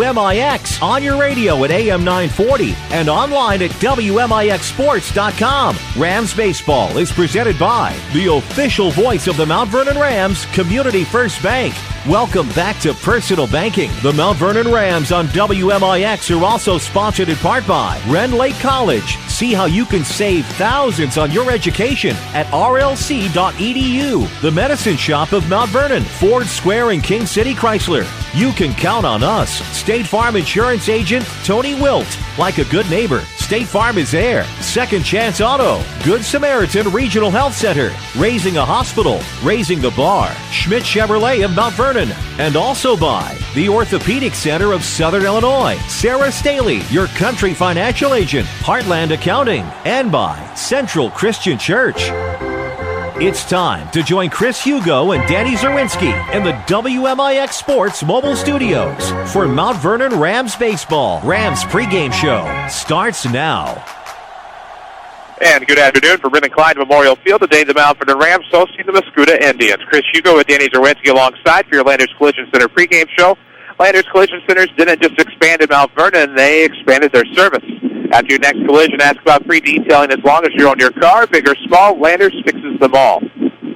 WMIX on your radio at AM 940 and online at WMIXsports.com. Rams Baseball is presented by the official voice of the Mount Vernon Rams, Community First Bank. Welcome back to Personal Banking. The Mount Vernon Rams on WMIX are also sponsored in part by Ren Lake College. See how you can save thousands on your education at rlc.edu. The Medicine Shop of Mount Vernon, Ford Square and King City Chrysler. You can count on us. State Farm Insurance Agent Tony Wilt. Like a good neighbor, State Farm is there. Second Chance Auto, Good Samaritan Regional Health Center, Raising a Hospital, Raising the Bar, Schmidt Chevrolet of Mount Vernon, and also by the Orthopedic Center of Southern Illinois, Sarah Staley, your country financial agent, Heartland Accounting, and by Central Christian Church. It's time to join Chris Hugo and Danny Czerwinski in the WMIX Sports mobile studios for Mount Vernon Rams Baseball. Rams pregame show starts now. And good afternoon for Brennan Klein Memorial Field. Today the Mount Vernon Rams hosting the Mascoutah Indians. Chris Hugo and Danny Czerwinski alongside for your Landers Collision Center pregame show. Landers Collision Centers didn't just expand in Mount Vernon, they expanded their service. After your next collision, ask about free detailing as long as you're on your car. Big or small, Landers fixes them all.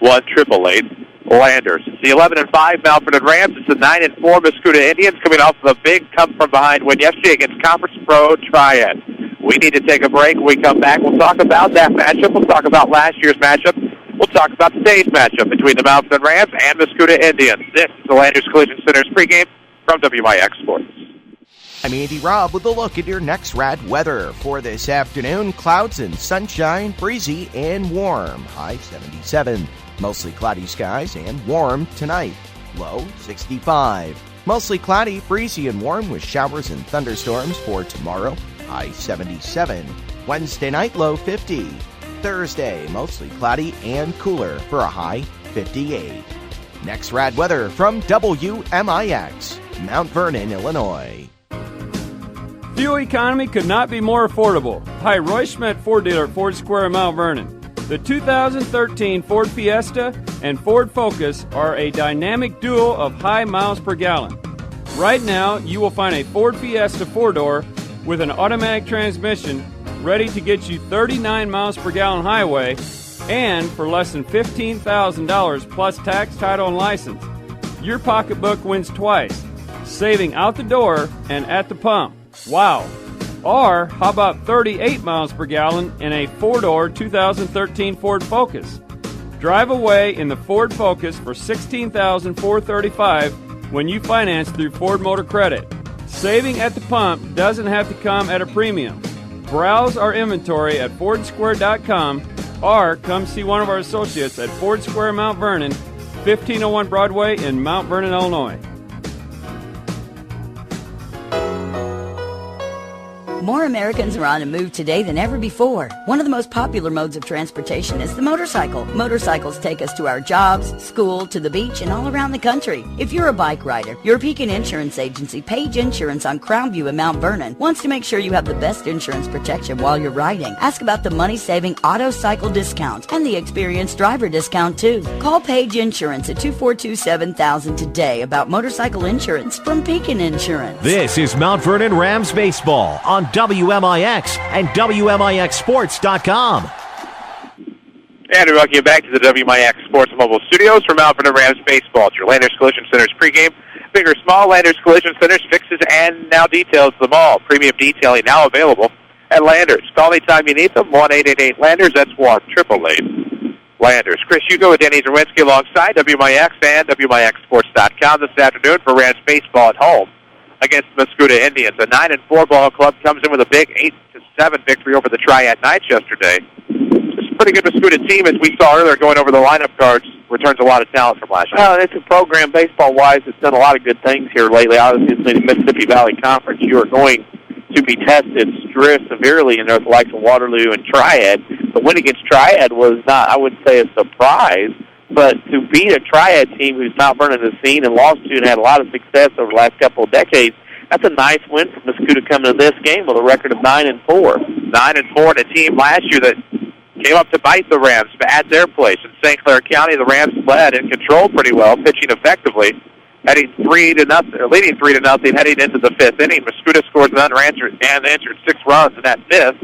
1-888-LANDERS. It's the 11-5 Mount Vernon Rams. It's the 9-4 Mascoutah Indians coming off of a big come-from-behind win yesterday against Conference Pro Triad. We need to take a break. When we come back, we'll talk about that matchup. We'll talk about last year's matchup. We'll talk about today's matchup between the Mount Vernon Rams and Mascoutah Indians. This is the Landers Collision Center's pregame from WMIX Sports. I'm Andy Robb with a look at your next rad weather for this afternoon. Clouds and sunshine, breezy and warm. High 77. Mostly cloudy skies and warm tonight. Low 65. Mostly cloudy, breezy and warm with showers and thunderstorms for tomorrow. High 77. Wednesday night, low 50. Thursday, mostly cloudy and cooler for a high 58. Next rad weather from WMIX, Mount Vernon, Illinois. Fuel economy could not be more affordable. Hi, Roy Schmidt, Ford dealer at Ford Square in Mount Vernon. The 2013 Ford Fiesta and Ford Focus are a dynamic duo of high miles per gallon. Right now, you will find a Ford Fiesta 4-door with an automatic transmission ready to get you 39 miles per gallon highway and for less than $15,000 plus tax, title, and license. Your pocketbook wins twice, saving out the door and at the pump. Wow. Or how about 38 miles per gallon in a 4-door 2013 Ford Focus? Drive away in the Ford Focus for $16,435 when you finance through Ford Motor Credit. Saving at the pump doesn't have to come at a premium. Browse our inventory at FordSquare.com or come see one of our associates at Ford Square Mount Vernon, 1501 Broadway in Mount Vernon, Illinois. More Americans are on a move today than ever before. One of the most popular modes of transportation is the motorcycle. Motorcycles take us to our jobs, school, to the beach, and all around the country. If you're a bike rider, your Pekin Insurance Agency, Page Insurance on Crownview in Mount Vernon, wants to make sure you have the best insurance protection while you're riding. Ask about the money-saving auto cycle discount and the experienced driver discount, too. Call Page Insurance at 242-7000 today about motorcycle insurance from Pekin Insurance. This is Mount Vernon Rams Baseball on WMIX and WMIXsports.com. And we welcome you back to the WMIX Sports Mobile Studios for Mount Vernon Rams Baseball. It's your Landers Collision Center's pregame. Big or small, Landers Collision Centers fixes and now details them all. Premium detailing now available at Landers. Call anytime you need them, 1-888-LANDERS. That's 1-888-LANDERS. Chris Hugo and Danny Czerwinski alongside WMIX and WMIXsports.com this afternoon for Rams Baseball at home against the Mascoutah Indians. A 9-4 ball club comes in with a big 8-7 victory over the Triad Knights yesterday. It's a pretty good Mascoutah team, as we saw earlier going over the lineup cards. Returns a lot of talent from last year. Well, it's a program baseball-wise that's done a lot of good things here lately. Obviously, the Mississippi Valley Conference, you are going to be tested severely in the likes of Waterloo and Triad. The win against Triad was not, I wouldn't say, a surprise. But to beat a Triad team who's Mount Vernon has seen and lost to and had a lot of success over the last couple of decades, that's a nice win for Mascoutah coming to this game with a record of 9-4. 9-4, and a team last year that came up to bite the Rams at their place. In St. Clair County, the Rams led and controlled pretty well, pitching effectively. leading 3-0, heading into the fifth inning. Mascoutah scores an unanswered 6 runs in that fifth.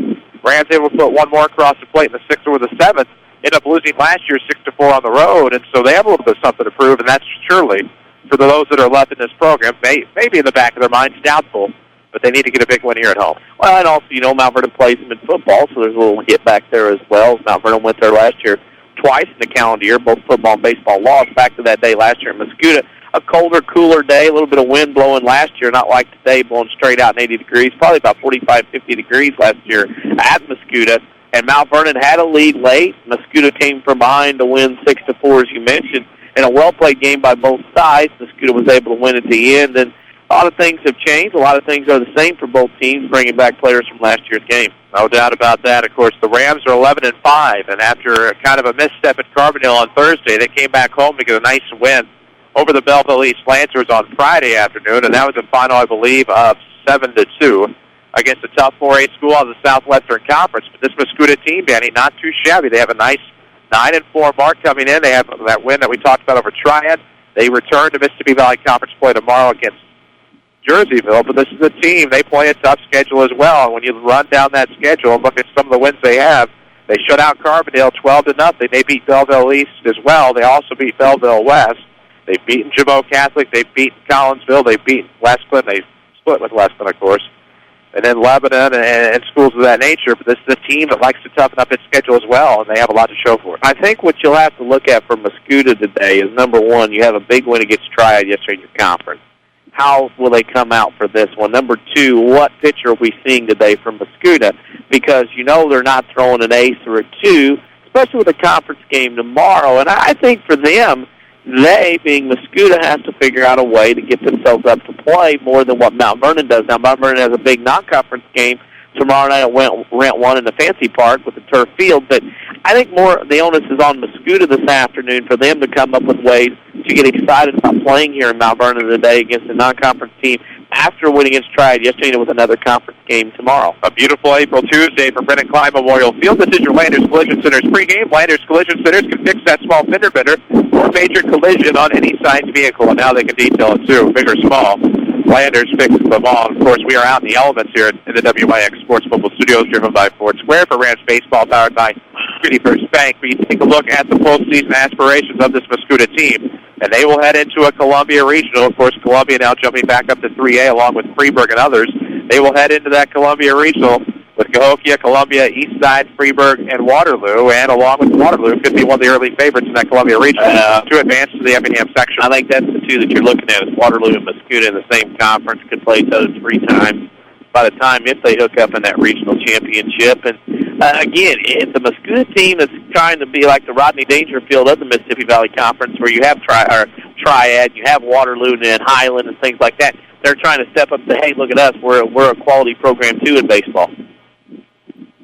Rams able to put one more across the plate in the sixth or the seventh. Ended up losing last year 6-4 on the road, and so they have a little bit of something to prove, and that's surely, for those that are left in this program, maybe in the back of their minds, doubtful, but they need to get a big win here at home. Well, and also, Mount Vernon plays them in football, so there's a little hit back there as well. Mount Vernon went there last year twice in the calendar year, both football and baseball lost. Back to that day last year in Mascoutah, a colder, cooler day, a little bit of wind blowing last year, not like today, blowing straight out in 80 degrees, probably about 45, 50 degrees last year at Mascoutah. And Mount Vernon had a lead late. Mascoutah came from behind to win 6-4, as you mentioned, in a well-played game by both sides. Mascoutah was able to win at the end, and a lot of things have changed. A lot of things are the same for both teams, bringing back players from last year's game. No doubt about that. Of course, the Rams are 11-5, and after kind of a misstep at Carbondale on Thursday, they came back home to get a nice win over the Belleville East Lancers on Friday afternoon, and that was a final, I believe, of 7-2 against a tough 4A school out of the Southwestern Conference. But this Mascoutah team, Danny, not too shabby. They have a nice 9-4 mark coming in. They have that win that we talked about over Triad. They return to Mississippi Valley Conference play tomorrow against Jerseyville, but this is a team. They play a tough schedule as well. And when you run down that schedule and look at some of the wins they have, they shut out Carbondale 12-0. They beat Belleville East as well. They also beat Belleville West. They've beaten Jabot Catholic. They've beaten Collinsville. They've beaten Westland. They split with Westland, of course. And then Lebanon and schools of that nature. But this is a team that likes to toughen up its schedule as well, and they have a lot to show for it. I think what you'll have to look at for Mascoutah today is, number one, you have a big win against Triad yesterday in your conference. How will they come out for this one? Number two, what pitcher are we seeing today from Mascoutah? Because they're not throwing an ace or a two, especially with a conference game tomorrow. And I think for them, they, being Mascoutah, has to figure out a way to get themselves up to play more than what Mount Vernon does. Now, Mount Vernon has a big non-conference game tomorrow night at Rent 1 in the Fancy Park with the turf field, but I think more the onus is on Mascoutah this afternoon for them to come up with ways to get excited about playing here in Mount Vernon today against a non-conference team after winning against Triad yesterday with another conference game tomorrow. A beautiful April Tuesday for Brennan Klein Memorial Field. This is your Landers Collision Center's pregame. Landers Collision Centers can fix that small fender bender or major collision on any size vehicle, and now they can detail it too, big or small. Landers fixes them all. Of course, we are out in the elements here in the WMIX Sports Mobile Studios, driven by Ford Square for Rams Baseball, powered by City First Bank. We take a look at the postseason aspirations of this Mascoutah team, and they will head into a Columbia Regional. Of course, Columbia now jumping back up to 3A along with Freeburg and others. They will head into that Columbia Regional with Cahokia, Columbia, Eastside, Freeburg, and Waterloo. And along with Waterloo, could be one of the early favorites in that Columbia Regional to advance to the Effingham section. I think that's the two that you're looking at, is Waterloo and Mascoutah in the same conference, could play each other 3 times by the time if they hook up in that regional championship. And again, it's a Mascoutah team that's trying to be like the Rodney Dangerfield of the Mississippi Valley Conference, where you have Triad, you have Waterloo and Highland and things like that. They're trying to step up and say, hey, look at us, we're a quality program too in baseball.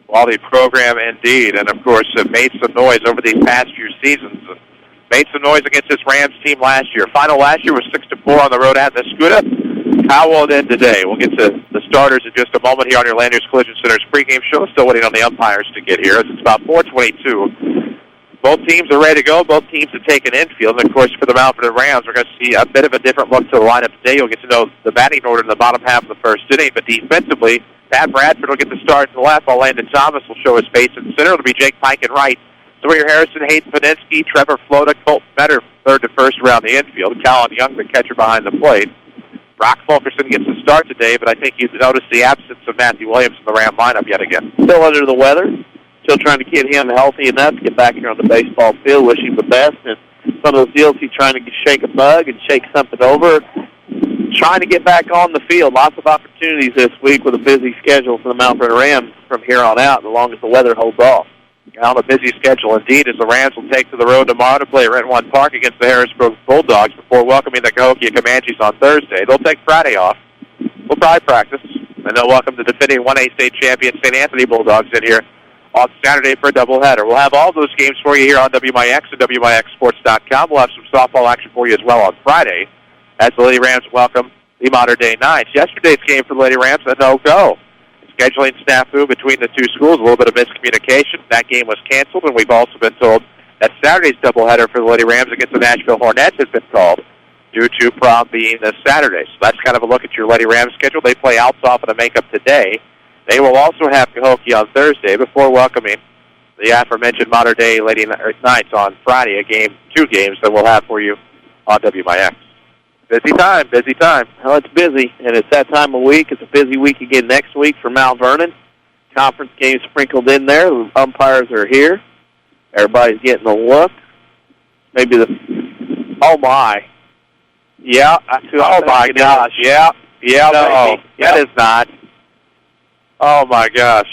Quality program indeed, and of course made some noise over these past few seasons. Made some noise against this Rams team last year. Final last year was 6-4 on the road at Mascoutah. How will it end today? We'll get to the starters in just a moment here on your Landers Collision Center's pregame show. Still waiting on the umpires to get here. It's about 4:22. Both teams are ready to go. Both teams have taken infield. And, of course, for the Mount Vernon Rams, we're going to see a bit of a different look to the lineup today. You'll get to know the batting order in the bottom half of the first inning. But defensively, Pat Bradford will get the start to the left, while Landon Thomas will show his face in center. It'll be Jake Pike in right. Sawyer Harrison, Hayden Paninsky, Trevor Flota, Colton Better, third to first around the infield. Callan Young, the catcher behind the plate. Brock Fulkerson gets the start today, but I think you've noticed the absence of Matthew Williams in the Ram lineup yet again. Still under the weather. Still trying to get him healthy enough to get back here on the baseball field. Wish him the best. And some of those deals he's trying to shake a bug and shake something over. Trying to get back on the field. Lots of opportunities this week with a busy schedule for the Mount Vernon Rams from here on out, as long as the weather holds off. On a busy schedule indeed, as the Rams will take to the road tomorrow to play at Rent 1 Park against the Harrisburg Bulldogs before welcoming the Cahokia Comanches on Thursday. They'll take Friday off. We'll probably practice, and they'll welcome the defending 1A state champion St. Anthony Bulldogs in here on Saturday for a doubleheader. We'll have all those games for you here on WMIX and WMIXsports.com. We'll have some softball action for you as well on Friday as the Lady Rams welcome the Modern Day Knights. Yesterday's game for the Lady Rams, a no-go. Scheduling snafu between the two schools, a little bit of miscommunication. That game was canceled, and we've also been told that Saturday's doubleheader for the Lady Rams against the Nashville Hornets has been called. due to prom being this Saturday. So that's kind of a look at your Lady Rams schedule. They play Altsoff in a makeup today. They will also have Cahokia on Thursday before welcoming the aforementioned Modern Day Lady Knights on Friday, two games that we'll have for you on WMIX. Busy time, busy time. Well, it's busy, and it's that time of week. It's a busy week again next week for Mount Vernon. Conference games sprinkled in there. The umpires are here. Everybody's getting a look. Maybe oh, my. Yeah. Oh, my gosh. Yeah. Yeah, no, that is not. Oh, my gosh.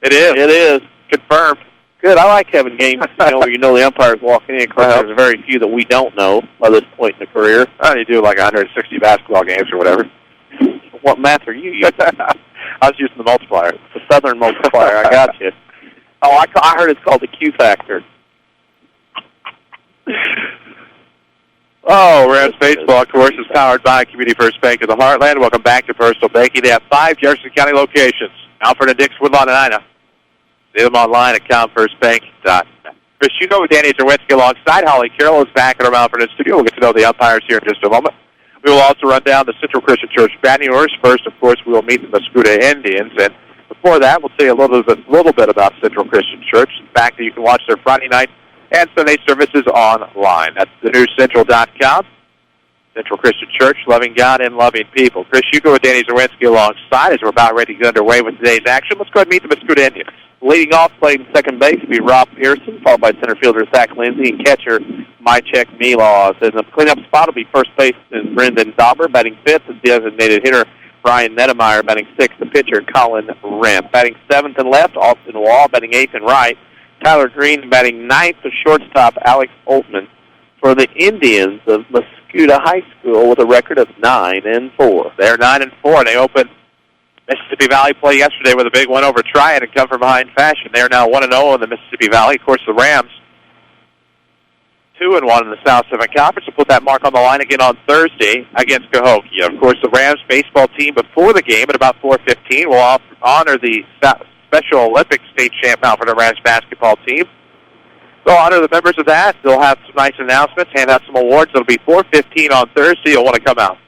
It is. It is. Confirmed. Good. I like having games where the umpire's walking in. Of course, there's very few that we don't know by this point in the career. You do like 160 basketball games or whatever. What math are you using? I was using the multiplier. The Southern multiplier. I got you. Oh, I heard it's called the Q factor. Oh, Rams Baseball, of course, is powered by Community First Bank of the Heartland. Welcome back to Personal Banking. They have 5 Jefferson County locations. Alfred and Dix, Woodlawn, and Ina. See them online at ComFirstBank.net. Chris Hugo with Danny Czerwinski alongside Holly Carroll is back at our Mount Vernon studio. We'll get to know the umpires here in just a moment. We will also run down the Central Christian Church batting orders. First, of course, we will meet the Mascoutah Indians. And before that, we'll say a little bit about Central Christian Church. The fact that you can watch their Friday night and Sunday services online. That's thenewscentral.com. Central Christian Church, loving God and loving people. Chris Hugo with Danny Czerwinski alongside as we're about ready to get underway with today's action. Let's go ahead and meet the Mascoutah Indians. Leading off, playing second base, will be Rob Pearson, followed by center fielder Zach Lindsay and catcher Mychek Milos. And the cleanup spot will be first baseman Brendan Dauber, batting fifth, the designated hitter Brian Nettemeyer, batting sixth, the pitcher Colin Remp. Batting seventh and left, Austin Wall, batting eighth and right. Tyler Green batting ninth, the shortstop Alex Oltman. For the Indians of Mascoutah High School with a record of 9-4. They're 9-4. They opened Mississippi Valley play yesterday with a big win over Triad and come from behind fashion. They are now 1-0 in the Mississippi Valley. Of course, the Rams 2-1 in the South 7 Conference. We'll put that mark on the line again on Thursday against Cahokia. Of course, the Rams baseball team before the game at about 4:15 will honor the Special Olympics state champ out for the Rams basketball team. They'll honor the members of that. They'll have some nice announcements, hand out some awards. It'll be 4:15 on Thursday. You'll want to come out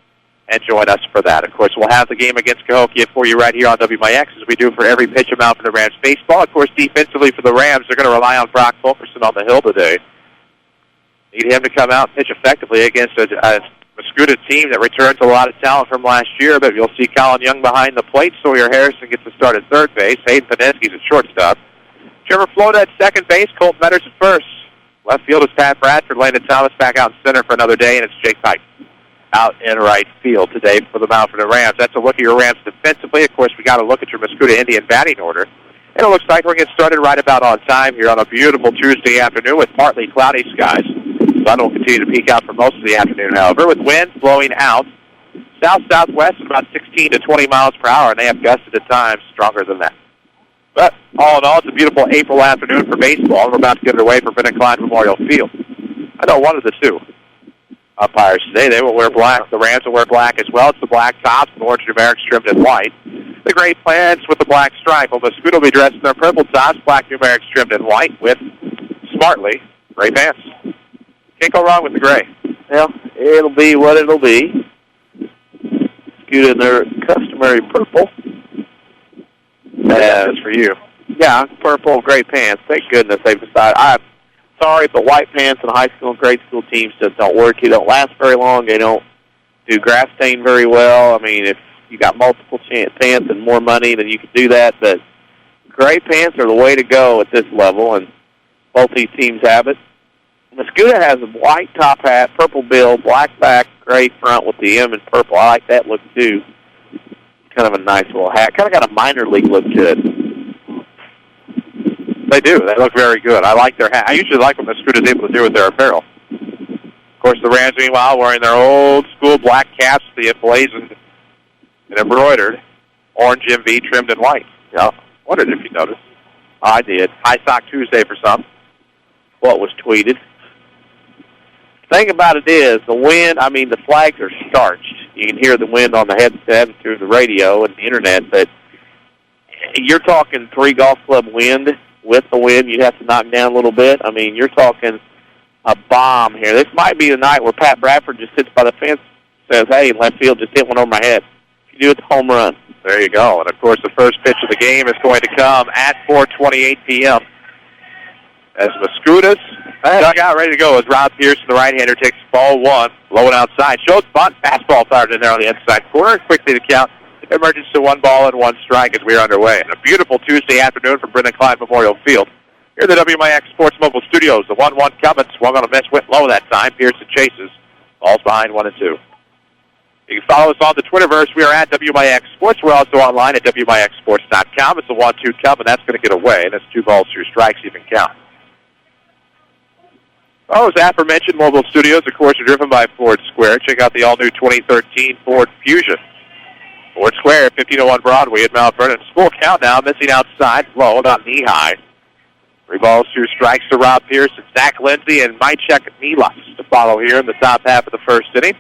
and join us for that. Of course, we'll have the game against Cahokia for you right here on WMIX as we do for every pitch amount for the Rams baseball. Of course, defensively for the Rams, they're going to rely on Brock Fulkerson on the hill today. Need him to come out and pitch effectively against a Mascoutah team that returns a lot of talent from last year, but you'll see Colin Young behind the plate. Sawyer Harrison gets to start at third base. Hayden Paneski's at shortstop. Trevor Florida at second base. Colt Metters at first. Left field is Pat Bradford. Landon Thomas back out in center for another day, and it's Jake Pike out in right field today for the Mount Vernon Rams. That's a look at your Rams defensively. Of course, we got to look at your Mascoutah Indian batting order. And it looks like we're getting started right about on time here on a beautiful Tuesday afternoon with partly cloudy skies. Sun will continue to peek out for most of the afternoon, however, with winds blowing out south-southwest at about 16 to 20 miles per hour, and they have gusted at times stronger than that. But all in all, it's a beautiful April afternoon for baseball, and we're about to get underway for Brennan Klein Memorial Field. I know one of the two umpires today. They will wear black. The Rams will wear black as well. It's the black tops, the orange numerics trimmed in white. The gray pants with the black stripe. Well, the Mascoutah will be dressed in their purple tops, black numerics trimmed in white with, smartly, gray pants. Can't go wrong with the gray. Well, it'll be what it'll be. Mascoutah in their customary purple. Yeah, that's for you. Yeah, purple, gray pants. Thank goodness they've decided. I'm sorry, but white pants in high school and grade school teams just don't work. You don't last very long. They don't do grass stain very well. I mean, if you got multiple pants and more money, then you could do that. But gray pants are the way to go at this level, and both these teams have it. Mascoutah has a white top hat, purple bill, black back, gray front with the M in purple. I like that look, too. Kind of a nice little hat. Kind of got a minor league look to it. They do. They look very good. I like their hat. I usually like what Mascoutah is able to do with their apparel. Of course, the Rams, meanwhile, wearing their old-school black caps, the emblazoned and embroidered orange MV trimmed in white. Yeah, wondered if you noticed. I did. High Sock Tuesday for some. What was tweeted. The thing about it is, the wind, the flags are starched. You can hear the wind on the headset and through the radio and the internet, but you're talking 3 golf club wind. With the wind, you'd have to knock down a little bit. You're talking a bomb here. This might be the night where Pat Bradford just sits by the fence and says, hey, left field, just hit one over my head. If you do it, it's a home run. There you go. And, of course, the first pitch of the game is going to come at 4:28 p.m. as Mascoutah's dugout ready to go as Rob Pearson, the right-hander, takes ball one, low and outside. Shows bunt, fastball fired in there on the inside corner. Quickly to count. Emerges to 1 ball and 1 strike as we are underway. And a beautiful Tuesday afternoon from Brennan Klein Memorial Field. Here at the WMIX Sports Mobile Studios, the 1-1 coming. Swung on a miss, went low that time. Pearson chases. Ball's behind 1-2. You can follow us on the Twitterverse. We are at WMIX Sports. We're also online at WMIXSports.com. It's a 1-2 come, and that's going to get away. And it's 2 balls, 2 strikes, even count. Oh, as aforementioned, mobile studios, of course, are driven by Ford Square. Check out the all-new 2013 Ford Fusion. Ford Square, 1501 Broadway at Mount Vernon. Full count now, missing outside, low, about knee-high. 3 balls, 2 strikes to Rob Pearson, Zach Lindsay, and Mychek Milas to follow here in the top half of the first inning.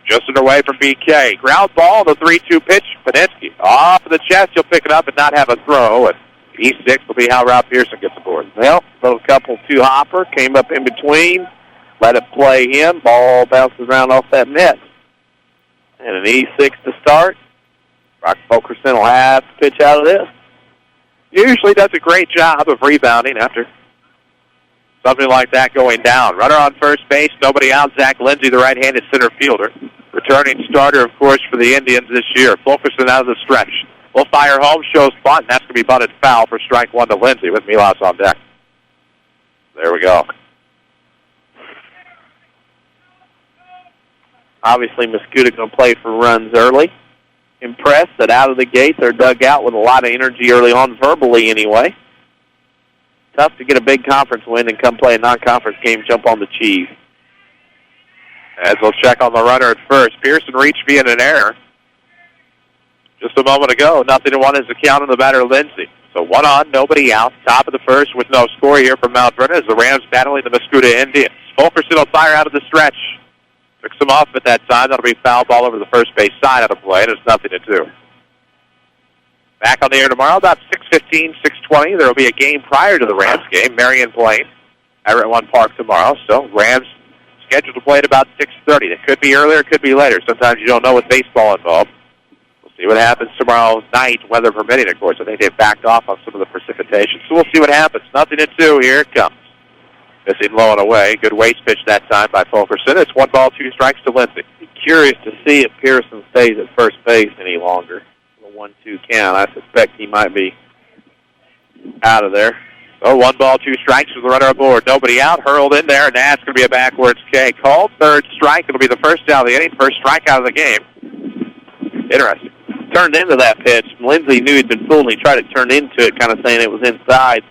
Just underway from BK. Ground ball, the 3-2 pitch. Paninsky off of the chest. He'll pick it up and not have a throw. And E6 will be how Rob Pearson gets aboard. Well, little couple 2-hopper, came up in between, let it play him. Ball bounces around off that net. And an E6 to start. Brock Fulkerson will have to pitch out of this. Usually does a great job of rebounding after something like that going down. Runner on first base, nobody out. Zach Lindsay, the right-handed center fielder. Returning starter, of course, for the Indians this year. Fulkerson out of the stretch. Will fire home, shows bunt, and that's going to be bunted foul for strike 1 to Lindsay with Milas on deck. There we go. Obviously, Mascoutah going to play for runs early. Impressed that out of the gate they're dug out with a lot of energy early on, verbally anyway. Tough to get a big conference win and come play a non-conference game, jump on the cheese. As they'll check on the runner at first. Pearson reached via an error just a moment ago. 0-1 is the count on the batter, Lindsay. So 1 on, nobody out. Top of the first with no score here from Mount Vernon as the Rams battling the Mascoutah Indians. Fulkerson will fire out of the stretch. Took some off at that time. That'll be foul ball over the first base side of the play, and it's 0-2. Back on the air tomorrow, about 6:15, 6:20. There will be a game prior to the Rams game, Marion Plain, Everett One Park tomorrow. So Rams scheduled to play at about 6:30. It could be earlier, it could be later. Sometimes you don't know with baseball involved. We'll see what happens tomorrow night, weather permitting, of course. I think they've backed off on some of the precipitation. So we'll see what happens. 0-2. Here it comes. Missing low and away. Good waste pitch that time by Fulkerson. It's 1 ball, 2 strikes to Lindsay. Curious to see if Pearson stays at first base any longer. The 1-2 count. I suspect he might be out of there. So 1 ball, 2 strikes with the runner aboard. Nobody out. Hurled in there, and that's going to be a backwards K called. 3rd strike. It'll be the first out of the inning. First strikeout of the game. Interesting. Turned into that pitch. Lindsay knew he'd been fooled, and he tried to turn into it, kind of saying it was inside.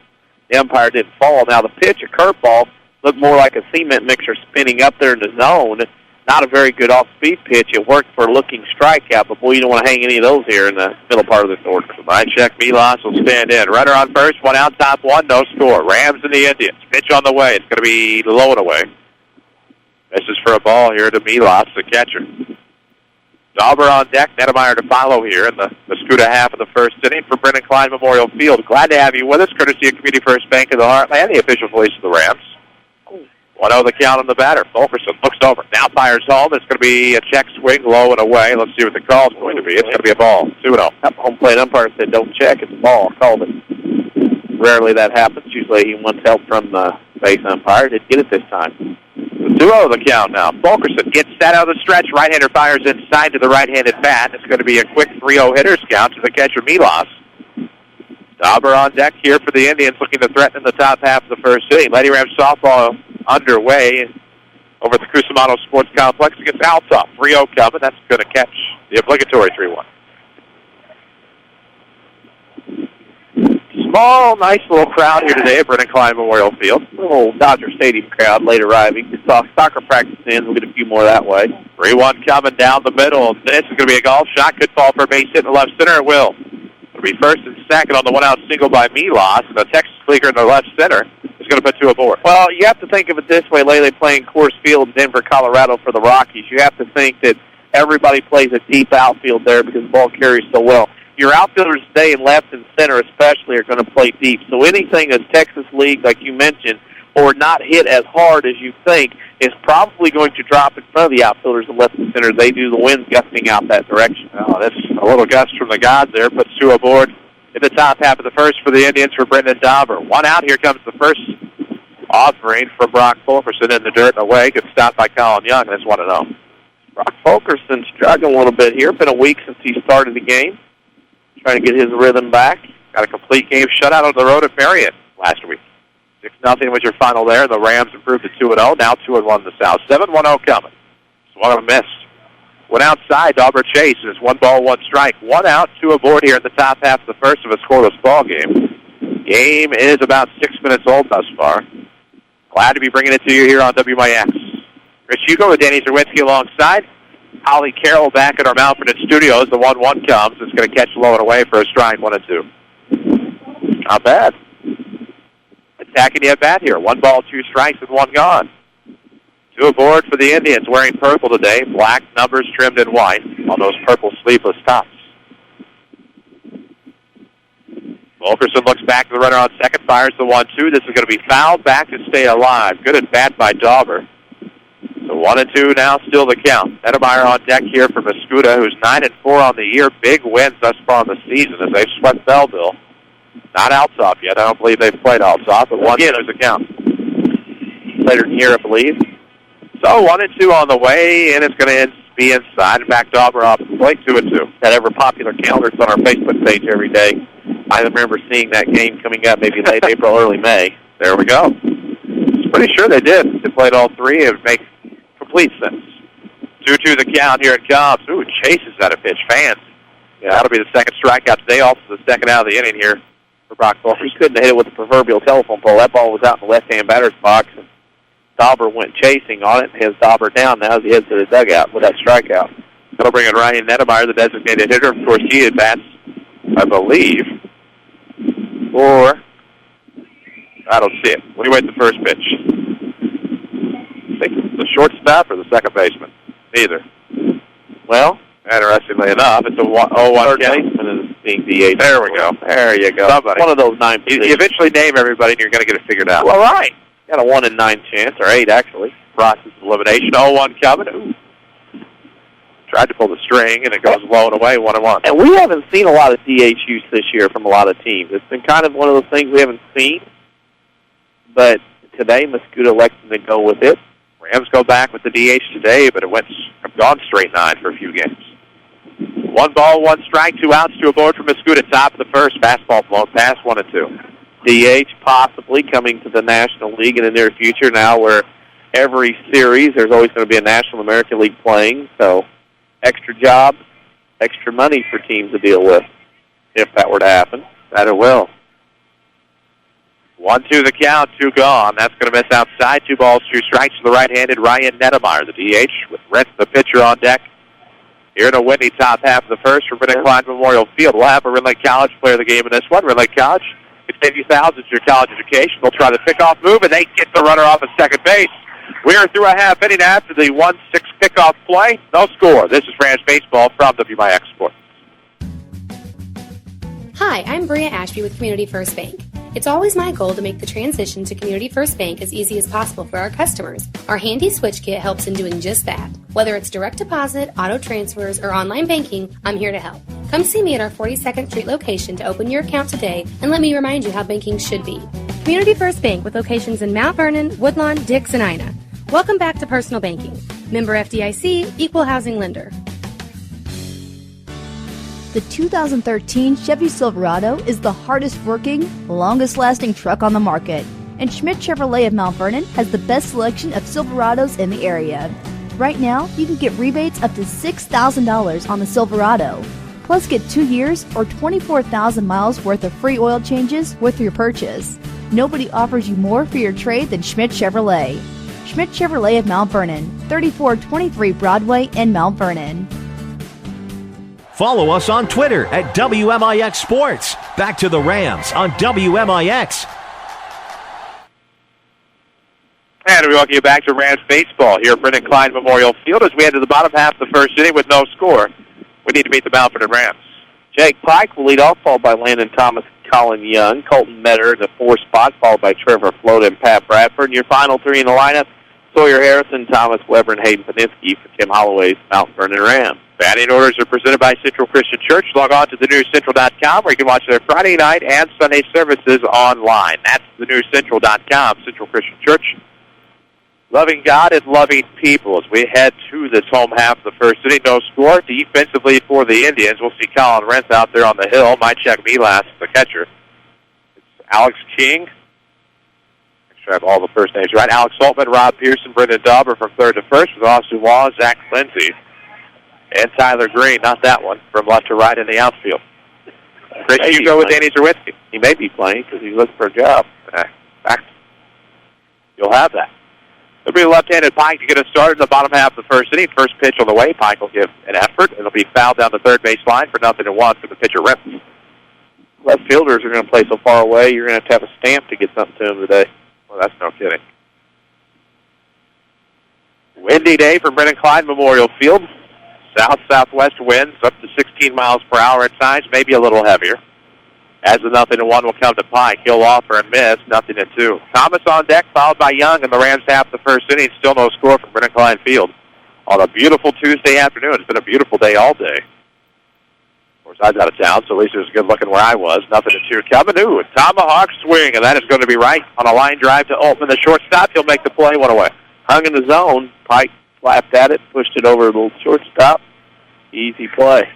The umpire didn't fall. Now the pitch, a curveball, looked more like a cement mixer spinning up there in the zone. Not a very good off-speed pitch. It worked for a looking strikeout, but boy, you don't want to hang any of those here in the middle part of this order. Mychek Milas will stand in. Runner on first, 1 out, top 1, no score. Rams and the Indians. Pitch on the way. It's going to be low and away. Misses for a ball here to Milas, the catcher. Dauber on deck, Nedemeyer to follow here in the Mascoutah half of the first inning for Brennan Klein Memorial Field. Glad to have you with us, courtesy of Community First Bank of the Heartland, the official voice of the Rams. 1-0 the count on the batter. Fulkerson looks over, now fires home. It's going to be a check swing, low and away. Let's see what the call's going to be. It's going to be a ball. 2-0. Home plate umpire said, don't check, it's a ball. Called it. Rarely that happens. Usually he wants help from the base umpire. Didn't get it this time. 2-0 the count now. Fulkerson gets set out of the stretch. Right-hander fires inside to the right-handed bat. It's going to be a quick 3-0 hitter's count to the catcher, Milas. Dauber on deck here for the Indians, looking to threaten in the top half of the first inning. Lady Rams softball underway over at the Cusimano Sports Complex against Alta. 3-0 coming. That's going to catch the obligatory 3-1. Small, nice little crowd here today at Brennan Klein Memorial Field. Little Dodger Stadium crowd late arriving. Soccer practice in. We'll get a few more that way. 3-1 coming down the middle. This is going to be a golf shot. Good fall for a base hit in the left center. It will. It'll be first and second on the 1-out single by Milas. The Texas leaguer in the left center is going to put 2 aboard. Well, you have to think of it this way. Lately playing Coors Field in Denver, Colorado for the Rockies. You have to think that everybody plays a deep outfield there because the ball carries so well. Your outfielders today in left and center especially are going to play deep. So anything a Texas league, like you mentioned, or not hit as hard as you think, is probably going to drop in front of the outfielders and left and center. They do the wind gusting out that direction. Oh, that's a little gust from the gods there. Puts two aboard in the top half of the first for the Indians for Brendan Dauber. One out. Here comes the first offering from Brock Fulkerson in the dirt and away. Gets stopped by Colin Young. That's 1-0. Brock Fulkerson's struggling a little bit here. Been a week since he started the game. Trying to get his rhythm back. Got a complete game shutout on the road at Marion last week. 6-0 was your final there. The Rams improved to 2-0. Now 2-1 in the South. 7-1-0 coming. Swung on a miss. Went outside. Dauber chases. 1 ball, 1 strike. 1 out, 2 aboard here in the top half of the first of a scoreless ball game. Game is about 6 minutes old thus far. Glad to be bringing it to you here on WMIX. Chris Hugo with Danny Czerwinski alongside. Holly Carroll back at our Mount Vernon studios. The 1-1 comes. It's going to catch low and away for a strike. 1-2. Not bad. Attacking the at-bat here. 1 ball, 2 strikes, and 1 gone. 2 aboard for the Indians, wearing purple today. Black numbers trimmed in white on those purple sleeveless tops. Fulkerson looks back to the runner on second, fires the 1-2. This is going to be fouled back to stay alive. Good at bat by Dauber. So 1-2 now, still the count. Nedemeyer on deck here for Mascoutah, who's 9-4 on the year. Big wins thus far in the season as they've swept Belleville. Not Altsoff yet. I don't believe they've played Altsoff, but 1-2 is the count. Later in the year, I believe. So 1-2 on the way, and it's going to be inside and back Dauber off the plate. 2-2. That ever-popular calendar is on our Facebook page every day. I remember seeing that game coming up maybe late April, early May. There we go. Pretty sure they did. They played all 3. It would make complete sense. 2-2 the count. Here it comes. Ooh, chases at a pitch. Fans. Yeah, that'll be the second strikeout today. Also the second out of the inning here for Brock Fulkerson. He couldn't have hit it with the proverbial telephone pole. That ball was out in the left-hand batter's box. And Dauber went chasing on it and has Dauber down now as he heads to the dugout with that strikeout. That'll bring in Ryan Nedemeyer, the designated hitter. Of course, he advanced, I believe, for, I don't see it. What do you wait the first pitch? I think the shortstop or the second baseman? Neither. Well, interestingly enough, it's a 0-1 third count. baseman is being DH. There we go. There you go. Somebody. One of those 9 positions. You eventually name everybody, and you're going to get it figured out. Well, right. Got a 1 in 9 chance, or 8 actually. Process of elimination. 0-1 coming. Ooh. Tried to pull the string, and it goes low and away, 1-1. And we haven't seen a lot of DH use this year from a lot of teams. It's been kind of one of those things we haven't seen. But today, Mascoutah elected to go with it. Rams go back with the DH today, but have gone straight 9 for a few games. 1 ball, 1 strike, 2 outs, 2 aboard for Mascoutah. Top of the first, fastball blown past 1-2. DH possibly coming to the National League in the near future now, where every series there's always going to be a National American League playing. So extra jobs, extra money for teams to deal with if that were to happen. That it will. 1-2 the count, 2 gone. That's going to miss outside. 2 balls, 2 strikes for the right-handed Ryan Nedemeyer, the DH, with Rentz, the pitcher, on deck. Here in a windy top half of the first for Brennan Klein Memorial Field. We'll have a Red Lake College player of the game in this one. Red Lake College, it's $50,000 your college education. They'll try the pickoff move, and they get the runner off at second base. We are through a half inning after the 1-6 pickoff play. No score. This is Rams Baseball from WMIX Sports. Hi, I'm Bria Ashby with Community First Bank. It's always my goal to make the transition to Community First Bank as easy as possible for our customers. Our handy switch kit helps in doing just that. Whether it's direct deposit, auto transfers, or online banking, I'm here to help. Come see me at our 42nd Street location to open your account today and let me remind you how banking should be. Community First Bank with locations in Mount Vernon, Woodlawn, Dix, and Ina. Welcome back to personal banking. Member FDIC, equal housing lender. The 2013 Chevy Silverado is the hardest working, longest lasting truck on the market, and Schmidt Chevrolet of Mount Vernon has the best selection of Silverados in the area. Right now, you can get rebates up to $6,000 on the Silverado. Plus get 2 years or 24,000 miles worth of free oil changes with your purchase. Nobody offers you more for your trade than Schmidt Chevrolet. Schmidt Chevrolet of Mount Vernon, 3423 Broadway in Mount Vernon. Follow us on Twitter at WMIX Sports. Back to the Rams on WMIX. And we welcome you back to Rams Baseball here at Brennan Klein Memorial Field as we head to the bottom half of the first inning with no score. We need to beat the Mount Vernon Rams. Jake Pike will lead off, followed by Landon Thomas Colin Young, Colton Metter in the 4th spot, followed by Trevor Float and Pat Bradford. And your final 3 in the lineup, Sawyer Harrison, Thomas Weber, and Hayden Paninsky for Tim Holloway's Mount Vernon Rams. Batting orders are presented by Central Christian Church. Log on to thenewscentral.com where you can watch their Friday night and Sunday services online. That's thenewscentral.com. Central Christian Church. Loving God and loving people as we head to this home half of the first inning. No score. Defensively for the Indians, we'll see Colin Rentz out there on the hill. Might check me last, the catcher. It's Alex King. Make sure I have all the first names right. Alex Holtman, Rob Pearson, Brendan Dauber from third to first with Austin Waugh, Zach Lindsey, and Tyler Green. Not that one. From left to right in the outfield. Chris Hugo with Danny Czerwinski. He may be playing because he's looking for a job. You'll have that. It'll be a left-handed Pike to get us started in the bottom half of the first inning. First pitch on the way. Pike will give an effort. It'll be fouled down the third base line for 0-1 for the pitcher, Rentz. Left fielders are going to play so far away, you're going to have a stamp to get something to them today. Well, that's no kidding. Windy day for Brennan Klein Memorial Field. South-southwest winds up to 16 miles per hour at times, maybe a little heavier. As the 0-1 will come to Pike. He'll offer and miss, 0-2. Thomas on deck, followed by Young in the Rams half the first inning. Still no score from Brennan Klein Field on a beautiful Tuesday afternoon. It's been a beautiful day all day. Of course, I was out of town, so at least it was good looking where I was. 0-2 coming. Ooh, a tomahawk swing, and that is going to be right on a line drive to Altman, the shortstop. He'll make the play. One away. Hung in the zone. Pike slapped at it, pushed it over a little shortstop. Easy play.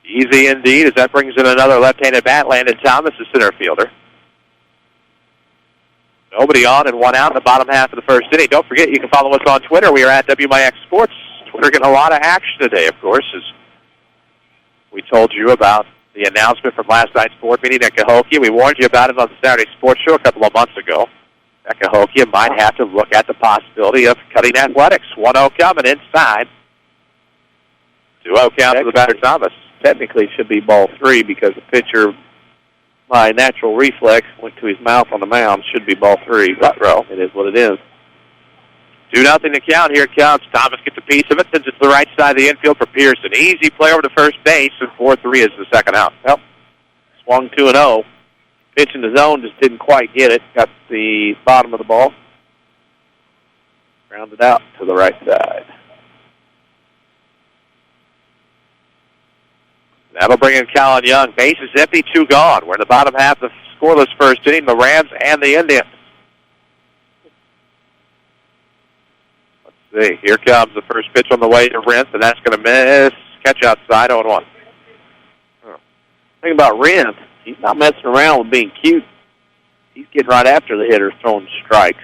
Easy indeed, as that brings in another left-handed bat. Landon Thomas, the center fielder. Nobody on and 1 out in the bottom half of the first inning. Don't forget, you can follow us on Twitter. We are at WMIX Sports. Twitter getting a lot of action today, of course, as we told you about the announcement from last night's board meeting at Cahokia. We warned you about it on the Saturday Sports Show a couple of months ago. At Cahokia might have to look at the possibility of cutting athletics. 1-0 coming inside. 2-0 count to the batter, Thomas. Technically, it should be ball 3 because the pitcher, by natural reflex, went to his mouth on the mound. Should be ball 3. But it is what it is. 2-0 to count. Here it comes. Thomas gets a piece of it. Sends it to the right side of the infield for Pearson. Easy play over to first base, and 4-3 is the second out. Well, swung 2-0. Pitch in the zone, just didn't quite get it. Got the bottom of the ball. Grounded out to the right side. That'll bring in Colin Young. Base is empty, 2 gone. We're in the bottom half of the scoreless first inning, the Rams and the Indians. Let's see. Here comes the first pitch on the way to Rentz, and that's going to miss. Catch outside, 0-1. Thing about Rentz, he's not messing around with being cute. He's getting right after the hitter, throwing strikes.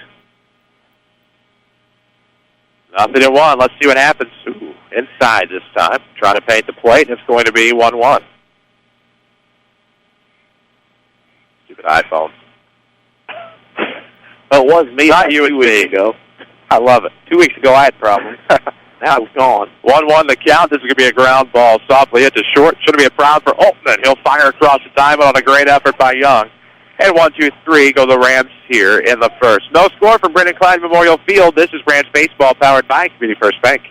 0-1. Let's see what happens. Ooh, inside this time. Trying to paint the plate, and it's going to be 1-1. Stupid iPhone. Well, it was me Not you 2 weeks ago. I love it. 2 weeks ago, I had problems. Now it's gone. 1-1 the count. This is going to be a ground ball. Softly hit to short. Should be a proud for Altman. He'll fire across the diamond on a great effort by Young. And 1-2-3 go the Rams here in the first. No score from Brennan Klein Memorial Field. This is Rams Baseball powered by Community First Bank.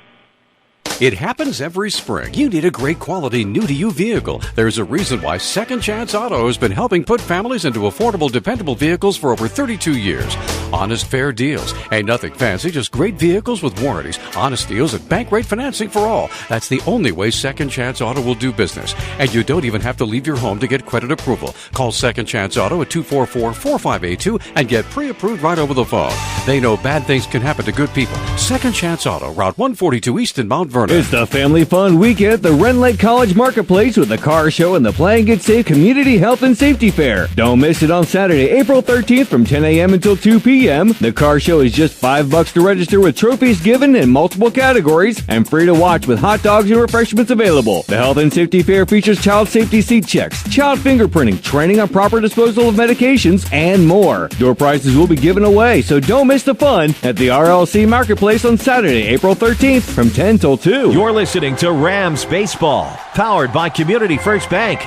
It happens every spring. You need a great quality new-to-you vehicle. There's a reason why Second Chance Auto has been helping put families into affordable, dependable vehicles for over 32 years. Honest, fair deals. Ain't nothing fancy, just great vehicles with warranties. Honest deals at bank rate financing for all. That's the only way Second Chance Auto will do business. And you don't even have to leave your home to get credit approval. Call Second Chance Auto at 244-4582 and get pre-approved right over the phone. They know bad things can happen to good people. Second Chance Auto, Route 142 East in Mount Vernon. It's the family fun weekend at the Rend Lake College Marketplace with the car show and the Play and Get Safe Community Health and Safety Fair. Don't miss it on Saturday, April 13th from 10 a.m. until 2 p.m. The car show is just $5 to register with trophies given in multiple categories and free to watch with hot dogs and refreshments available. The Health and Safety Fair features child safety seat checks, child fingerprinting, training on proper disposal of medications, and more. Door prizes will be given away, so don't miss the fun at the RLC Marketplace on Saturday, April 13th from 10 till 2. You're listening to Rams Baseball, powered by Community First Bank.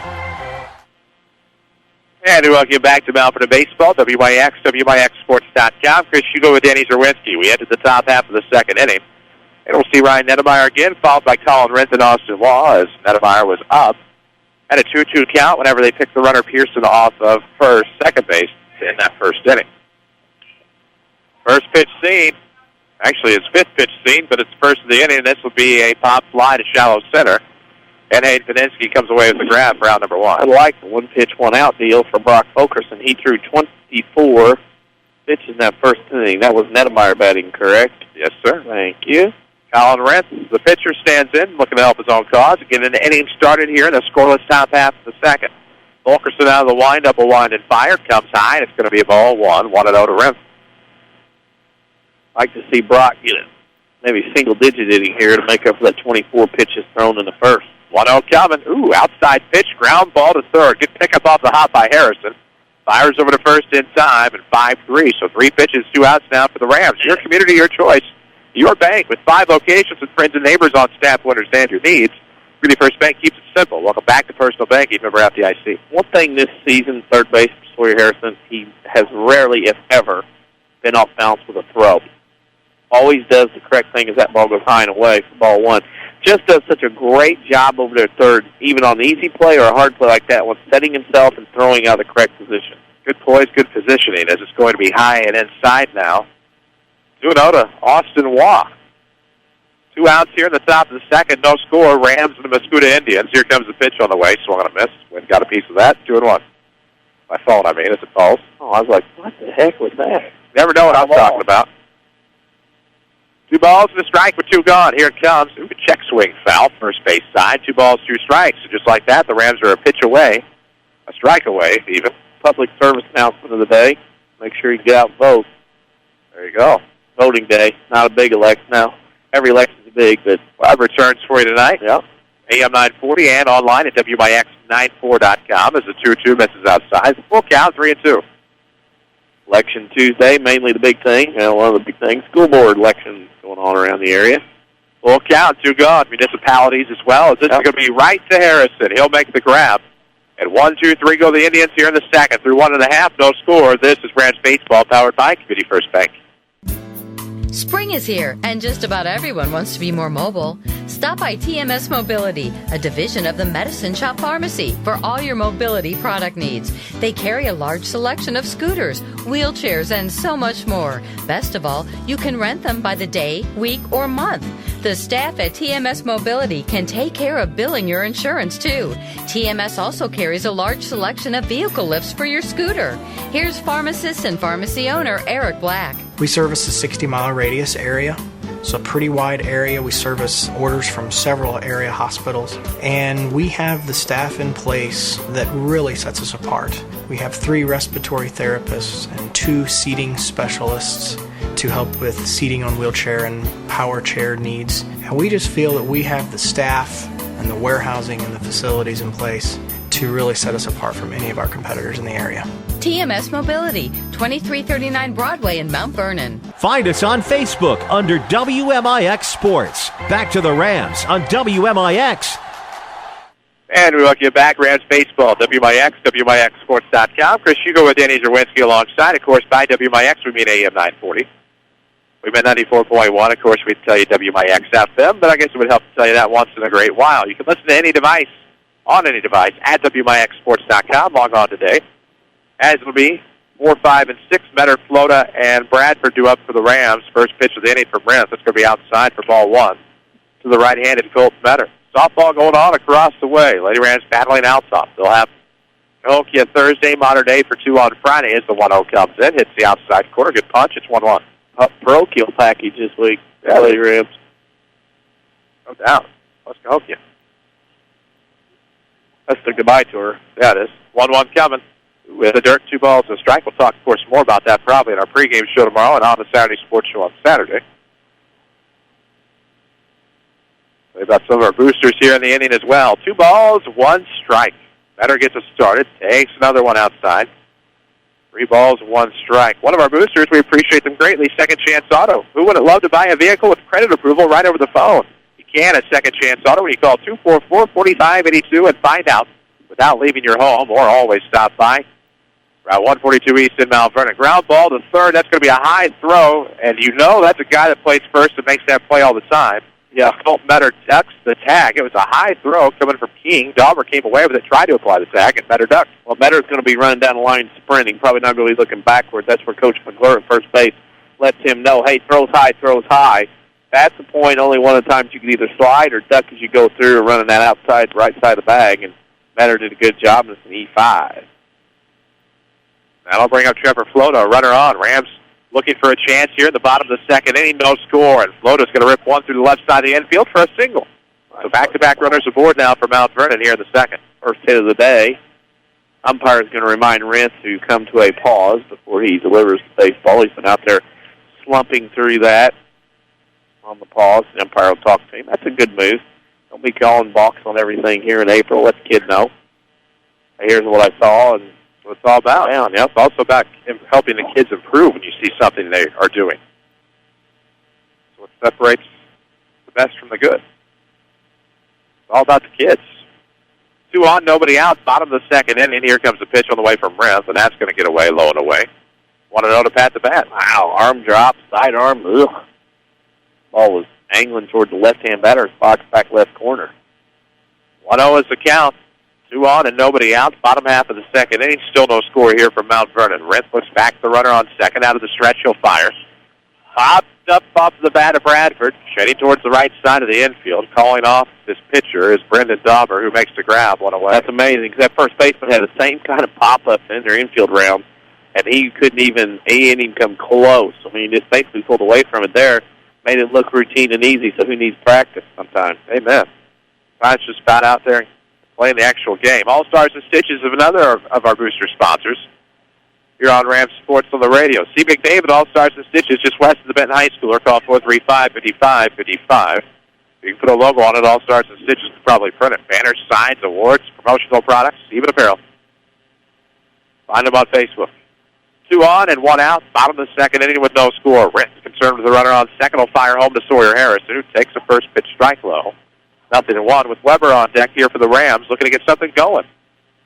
And we welcome you back to Mount Vernon Baseball, WMIX, WMIXSports.com. Chris Hugo with Danny Czerwinski. We entered the top half of the second inning. And we'll see Ryan Nettemeyer again, followed by Colin Rentz and Austin Waugh, as Nettemeyer was up Had a 2-2 count whenever they picked the runner Pearson off of second base in that first inning. First pitch seen. Actually, it's fifth pitch seen, but it's first of the inning. This will be a pop fly to shallow center. And Hayden Paninsky comes away with the grab for out number 1. I like the one-pitch, one-out deal for Brock Fulkerson. He threw 24 pitches in that first inning. That was Nedemeyer batting, correct? Yes, sir. Thank you. Colin Rentz, the pitcher, stands in, looking to help his own cause. Getting an inning started here in the scoreless top half of the second. Fulkerson out of the windup, a wind and fire, comes high, and it's going to be a ball 1-0 to Rentz. I'd like to see Brock get it. Maybe single-digit inning here to make up for that 24 pitches thrown in the first. 1-0 coming. Ooh, outside pitch, ground ball to third. Good pickup off the hop by Harrison. Fires over to first in time, and 5-3. So 3 pitches, 2 outs now for the Rams. Your community, your choice, your bank with 5 locations with friends and neighbors on staff who understand your needs. Community First Bank keeps it simple. Welcome back to Personal Banking. Member FDIC. One thing this season, third base, Sawyer Harrison, he has rarely, if ever, been off balance with a throw. Always does the correct thing as that ball goes high and away for ball 1. Just does such a great job over there third, even on the easy play or a hard play like that one, setting himself and throwing out the correct position. Good poise, good positioning as it's going to be high and inside now. 2-0 to Austin Waugh. 2 outs here in the top of the second, no score. Rams and the Mascoutah Indians. Here comes the pitch on the way, swung on a miss. Wynn got a piece of that, 2-1. My phone, I mean, it's a false. Oh, I was like, what the heck was that? Never know what I'm talking about. 2 balls and a strike with 2 gone. Here it comes. Ooh, check swing foul, first base side. 2 balls, 2 strikes. So just like that, the Rams are a pitch away, a strike away, even. Public service announcement of the day. Make sure you get out and vote. There you go. Voting day. Not a big election. Now, every election is big, but we'll have returns for you tonight. Yep. AM 940 and online at WMIX94.com as the 2-2 misses outside. Full count, 3-2. Election Tuesday, mainly the big thing. One of the big things, school board elections going on around the area. Full count, 2 gone. Municipalities as well. As this is going to be right to Harrison. He'll make the grab. At 1, 2, 3 go the Indians here in the second. Through 1.5, no score. This is Rams Baseball powered by Community First Bank. Spring is here, and just about everyone wants to be more mobile. Stop by TMS Mobility, a division of the Medicine Shop Pharmacy, for all your mobility product needs. They carry a large selection of scooters, wheelchairs, and so much more. Best of all, you can rent them by the day, week, or month. The staff at TMS Mobility can take care of billing your insurance, too. TMS also carries a large selection of vehicle lifts for your scooter. Here's pharmacist and pharmacy owner Eric Black. We service a 60-mile radius area, so a pretty wide area. We service orders from several area hospitals, and we have the staff in place that really sets us apart. We have 3 respiratory therapists and 2 seating specialists to help with seating on wheelchair and power chair needs. And we just feel that we have the staff and the warehousing and the facilities in place to really set us apart from any of our competitors in the area. TMS Mobility, 2339 Broadway in Mount Vernon. Find us on Facebook under WMIX Sports. Back to the Rams on WMIX. And we welcome you back, Rams Baseball, WMIX, WMIXSports.com. Chris Hugo with Danny Czerwinski alongside. Of course, by WMIX, we mean AM 940. We meant 94.1. Of course, we'd tell you WMIX FM, but I guess it would help to tell you that once in a great while. You can listen to any device, on any device, at WMIXSports.com. Log on today. As it'll be 4, 5, and 6. Metter, Flota, and Bradford due up for the Rams. First pitch of the inning for Brent. That's going to be outside for ball 1 to the right-handed Colt Metter. Softball going on across the way. Lady Rams battling outside. They'll have Cahokia Thursday, Modern Day for 2 on Friday as the 1-0 comes in. Hits the outside corner. Good punch. It's 1-1. Parochial package this week. Yeah, Lady Rams. No doubt. What's Cahokia? That's the goodbye tour. Yeah, it is. 1-1 coming. With the dirt, 2 balls and a strike. We'll talk, of course, more about that probably in our pregame show tomorrow and on the Saturday Sports Show on Saturday. We've got some of our boosters here in the inning as well. 2 balls, 1 strike. Better gets us started. Takes another one outside. 3 balls, 1 strike. One of our boosters, we appreciate them greatly, Second Chance Auto. Who wouldn't love to buy a vehicle with credit approval right over the phone? You can at Second Chance Auto when you call 244-4582 and find out without leaving your home, or always stop by. Route 142 East in Mount Vernon. Ground ball to third. That's going to be a high throw, and you know that's a guy that plays first and makes that play all the time. Yeah, Colt Metter ducks the tag. It was a high throw coming from King. Dauber came away with it, tried to apply the tag, and Metter ducked. Well, Metter's going to be running down the line sprinting, probably not really looking backwards. That's where Coach McClure at first base lets him know, hey, throws high, throws high. That's the point. Only one of the times you can either slide or duck as you go through, running that outside, right side of the bag, and Metter did a good job, and it's an E5. That'll bring up Trevor Floto, runner on. Rams looking for a chance here in the bottom of the second inning, no score, and Floto's going to rip one through the left side of the infield for a single. So back-to-back runners aboard now for Mount Vernon here in the second. First hit of the day. Umpire is going to remind Rent to come to a pause before he delivers the baseball. He's been out there slumping through that on the pause. The umpire will talk to him. That's a good move. Don't be calling balks on everything here in April. Let the kid know. Here's what I saw, and what it's all about. Yeah, it's also about helping the kids improve when you see something they are doing. So it separates the best from the good. It's all about the kids. 2 on, nobody out. Bottom of the second inning. Here comes a pitch on the way from Renth, and that's going to get away, low and away. 1-0 to pat the bat. Wow, arm drop, side arm. Ugh. Ball was angling toward the left-hand batter's box, back left corner. 1-0 is the count. 2 on and nobody out. Bottom half of the second inning. Still no score here from Mount Vernon. Renth looks back the runner on second. Out of the stretch, he'll fire. Popped up off the bat of Bradford. Shading towards the right side of the infield. Calling off this pitcher is Brendan Dauber, who makes the grab one away. That's amazing, because that first baseman had the same kind of pop-up in their infield round, and he didn't even come close. I mean, he just basically pulled away from it there. Made it look routine and easy, so who needs practice sometimes? Amen. Guys just got out there and playing the actual game. All-Stars and Stitches of another of our booster sponsors here on Rams Sports on the radio. C. McDavid, All-Stars and Stitches, just west of the Benton High School, or call 435-5555. You can put a logo on it. All-Stars and Stitches can probably print it. Banners, signs, awards, promotional products, even apparel. Find them on Facebook. 2 on and 1 out. Bottom of the second inning with no score. Rent's concerned with the runner on second. Will fire home to Sawyer Harrison, who takes a first pitch strike low. 0-1 with Weber on deck here for the Rams, looking to get something going.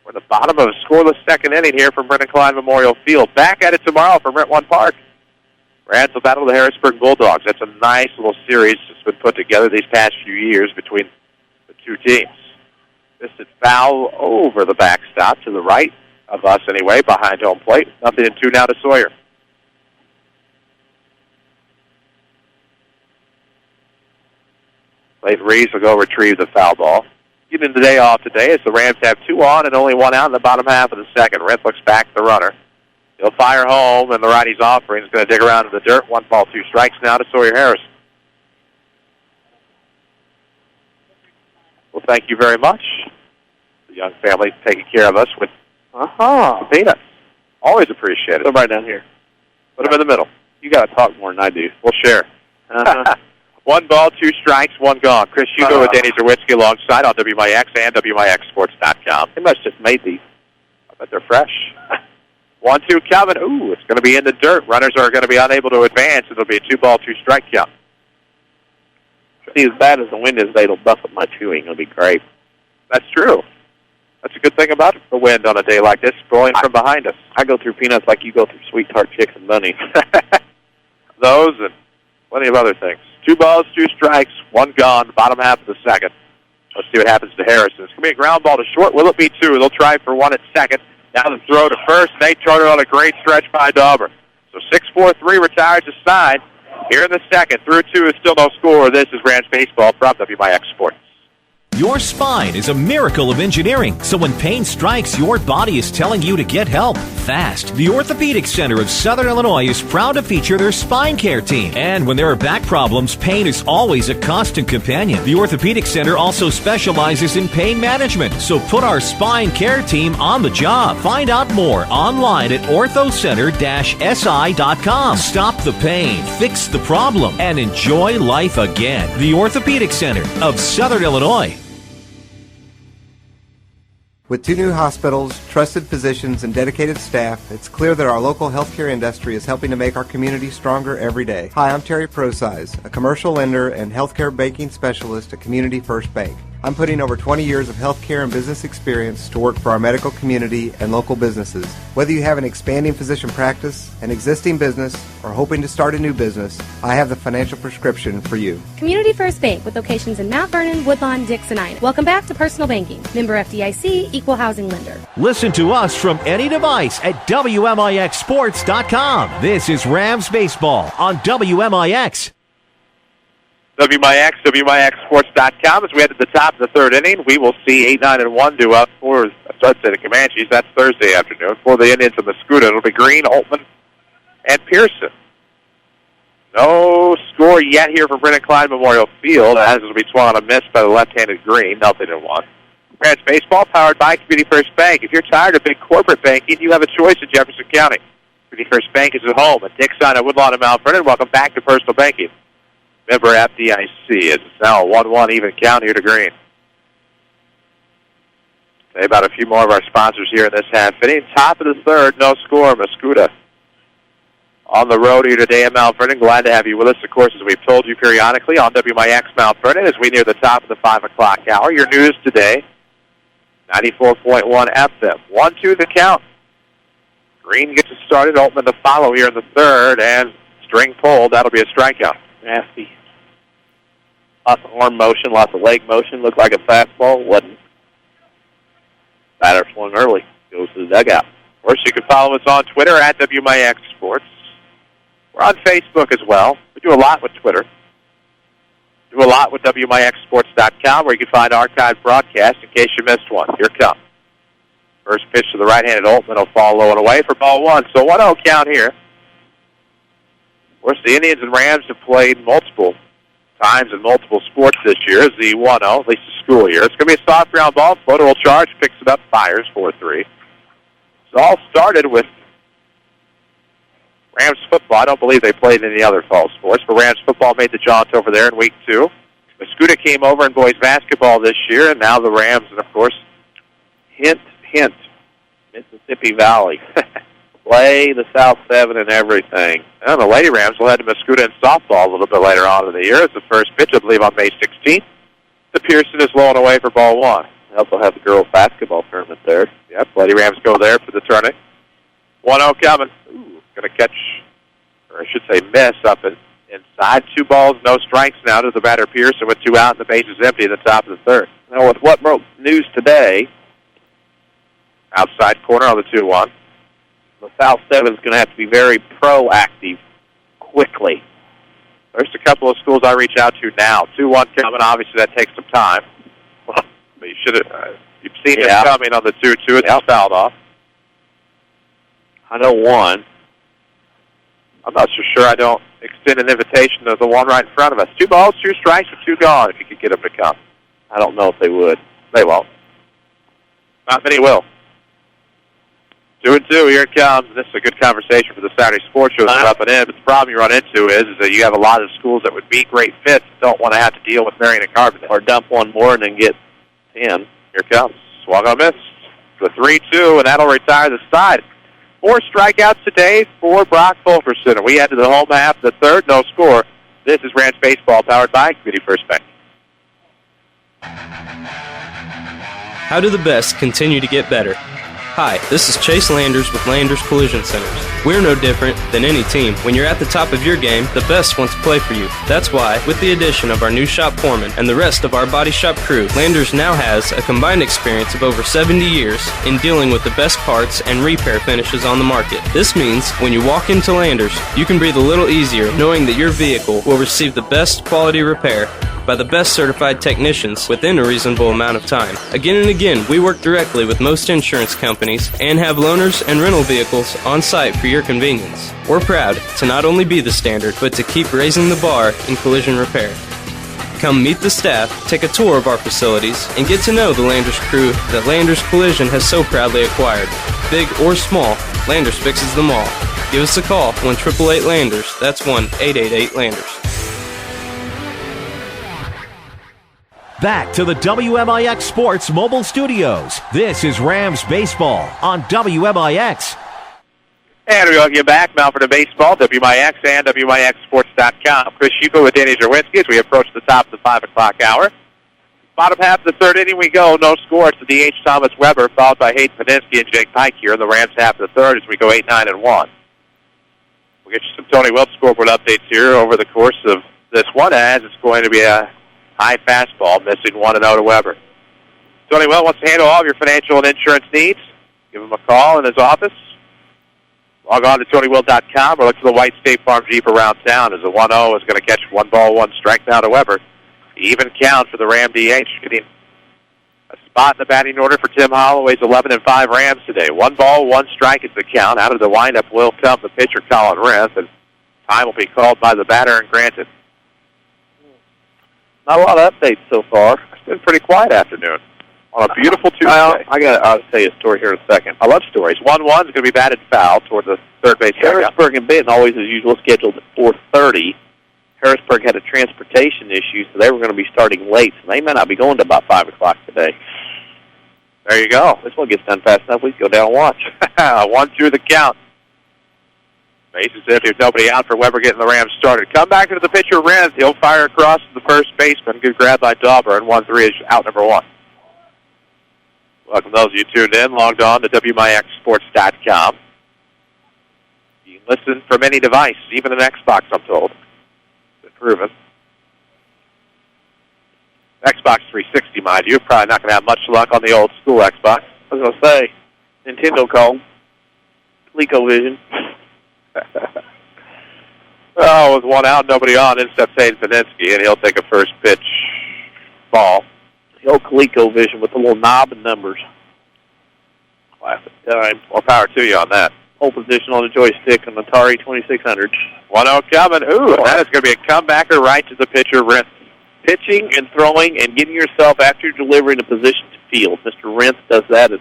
We're at the bottom of a scoreless second inning here from Brennan Klein Memorial Field. Back at it tomorrow from Rent One Park. Rams will battle the Harrisburg Bulldogs. That's a nice little series that's been put together these past few years between the two teams. Fisted foul over the backstop to the right of us anyway, behind home plate. 0-2 now to Sawyer. Clayton Reeves will go retrieve the foul ball. Getting the day off today as the Rams have 2 on and only 1 out in the bottom half of the second. Rent looks back the runner. He'll fire home, and the righty's offering is going to dig around in the dirt. 1 ball, 2 strikes now to Sawyer Harrison. Well, thank you very much. The young family taking care of us with peanuts. Always appreciate it. Put them right down here. Put them in the middle. You got to talk more than I do. We'll share. 1 ball, 2 strikes, 1 gone. Chris Hugo with Danny Czerwinski alongside on WMIX and WMIXsports.com. They must have just made these. I bet they're fresh. 1-2 Calvin. Ooh, it's going to be in the dirt. Runners are going to be unable to advance. It'll be a 2 ball, 2 strike count. See, as bad as the wind is, it'll buffet my chewing. It'll be great. That's true. That's a good thing about the wind on a day like this, blowing from behind us. I go through peanuts like you go through sweet tart chicks and bunnies. Those and plenty of other things. 2 balls, 2 strikes, 1 gone, bottom half of the second. Let's see what happens to Harrison. It's going to be a ground ball to short. Will it be 2? They'll try for 1 at second. Now the throw to first. Nate Charter on a great stretch by Dauber. So 6-4-3 retires his side. Here in the second, through 2 is still no score. This is Rams Baseball from WMIX Sports. Your spine is a miracle of engineering, so when pain strikes, your body is telling you to get help fast. The Orthopedic Center of Southern Illinois is proud to feature their spine care team. And when there are back problems, pain is always a constant companion. The Orthopedic Center also specializes in pain management, so put our spine care team on the job. Find out more online at orthocenter-si.com. Stop the pain, fix the problem, and enjoy life again. The Orthopedic Center of Southern Illinois. With 2 new hospitals, trusted physicians, and dedicated staff, it's clear that our local healthcare industry is helping to make our community stronger every day. Hi, I'm Terry Prosize, a commercial lender and healthcare banking specialist at Community First Bank. I'm putting over 20 years of healthcare and business experience to work for our medical community and local businesses. Whether you have an expanding physician practice, an existing business, or hoping to start a new business, I have the financial prescription for you. Community First Bank with locations in Mount Vernon, Woodlawn, Dix, and Ina. Welcome back to Personal Banking. Member FDIC, Equal Housing Lender. Listen to us from any device at WMIXsports.com. This is Rams Baseball on WMIX. WMIX, WMIXsports.com. As we head to the top of the third inning, we will see 8, 9, and 1 due up for, I'd say, the Comanches. That's Thursday afternoon. For the Indians and Mascoutah, it'll be Green, Altman, and Pearson. No score yet here for Brennan Klein Memorial Field, as will be swung on a miss by the left-handed Green. Nothing in 1. Rams Baseball powered by Community First Bank. If you're tired of big corporate banking, you have a choice in Jefferson County. Community First Bank is at home at Dixon at Woodlawn and Mount Vernon. Welcome back to Personal Banking. Member FDIC. It's now a 1-1 even count here to Green. Say about a few more of our sponsors here in this half inning. Top of the third, no score, Mascoutah. On the road here today in Mount Vernon. Glad to have you with us, of course, as we've told you periodically on WMIX Mount Vernon as we near the top of the 5 o'clock hour. Your news today, 94.1 FM. 1-2 the count. Green gets it started. Altman to follow here in the third, and string pulled. That'll be a strikeout. Nasty. Lots of arm motion, lots of leg motion. Looked like a fastball. Wasn't. Batter swung early. Goes to the dugout. Of course, you can follow us on Twitter at WMIX Sports. We're on Facebook as well. We do a lot with Twitter. Do a lot with WMIXsports.com, where you can find archived broadcasts in case you missed one. Here it comes. First pitch to the right-handed Altman will fall low and away for ball 1. So 1-0 count here. Of course, the Indians and Rams have played multiple times in multiple sports this year. As the 1-0, at least the school year. It's going to be a soft ground ball. Floater will charge, picks it up, fires 4-3. It all started with Rams football. I don't believe they played any other fall sports, but Rams football made the jaunt over there in week 2. Mascoutah came over in boys basketball this year, and now the Rams, and of course, hint, Mississippi Valley. Play the South 7 and everything. And the Lady Rams will head to Mascoutah in softball a little bit later on in the year. It's the first pitch, I believe, on May 16th. The Pearson is low and away for ball 1. They also have the girls' basketball tournament there. Yep, Lady Rams go there for the tournament. 1-0 coming. Going to catch, or I should say miss, up inside. 2 balls, no strikes now to the batter Pearson with 2 out and the base is empty at the top of the third. Now, with what broke news today, outside corner on the 2-1. The South 7 is going to have to be very proactive quickly. There's a couple of schools I reach out to now. 2-1 coming. Obviously, that takes some time. But you should have. You've seen it coming on the 2-2. It's fouled off. I know one. I'm not so sure I don't extend an invitation to the one right in front of us. 2 balls, 2 strikes, or 2 gone if you could get them to come. I don't know if they would. They won't. Not many will. 2-2, here it comes. This is a good conversation for the Saturday Sports Show that's up and in, but the problem you run into is that you have a lot of schools that would be great fits and don't want to have to deal with Marion and Carbondale. Or dump one more and then get 10. Here it comes. Swung on miss. The 3-2, and that'll retire the side. 4 strikeouts today for Brock Fulkerson. And we head to the home half of the third, no score. This is Rams Baseball, powered by Community First Bank. How do the best continue to get better? Hi, this is Chase Landers with Landers Collision Centers. We're no different than any team. When you're at the top of your game, the best want to play for you. That's why, with the addition of our new shop foreman and the rest of our body shop crew, Landers now has a combined experience of over 70 years in dealing with the best parts and repair finishes on the market. This means when you walk into Landers, you can breathe a little easier knowing that your vehicle will receive the best quality repair by the best certified technicians within a reasonable amount of time. Again and again, we work directly with most insurance companies and have loaners and rental vehicles on site for your convenience. We're proud to not only be the standard, but to keep raising the bar in collision repair. Come meet the staff, take a tour of our facilities, and get to know the Landers crew that Landers Collision has so proudly acquired. Big or small, Landers fixes them all. Give us a call, 1-888-LANDERS. That's 1-888-LANDERS. Back to the WMIX Sports Mobile Studios. This is Rams Baseball on WMIX. And we welcome you back, Mount Vernon Baseball, WMIX and WMIXsports.com. Chris Hugo with Danny Czerwinski as we approach the top of the 5 o'clock hour. Bottom half of the third inning we go. No score. It's the DH Thomas Weber, followed by Hayden Paninsky and Jake Pike here in the Rams half of the third as we go 8-9-1. We'll get you some Tony Wilp scoreboard updates here over the course of this one, as it's going to be a high fastball, missing 1-0 to Weber. Tony Wilp wants to handle all of your financial and insurance needs. Give him a call in his office. Log on to TonyWilt.com or look for the white State Farm Jeep around town as the 1-0 is going to catch 1 ball, 1 strike now to Weber. Even count for the Ram DH, getting a spot in the batting order for Tim Holloway's 11-5 Rams today. 1 ball, 1 strike is the count. Out of the windup will come the pitcher, Colin Rinth, and time will be called by the batter and granted. Not a lot of updates so far. It's been a pretty quiet afternoon on a beautiful Tuesday. I'll tell you a story here in a second. I love stories. 1-1 is going to be batted foul toward the third base. Harrisburg and Benton always as usual scheduled at 4:30. Harrisburg had a transportation issue, so they were going to be starting late, so they may not be going to about 5 o'clock today. There you go. This one gets done fast enough. We can go down and watch. 1-2 the count. Bases empty with nobody out for Weber getting the Rams started. Come back into the pitcher, Renz. He'll fire across to the first baseman. Good grab by Dauber, and 1-3 is out number 1. Welcome those of you tuned in, logged on to WMIXsports.com. You can listen from any device, even an Xbox, I'm told. Proven. Xbox 360, mind you. Probably not going to have much luck on the old school Xbox. I was going to say, Nintendo called. ColecoVision. Well, with 1 out, nobody on, in steps Hayden Paninsky, and he'll take a first pitch ball. The old ColecoVision with the little knob and numbers. Classic time. More power to you on that. Pole position on the joystick on the Atari 2600. 1-0 coming. Ooh, that is going to be a comebacker right to the pitcher, Rinth. Pitching and throwing and getting yourself after you're delivering a position to field. Mr. Rinth does that as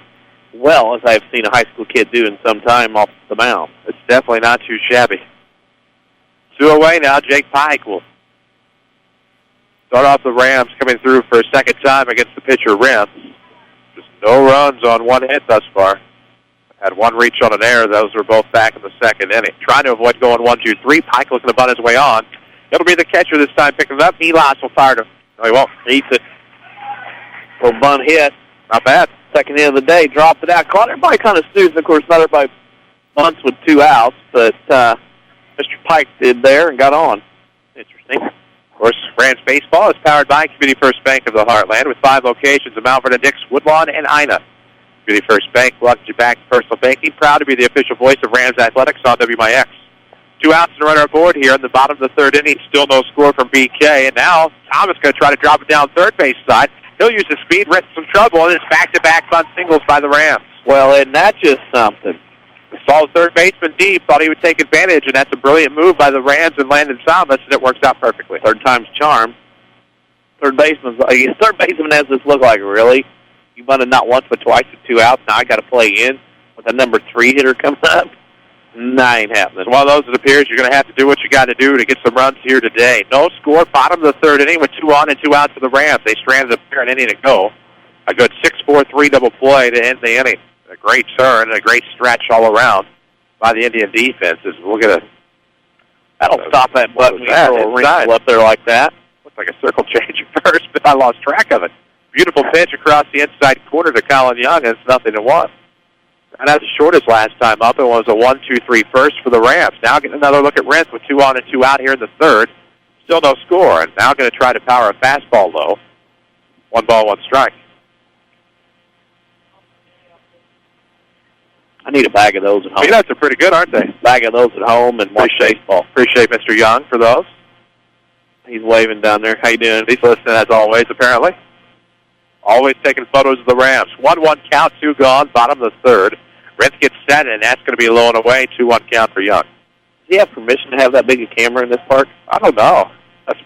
well as I've seen a high school kid do in some time off the mound. It's definitely not too shabby. 2 away now. Jake Pike will start off the Rams coming through for a second time against the pitcher, Rinth. Just no runs on 1 hit thus far. Had 1 reach on an error. Those were both back in the second inning. Trying to avoid going 1-2-3. Pike looking to bunt his way on. It'll be the catcher this time picking it up. Elas will fire to. No, he won't. Eats it. Little bunt hit. Not bad. Second inning of the day. Dropped it out. Caught everybody kind of snoozing. Of course, not everybody bunts with 2 outs, but Mr. Pike did there and got on. Interesting. Of course, Rams Baseball is powered by Community First Bank of the Heartland with 5 locations in Mount Vernon, Dix, Woodlawn, and Ina. Community First Bank welcomes you back to personal banking. Proud to be the official voice of Rams Athletics on WMIX. 2 outs and a runner aboard here in the bottom of the third inning. Still no score from BK. And now Thomas going to try to drop it down third base side. He'll use his speed, risk some trouble, and it's back-to-back bunt singles by the Rams. Well, isn't that just something? Saw the third baseman deep, thought he would take advantage, and that's a brilliant move by the Rams and Landon Thomas, and it works out perfectly. Third time's charm. Third baseman has this look like, really? You bunted not once but twice with 2 outs. Now I got to play in with a number 3 hitter coming up. Nah, ain't happening. Well, those it appears you're going to have to do what you got to do to get some runs here today. No score, bottom of the third inning with 2 on and 2 out for the Rams. They stranded up there an inning to go. A good 6-4-3 double play to end the inning. A great turn and a great stretch all around by the Indian defense. We'll get a. That'll stop that button. We throw a wrinkle up there like that. Looks like a circle change at first, but I lost track of it. Beautiful pitch across the inside corner to Colin Young, and it's 0-1. And as short as last time up, it was a 1-2-3 first for the Rams. Now getting another look at Rinth with 2 on and 2 out here in the third. Still no score, and now going to try to power a fastball low. 1 ball, 1 strike. I need a bag of those at home. Peanuts are pretty good, aren't they? Bag of those at home and watch baseball. Appreciate Mr. Young for those. He's waving down there. How you doing? He's listening as always, apparently. Always taking photos of the Rams. 1-1 count, 2 gone, bottom of the third. Rinth gets set, and that's going to be low and away. 2-1 count for Young. Does he have permission to have that big a camera in this park? I don't know.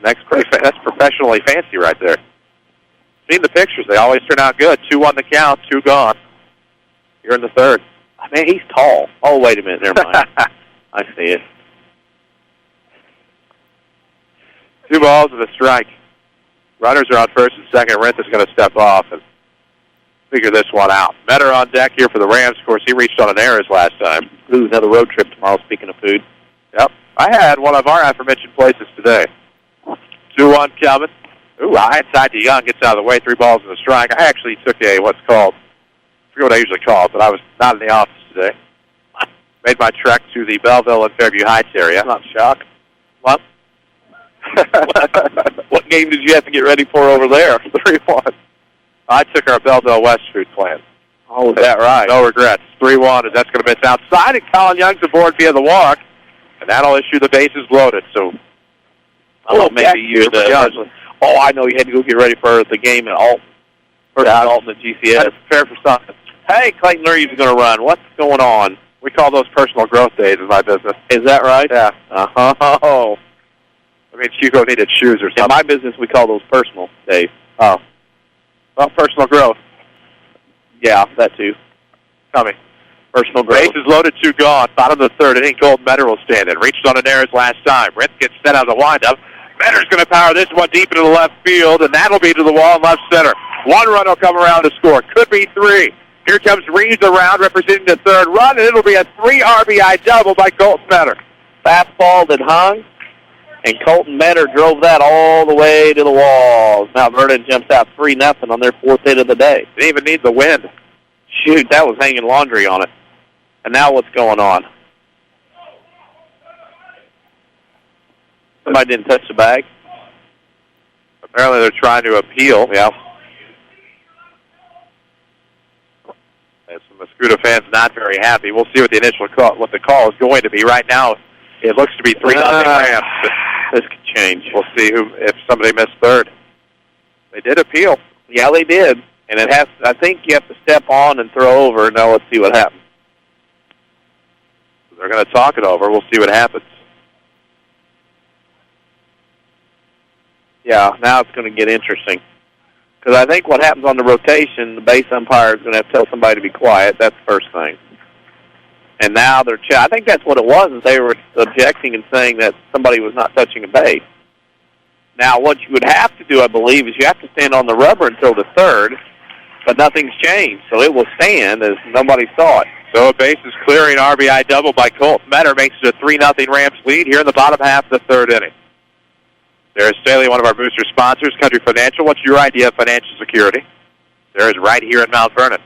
That's professionally fancy right there. Seen the pictures. They always turn out good. 2-1 the count, 2 gone. You're in the third. Man, he's tall. Oh, wait a minute. Never mind. I see it. 2 balls and a strike. Runners are on first and second. Rinth is going to step off and figure this one out. Metter on deck here for the Rams. Of course, he reached on an error his last time. Ooh, another road trip tomorrow, speaking of food. Yep. I had one of our aforementioned places today. 2-1 coming. Ooh, high inside to Young, gets out of the way, 3 balls and a strike. I actually took I forget what I usually call it, but I was not in the office today. Made my trek to the Belleville and Fairview Heights area. I'm not shocked. What? What game did you have to get ready for over there? 3-1. I took our Belleville West food plan. Oh, is that right? No regrets. 3-1, and that's going to miss outside, and Colin Young's aboard via the walk, and that'll issue the bases loaded. So, maybe you Oh, I know you had to go get ready for the game at Alton. First Alton at GCS. That's fair for something. Hey, Clayton Lurie's going to run. What's going on? We call those personal growth days in my business. Is that right? Yeah. Oh. I mean, Hugo needed shoes or something. In my business, we call those personal days. Oh. Well, personal growth. Yeah, that too. Tell me. Personal growth. Bases loaded, 2 gone. Bottom of the 3rd inning, Golden Meadow will stand in. Reached on an error last time. Ritz gets set out of the windup. Meadows going to power this one deep into the left field, and that'll be to the wall in left center. 1 run will come around to score. Could be 3. Here comes Reeves around representing the 3rd run, and it'll be a 3 RBI double by Colton Metter. Fastball that hung, and Colton Metter drove that all the way to the wall. Mount Vernon jumps out 3-0 on their 4th hit of the day. Didn't even need the wind. Shoot, that was hanging laundry on it. And now what's going on? Somebody didn't touch the bag. Apparently they're trying to appeal. Yeah. And some Mascoutah fans not very happy. We'll see what the initial call, what the call is going to be. Right now, it looks to be 3-0 Rams. This could change. We'll see if somebody missed 3rd. They did appeal. Yeah, they did. And it has. I think you have to step on and throw over. Now let's see what happens. They're going to talk it over. We'll see what happens. Yeah, now it's going to get interesting. Because I think what happens on the rotation, the base umpire is going to have to tell somebody to be quiet. That's the first thing. And now I think that's what it was, is they were objecting and saying that somebody was not touching a base. Now, what you would have to do, I believe, is you have to stand on the rubber until the 3rd, but nothing's changed. So it will stand as nobody saw it. So a base is clearing, RBI double by Colton Metter makes it a 3-0 Rams lead here in the bottom half of the 3rd inning. There's Staley, one of our booster sponsors, Country Financial. What's your idea of financial security? There is right here in Mount Vernon.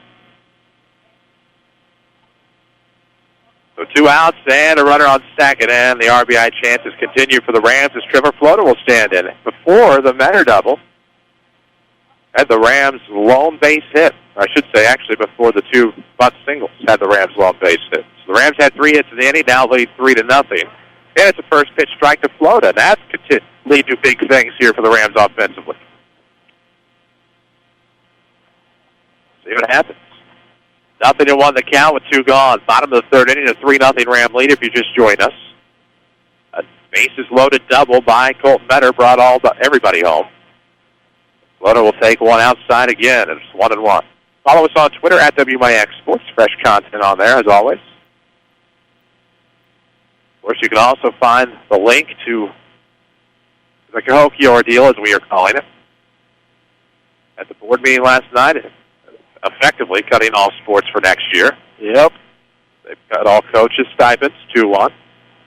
So 2 outs and a runner on second, and the RBI chances continue for the Rams as Trevor Floda will stand in. Before the Metter double, had the Rams' lone base hit. I should say, actually, before the 2 bunt singles had the Rams' lone base hit. So the Rams had 3 hits in the inning, now lead 3-0. And it's a first pitch strike to Floda, and that's lead to big things here for the Rams offensively. See what happens. 0-1 the count with 2 gone. Bottom of the 3rd inning, a 3-0 Ram lead if you just join us. A bases loaded double by Colton Metter brought everybody home. Floda will take 1 outside again, and it's 1-1. Follow us on Twitter at WMIX Sports. Fresh content on there, as always. Of course, you can also find the link to the Cahokia ordeal, as we are calling it, at the board meeting last night, effectively cutting all sports for next year. Yep. They've cut all coaches' stipends, 2-1.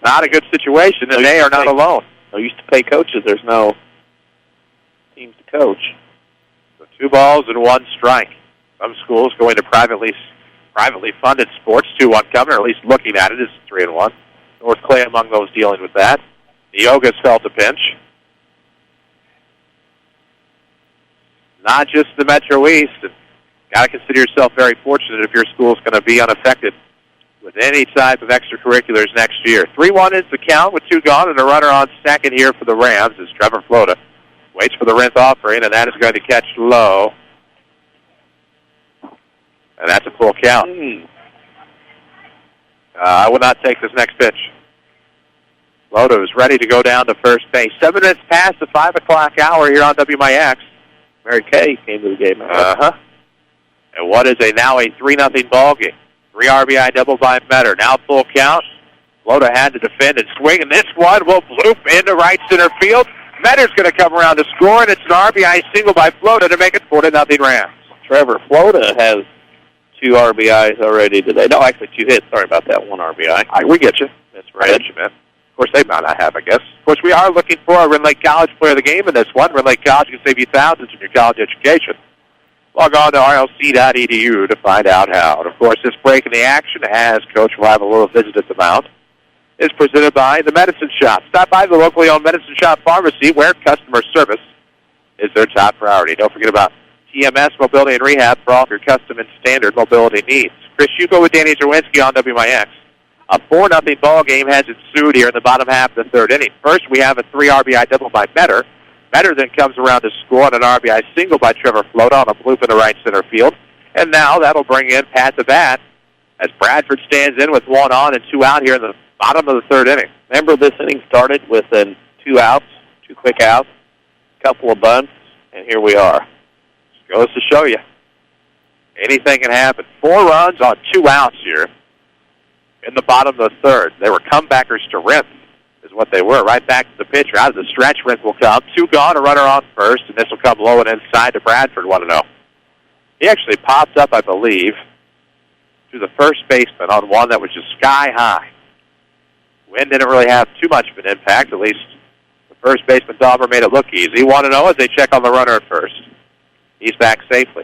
Not a good situation, and they are not alone. I used to pay coaches. There's no teams to coach. So 2 balls and 1 strike. Some schools going to privately funded sports, 2-1 coming, or at least looking at it, is 3-1. North Clay among those dealing with that. Neoga's felt a pinch. Not just the Metro East. Got to consider yourself very fortunate if your school's going to be unaffected with any type of extracurriculars next year. 3-1 is the count with 2 gone and a runner on second here for the Rams as Trevor Floda waits for the Rinth offering, and that is going to catch low. And that's a full count. I will not take this next pitch. Floda is ready to go down to first base. 7 minutes past the 5 o'clock hour here on WMIX. Mary Kay came to the game. And what is now a 3-0 ball game? 3 RBI double by Metter. Now full count. Floda had to defend and swing, and this one will bloop into right center field. Metter's going to come around to score, and it's an RBI single by Floda to make it 4-0 Rams. Trevor Floda has 2 RBIs already today. No, actually 2 hits. Sorry about that. 1 RBI. We get you. That's right. I get you, man. Of course, they might not have, I guess. Of course, we are looking for a Rend Lake College player of the game in this one. Rend Lake College can save you thousands in your college education. Log on to rlc.edu to find out how. And, of course, this break in the action, as Coach will have a little visit at the mound, is presented by the Medicine Shop. Stop by the locally owned Medicine Shop Pharmacy, where customer service is their top priority. Don't forget about TMS Mobility and Rehab for all of your custom and standard mobility needs. Chris Hugo with Danny Czerwinski on WMIX. A 4-0 ball game has ensued here in the bottom half of the third inning. First, we have a 3 RBI double by Metter. Metter then comes around to score on an RBI single by Trevor Floda on a bloop in the right center field. And now that'll bring in Pat the Bat as Bradford stands in with 1 on and 2 out here in the bottom of the third inning. Remember, this inning started with 2 outs, 2 quick outs, a couple of bunts, and here we are. Just goes to show you. Anything can happen. 4 runs on 2 outs here in the bottom of the third. They were comebackers to Rent, is what they were. Right back to the pitcher. Out of the stretch, Rent will come. 2 gone, a runner on first, and this will come low and inside to Bradford, 1-0. He actually popped up, I believe, to the first baseman on one that was just sky high. Wind didn't really have too much of an impact. At least the first baseman, Dauber, made it look easy. 1-0 as they check on the runner at first. He's back safely.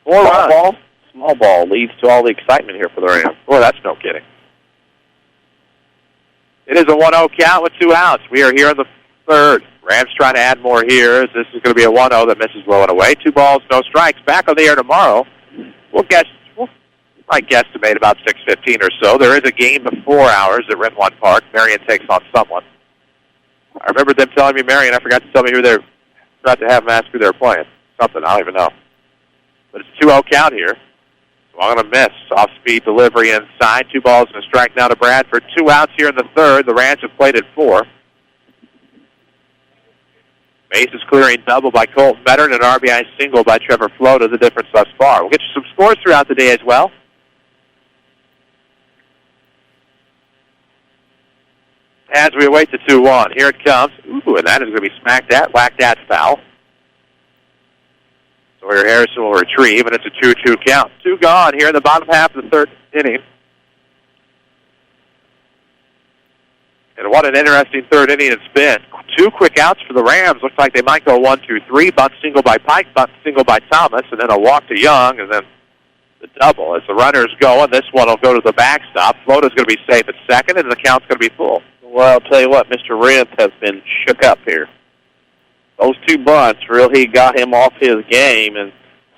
4 runs. Small ball leads to all the excitement here for the Rams. Boy, that's no kidding. It is a 1-0 count with 2 outs. We are here in the third. Rams trying to add more here. As this is going to be a 1-0 that misses low and away. 2 balls, no strikes. Back on the air tomorrow. We'll might guesstimate about 6:15 or so. There is a game of 4 hours at Renwan Park. Marion takes on someone. I remember them telling me, Marion, I forgot to tell me who they're about to have them ask who they're playing. Something, I don't even know. But it's a 2-0 count here. Swung on a miss. Off-speed delivery inside. 2 balls and a strike now to Bradford. 2 outs here in the third. The Rams have played at 4. Bases clearing double by Colton Metter and an RBI single by Trevor Floda, the difference thus far. We'll get you some scores throughout the day as well. As we await the 2-1. Here it comes. Ooh, and that is going to be whacked at foul. Sawyer Harrison will retrieve, and it's a 2-2 count. 2 gone here in the bottom half of the third inning. And what an interesting third inning it's been. 2 quick outs for the Rams. Looks like they might go 1-2-3. Bunt single by Pike, bunt single by Thomas, and then a walk to Young, and then the double. As the runner's going, this one will go to the backstop. Flota's going to be safe at second, and the count's going to be full. Well, I'll tell you what, Mr. Rent has been shook up here. Those 2 bunts really got him off his game, and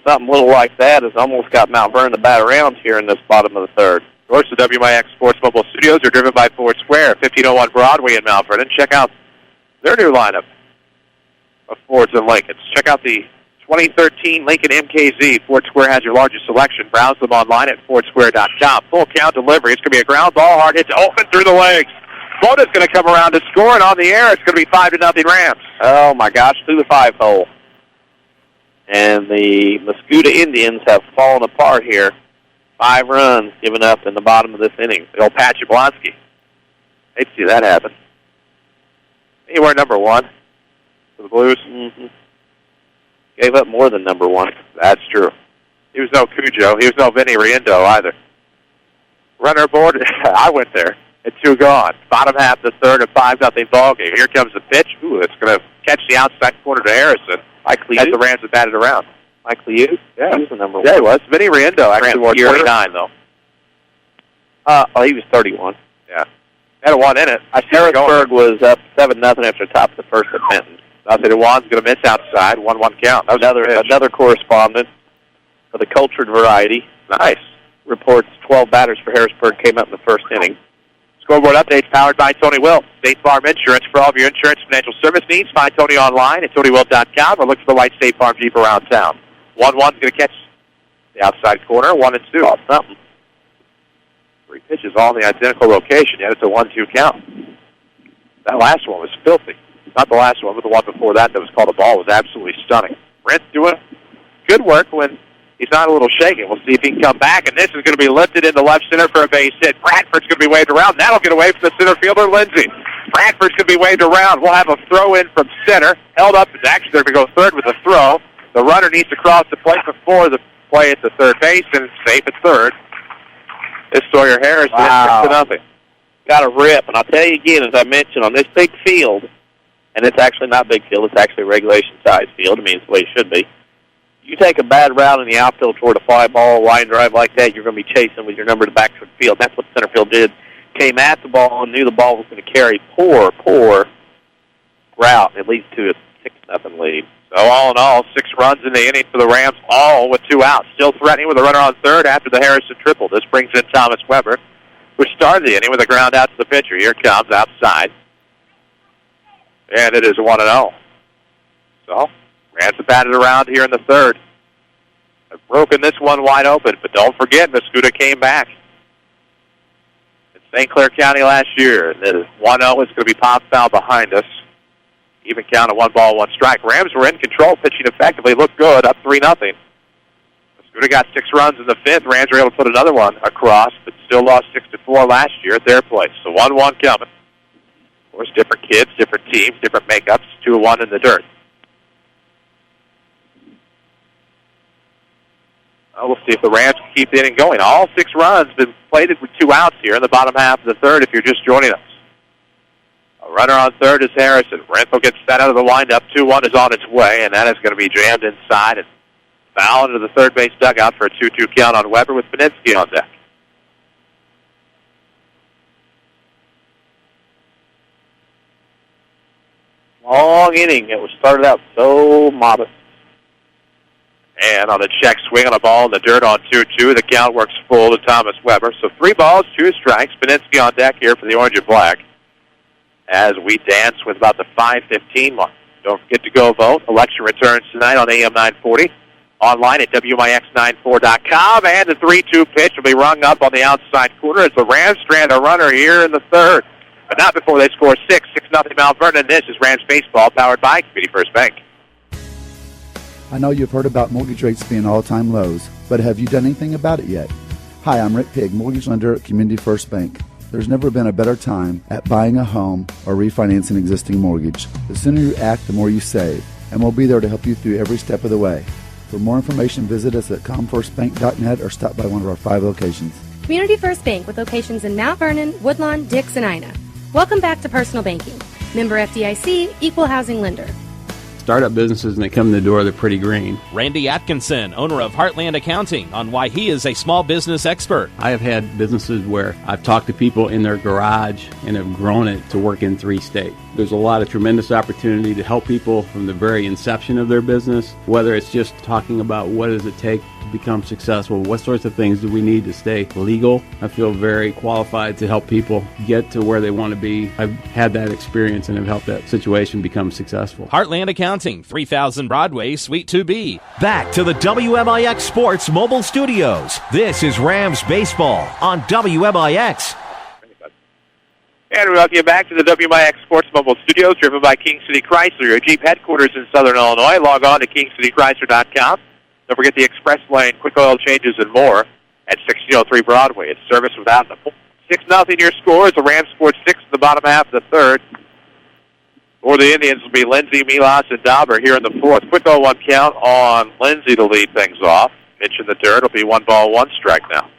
something little like that has almost got Mount Vernon to bat around here in this bottom of the third. Of course, the WMIX Sports Mobile Studios are driven by Ford Square, 1501 Broadway in Mount Vernon. Check out their new lineup of Fords and Lincolns. Check out the 2013 Lincoln MKZ. Ford Square has your largest selection. Browse them online at fordsquare.com. Full count delivery. It's going to be a ground ball, hard hit to open through the legs. Flota's going to come around to score, and on the air, it's going to be 5-0 Rams. Oh, my gosh, through the 5-hole. And the Mascoutah Indians have fallen apart here. 5 runs given up in the bottom of this inning. The old Pat Jablonski. Hate to see that happen. He were number 1 for the Blues. Mm-hmm. Gave up more than number 1. That's true. He was no Cujo. He was no Vinny Riendo either. Runner aboard. I went there. And 2 gone. Bottom half of the third, a 5-0 ball game. Here comes the pitch. Ooh, it's going to catch the outside corner to Harrison. As the Rams have batted around. Mike Liu? Yeah. He was the number 1. Yeah, he was. Vinny Riendo actually wore 29, though. He was 31. Yeah. Had a 1 in it. Harrisburg was up 7-0 after the top of the first at Benton. I said Juan's going to miss outside. 1-1 count. Another correspondent for the cultured variety. Nice. Reports 12 batters for Harrisburg came up in the first inning. Scoreboard updates powered by Tony Wilt. State Farm Insurance for all of your insurance financial service needs. Find Tony online at TonyWilt.com or look for the white State Farm Jeep around town. 1-1's going to catch the outside corner. 1-2. Oh, something. 3 pitches all in the identical location, yet it's a 1-2 count. That last one was filthy. Not the last one, but the one before that was called a ball was absolutely stunning. Brent doing good work when he's not a little shaken. We'll see if he can come back, and this is going to be lifted into left center for a base hit. Bradford's going to be waved around. That'll get away from the center fielder, Lindsey. Bradford's going to be waved around. We'll have a throw in from center. Held up. Actually, they're going to go third with a throw. The runner needs to cross the plate before the play at the third base, and it's safe at third. It's Sawyer Harrison. Wow. 6-0. got a rip. And I'll tell you again, as I mentioned, on this big field, and it's actually not big field, it's actually a regulation-size field. I mean, it's the way it should be. You take a bad route in the outfield toward a fly ball, line drive like that, you're going to be chasing with your number to back to the field. That's what center field did. Came at the ball and knew the ball was going to carry. Poor route. It leads to a 6-0 lead. So all in all, 6 runs in the inning for the Rams, all with 2 outs. Still threatening with a runner on third after the Harrison triple. This brings in Thomas Weber, who started the inning with a ground out to the pitcher. Here comes outside. And it is 1-0. So, Rams have batted around here in the third. They've broken this one wide open, but don't forget, Mascoutah came back in St. Clair County last year. And it is 1-0. It's going to be pop foul behind us. Even count of 1 ball, 1 strike. Rams were in control, pitching effectively. Looked good, up 3-0. Mascoutah got 6 runs in the 5th. Rams were able to put another one across, but still lost 6-4 last year at their place. So 1-1 coming. Of course, different kids, different teams, different makeups. 2-1 in the dirt. We'll see if the Rams can keep the inning going. All 6 runs been plated with 2 outs here in the bottom half of the third if you're just joining us. A runner on third is Harrison. Renthal gets that out of the windup. 2-1 is on its way, and that is going to be jammed inside and foul into the third base dugout for a 2-2 count on Weber with Peninsky on deck. Long inning. It was started out so modest. And on a check swing on a ball in the dirt on 2-2, the count works full to Thomas Weber. So 3 balls, 2 strikes. Peninsky on deck here for the orange and black as we dance with about the 5:15 mark. Don't forget to go vote. Election returns tonight on AM 940. Online at WMIX94.com. And the 3-2 pitch will be rung up on the outside corner as the Rams strand a runner here in the third. But not before they score 6-0 Mount Vernon. This is Rams Baseball powered by Community First Bank. I know you've heard about mortgage rates being all-time lows, but have you done anything about it yet? Hi, I'm Rick Pigg, mortgage lender at Community First Bank. There's never been a better time at buying a home or refinancing an existing mortgage. The sooner you act, the more you save, and we'll be there to help you through every step of the way. For more information, visit us at comfirstbank.net or stop by one of our 5 locations. Community First Bank with locations in Mount Vernon, Woodlawn, Dix, and Ina. Welcome back to Personal Banking. Member FDIC, Equal Housing Lender. Startup businesses, and they come in the door, they're pretty green. Randy Atkinson, owner of Heartland Accounting, on why he is a small business expert. I have had businesses where I've talked to people in their garage and have grown it to work in 3 states. There's a lot of tremendous opportunity to help people from the very inception of their business, whether it's just talking about what does it take to become successful, what sorts of things do we need to stay legal. I feel very qualified to help people get to where they want to be. I've had that experience and have helped that situation become successful. Heartland Accounting, 3000 Broadway, Suite 2B. Back to the WMIX Sports Mobile Studios. This is Rams Baseball on WMIX. And we welcome you back to the WMIX Sports Mobile Studios, driven by King City Chrysler, your Jeep headquarters in Southern Illinois. Log on to kingcitychrysler.com. Don't forget the express lane, quick oil changes, and more at 1603 Broadway. It's service without the 6-0 your score as the Rams scored 6 in the bottom half of the third. For the Indians will be Lindsey, Milas, and Dauber here in the fourth. Quick 0-1 count on Lindsey to lead things off. Pitch in the dirt. It'll be 1 ball, 1 strike now.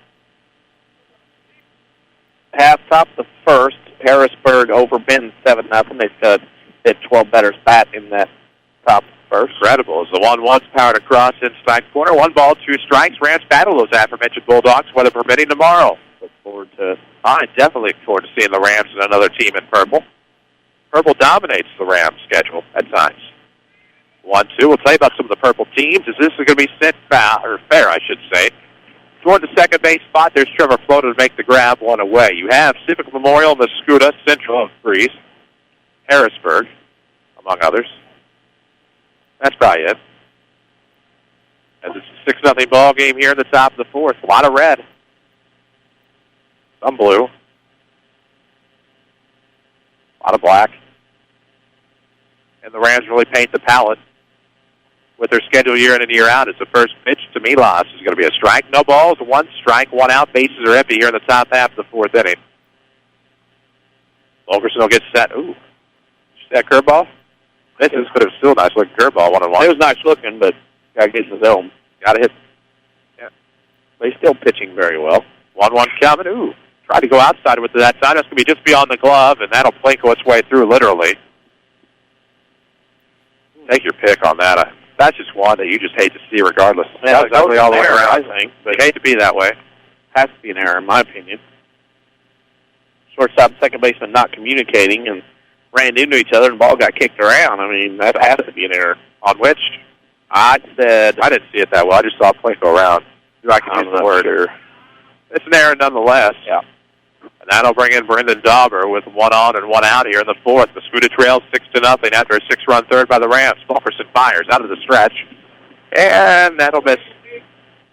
Half top the first. Harrisburg over Benton 7-0. They hit 12 batters bat in that top first. Incredible as the 1-1's powered across inside corner. 1 ball, 2 strikes. Rams battle those aforementioned Bulldogs, weather permitting, tomorrow. I definitely look forward to seeing the Rams and another team in purple. Purple dominates the Rams schedule at times. 1-2. We'll tell you about some of the purple teams. As this is going to be set fair, I should say. Toward the second base spot, there's Trevor Floto to make the grab, 1 away. You have Civic Memorial, Mascoutah, Central of Breeze, Harrisburg, among others. That's probably it. As it's a 6-0 ball game here in the top of the fourth. A lot of red. Some blue. A lot of black. And the Rams really paint the palette with their schedule year in and year out. As the first pitch to Milas is going to be a strike. No balls, 1 strike, 1 out. Bases are empty here in the top half of the fourth inning. Fulkerson will get set. Ooh. See that curveball? This is still a nice looking curveball, 1-1. It was nice looking, but got to get his elm. Got to hit. Yeah. But he's still pitching very well. 1-1 coming. Ooh. Tried to go outside with it that time. That's going to be just beyond the glove, and that'll plinko its way through, literally. Take your pick on that. That's just one that you just hate to see regardless. Yeah, That's ugly all the way around. I think, But you hate to be that way. has to be an error, in my opinion. Shortstop and second baseman not communicating and ran into each other and the ball got kicked around. I mean, that has to be an error. On which? I said... I didn't see it that well. I just saw plinko around. I can use the word. Sure. It's an error nonetheless. Yeah. And that'll bring in Brendan Dauber with 1 on and 1 out here in the fourth. Mascoutah trails 6-0 after a 6-run third by the Rams. Fulkerson fires out of the stretch. And that'll miss.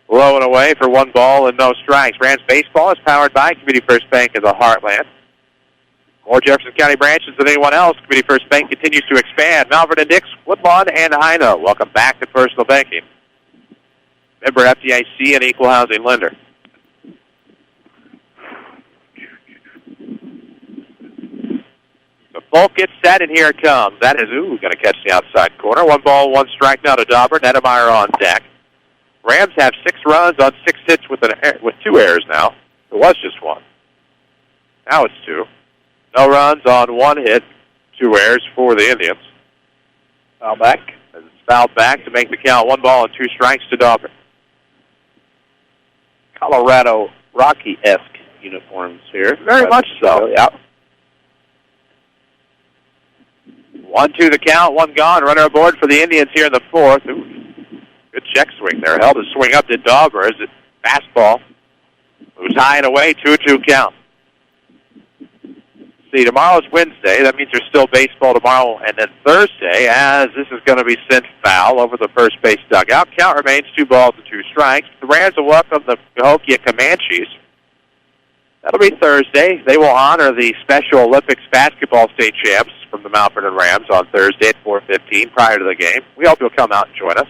Low and away for 1 ball and no strikes. Rams baseball is powered by Community First Bank of the Heartland. More Jefferson County branches than anyone else. Community First Bank continues to expand. Malvern and Dix, Woodlawn, and Hino. Welcome back to Personal Banking. Member FDIC and equal housing lender. The Folk gets set, and here it comes. That is, going to catch the outside corner. 1 ball, 1 strike now to Dauber. Nedemeyer on deck. Rams have 6 runs on 6 hits with 2 errors now. It was just 1. Now it's 2. No runs on 1 hit, 2 errors for the Indians. Foul back. It's fouled back to make the count 1 ball and 2 strikes to Dauber. Colorado Rocky-esque uniforms here. Very much so. Yeah. 1-2 the count, 1 gone. Runner aboard for the Indians here in the fourth. Ooh, good check swing there. Held his swing up to Dauber as it fastball. Moves high and away, 2-2 count. See, tomorrow's Wednesday. That means there's still baseball tomorrow. And then Thursday, as this is going to be sent foul over the first base dugout. Count remains 2 balls and 2 strikes. The Rams will welcome the Cahokia Comanches. That'll be Thursday. They will honor the Special Olympics basketball state champs from the Mount Vernon Rams on Thursday at 4:15 prior to the game. We hope you'll come out and join us.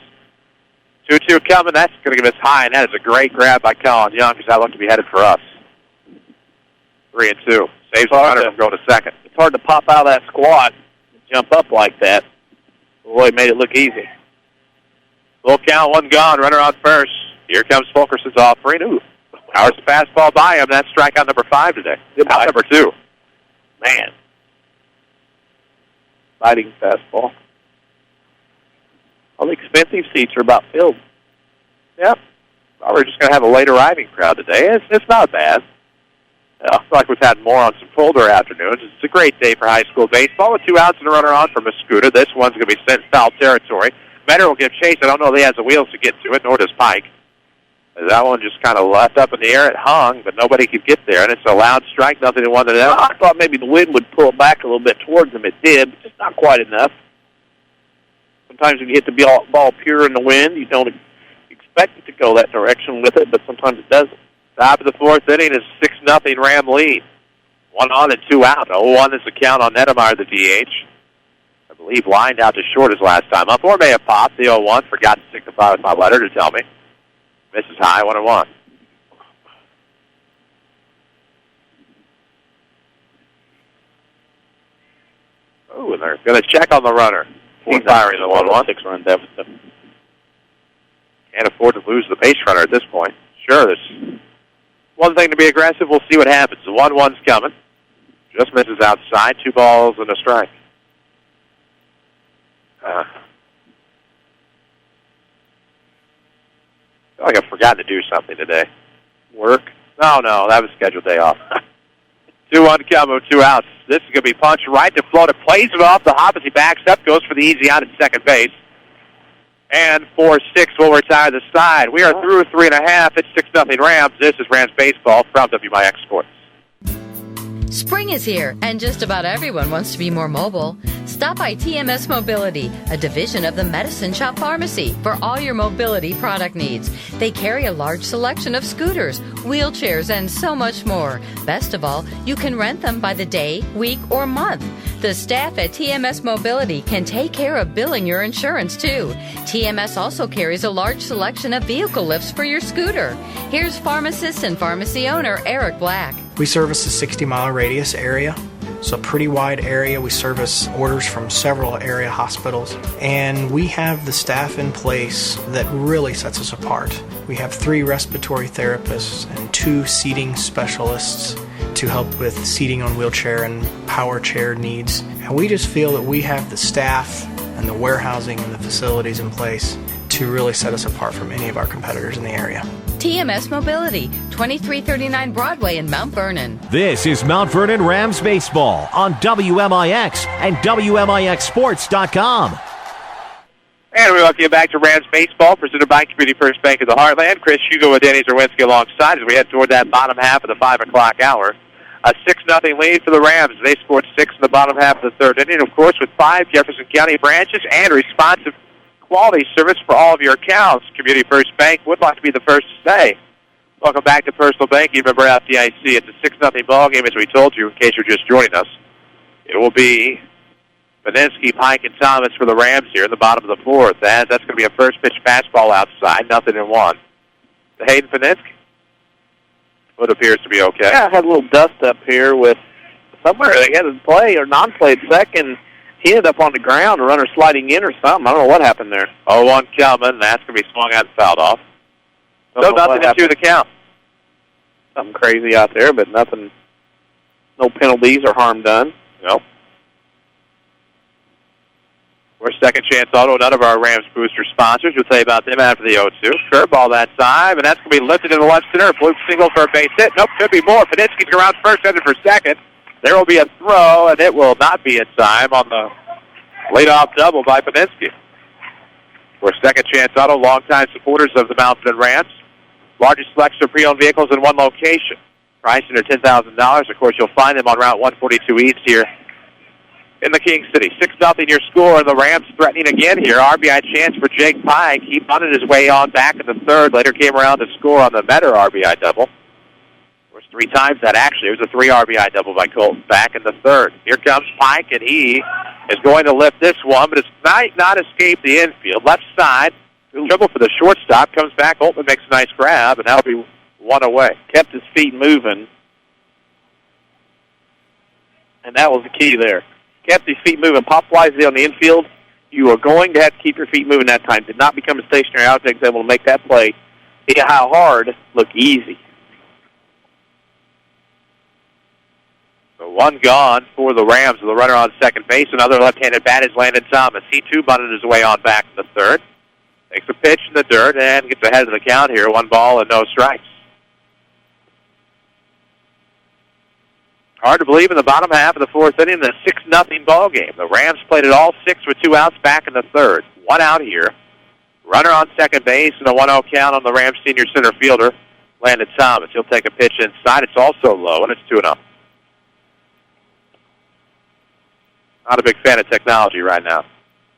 2-2 coming. That's going to give us high, and that is a great grab by Colin Young because that looked to be headed for us. 3-2. Saves the runner from going to second. It's hard to pop out of that squat and jump up like that. Boy, made it look easy. Full count, 1 gone. Runner on first. Here comes Fulkerson's offering. Ooh, powers the fastball by him. That's strikeout number 5 today. Out number 2. Man. Biting fastball. All the expensive seats are about filled. Yep. Well, we're just going to have a late arriving crowd today. It's not bad. I feel like we've had more on some colder afternoons. It's a great day for high school baseball with 2 outs and a runner on for Mascoutah. This one's going to be sent in foul territory. Metter will give chase. I don't know if he has the wheels to get to it, nor does Pike. That one just kind of left up in the air. It hung, but nobody could get there, and it's a loud strike, nothing to 1 to them. Well, I thought maybe the wind would pull it back a little bit towards them. It did, but just not quite enough. Sometimes when you hit the ball pure in the wind, you don't expect it to go that direction with it, but sometimes it doesn't. Top of the fourth inning is 6-0 Ram lead. 1 on and 2 out. 0-1 is the count on Nedemeyer, the DH. I believe lined out to short his last time up, or may have popped the 0-1. Forgot to signify with my letter to tell me. Misses high, 1-1. Oh, and they're going to check on the runner. He's firing the 1-1. 6-run deficit. Can't afford to lose the base runner at this point. Sure, there's one thing to be aggressive. We'll see what happens. The 1-1's coming. Just misses outside. 2 balls and a strike. I feel like I forgot to do something today. Work? No, that was a scheduled day off. 2-1 coming, 2 outs. This is going to be punched right to float. It plays it off the hop as he backs up, goes for the easy out at second base. And 4-6 will retire the side. We are through 3.5. It's 6-0 Rams. This is Rams Baseball from WMIX Sports. Spring is here, and just about everyone wants to be more mobile. Stop by TMS Mobility, a division of the Medicine Shop Pharmacy, for all your mobility product needs. They carry a large selection of scooters, wheelchairs, and so much more. Best of all, you can rent them by the day, week, or month. The staff at TMS Mobility can take care of billing your insurance, too. TMS also carries a large selection of vehicle lifts for your scooter. Here's pharmacist and pharmacy owner Eric Black. We service a 60-mile radius area. It's a pretty wide area. We service orders from several area hospitals, and we have the staff in place that really sets us apart. We have 3 respiratory therapists and 2 seating specialists to help with seating on wheelchair and power chair needs. And we just feel that we have the staff and the warehousing and the facilities in place to really set us apart from any of our competitors in the area. TMS Mobility, 2339 Broadway in Mount Vernon. This is Mount Vernon Rams Baseball on WMIX and WMIXsports.com. And we welcome you back to Rams Baseball, presented by Community First Bank of the Heartland. Chris, Hugo, and Danny Czerwinski alongside as we head toward that bottom half of the 5 o'clock hour. A 6-0 lead for the Rams. They scored 6 in the bottom half of the third inning, of course, with 5 Jefferson County branches and responsive quality service for all of your accounts. Community First Bank would like to be the first to say. Welcome back to Personal Banking. Remember FDIC. It's a 6-0 ball game, as we told you, in case you're just joining us. It will be Beninsky, Pike, and Thomas for the Rams here in the bottom of the 4th. That's going to be a first pitch fastball outside, 0-1. To Hayden Beninsky. What appears to be okay. Yeah, I had a little dust up here with somewhere they had to play or non-play at second. He ended up on the ground, a runner sliding in or something. I don't know what happened there. 0-1 Kelman, and that's going to be swung out and fouled off. So 0-2 the count. Something crazy out there, but nothing, no penalties or harm done. Nope. We're Second Chance Auto, none of our Rams booster sponsors. We'll tell you about them after the 0-2. Curveball that side, and that's going to be lifted in the left center. Blue single for a base hit. Nope, could be more. Paninsky's around first, headed for second. There will be a throw, and it will not be in time on the leadoff double by Paninsky. We're Second Chance Auto, longtime supporters of the Mount Vernon Rams. Largest selection of pre-owned vehicles in one location. Priced under $10,000. Of course, you'll find them on Route 142 East here in the King City. 6-0 your score, and the Rams threatening again here. RBI chance for Jake Pike. He bunted his way on back in the third. Later came around to score on the Metter RBI double. Of course, 3 times that actually. It was a 3 RBI double by Colton back in the third. Here comes Pike, and he is going to lift this one, but it's not escape the infield. Left side, dribble for the shortstop. Comes back. Holtman makes a nice grab, and that'll be 1 away. Kept his feet moving, and that was the key there. Kept his feet moving. Pop wisely on the infield. You are going to have to keep your feet moving that time. Did not become a stationary outfield. Able to make that play. See how hard, look easy. So 1 gone for the Rams with the runner on second base. Another left-handed bat is Landon Thomas. He too bunted his way on back in the third. Takes a pitch in the dirt and gets ahead of the count here. 1 ball and no strikes. Hard to believe in the bottom half of the 4th inning, the 6-0 ball game. The Rams played it all 6 with 2 outs back in the third. 1 out here. Runner on second base and a 1-0 count on the Rams senior center fielder, Landon Thomas. He'll take a pitch inside. It's also low, and it's 2-0. Not a big fan of technology right now.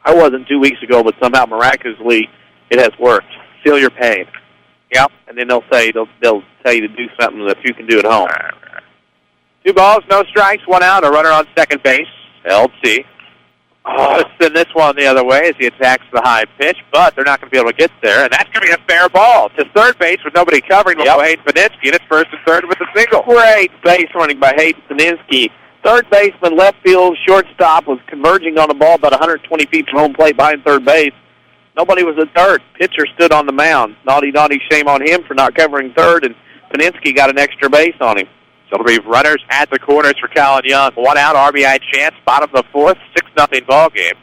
I wasn't 2 weeks ago, but somehow miraculously it has worked. Feel your pain. Yep. And then they'll tell you to do something that you can do at home. 2 balls, no strikes, 1 out, a runner on second base. LT. Let's send this one the other way as he attacks the high pitch, but they're not going to be able to get there, and that's going to be a fair ball to third base with nobody covering. Yep. Hayden Paninsky, and it's first and third with a single. Great base running by Hayden Paninsky. Third baseman, left field, shortstop was converging on the ball about 120 feet from home plate behind third base. Nobody was at third. Pitcher stood on the mound. Naughty shame on him for not covering third, and Paninsky got an extra base on him. So it'll be runners at the corners for Colin Young. 1 out, RBI chance, bottom of the 4th, 6-0 ball game.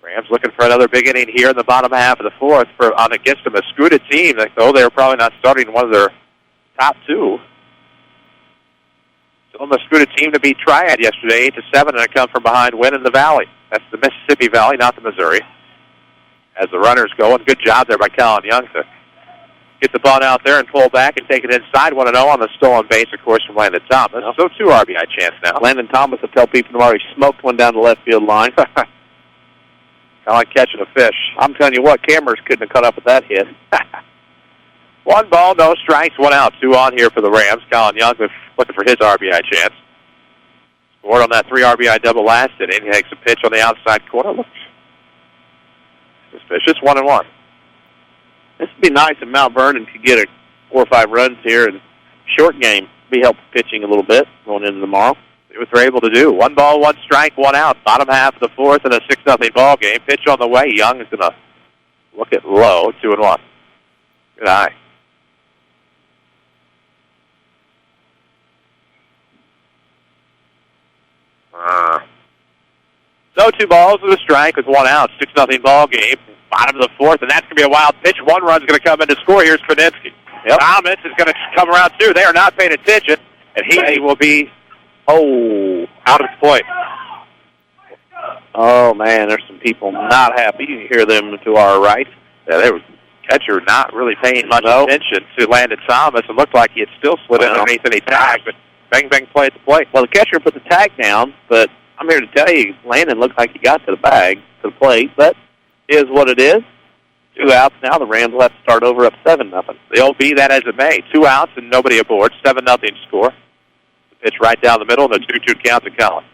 Rams looking for another big inning here in the bottom half of the 4th against a Mascoutah team, though they're probably not starting one of their top 2. Still a Mascoutah team to beat Triad yesterday, 8-7, and a come-from-behind win in the Valley. That's the Mississippi Valley, not the Missouri. As the runners go, and good job there by Colin Young to get the ball out there and pull back and take it inside. 1-0 on the stolen base, of course, from Landon Thomas. So 2 RBI chance now. Landon Thomas will tell people tomorrow he smoked one down the left field line. Kind of like catching a fish. I'm telling you what, cameras couldn't have caught up with that hit. 1 ball, no strikes, 1 out. 2 on here for the Rams. Colin Young looking for his RBI chance. Scored on that 3 RBI double last inning. He takes a pitch on the outside corner. Looks suspicious. 1-1. This would be nice if Mount Vernon could get 4 or 5 runs here and short game. Be helpful pitching a little bit going into tomorrow. See what they're able to do. 1 ball, 1 strike, 1 out. Bottom half of the 4th and a 6-0 ball game. Pitch on the way. Young is going to look at low. 2-1. Good eye. So 2 balls and a strike with 1 out. 6-0 ball game. Bottom of the 4th, and that's going to be a wild pitch. 1 run's going to come in to score. Here's Czerwinski. Yep. Thomas is going to come around, too. They are not paying attention, and he will be, out of play. Oh, man, there's some people not happy. You hear them to our right. Yeah, there was catcher not really paying much attention to Landon Thomas. It looked like he had still slid underneath any tag, but bang, play at the plate. Well, the catcher put the tag down, but I'm here to tell you, Landon looked like he got to the bag, to the plate, but is what it is. 2 outs now. The Rams will have to start over up 7-0. They'll be that as it may. 2 outs and nobody aboard. 7-0 score. The pitch right down the middle and a 2-2 count to Collins.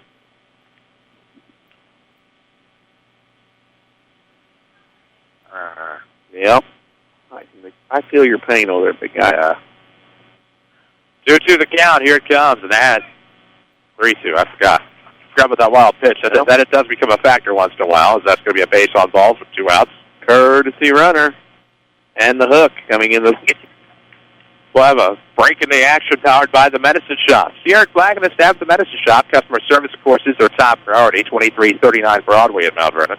Yep. I feel your pain over there, big guy. 2-2 the count. Here it comes, and that's 3-2. I forgot about that wild pitch. That it does become a factor once in a while, as that's going to be a base on balls with 2 outs. Courtesy runner. And the hook coming in the... We'll have a break in the action powered by the Medicine Shop. Sierra Flag and the staff of the Medicine Shop. Customer service, of course, is their top priority. 2339 Broadway in Mount Vernon.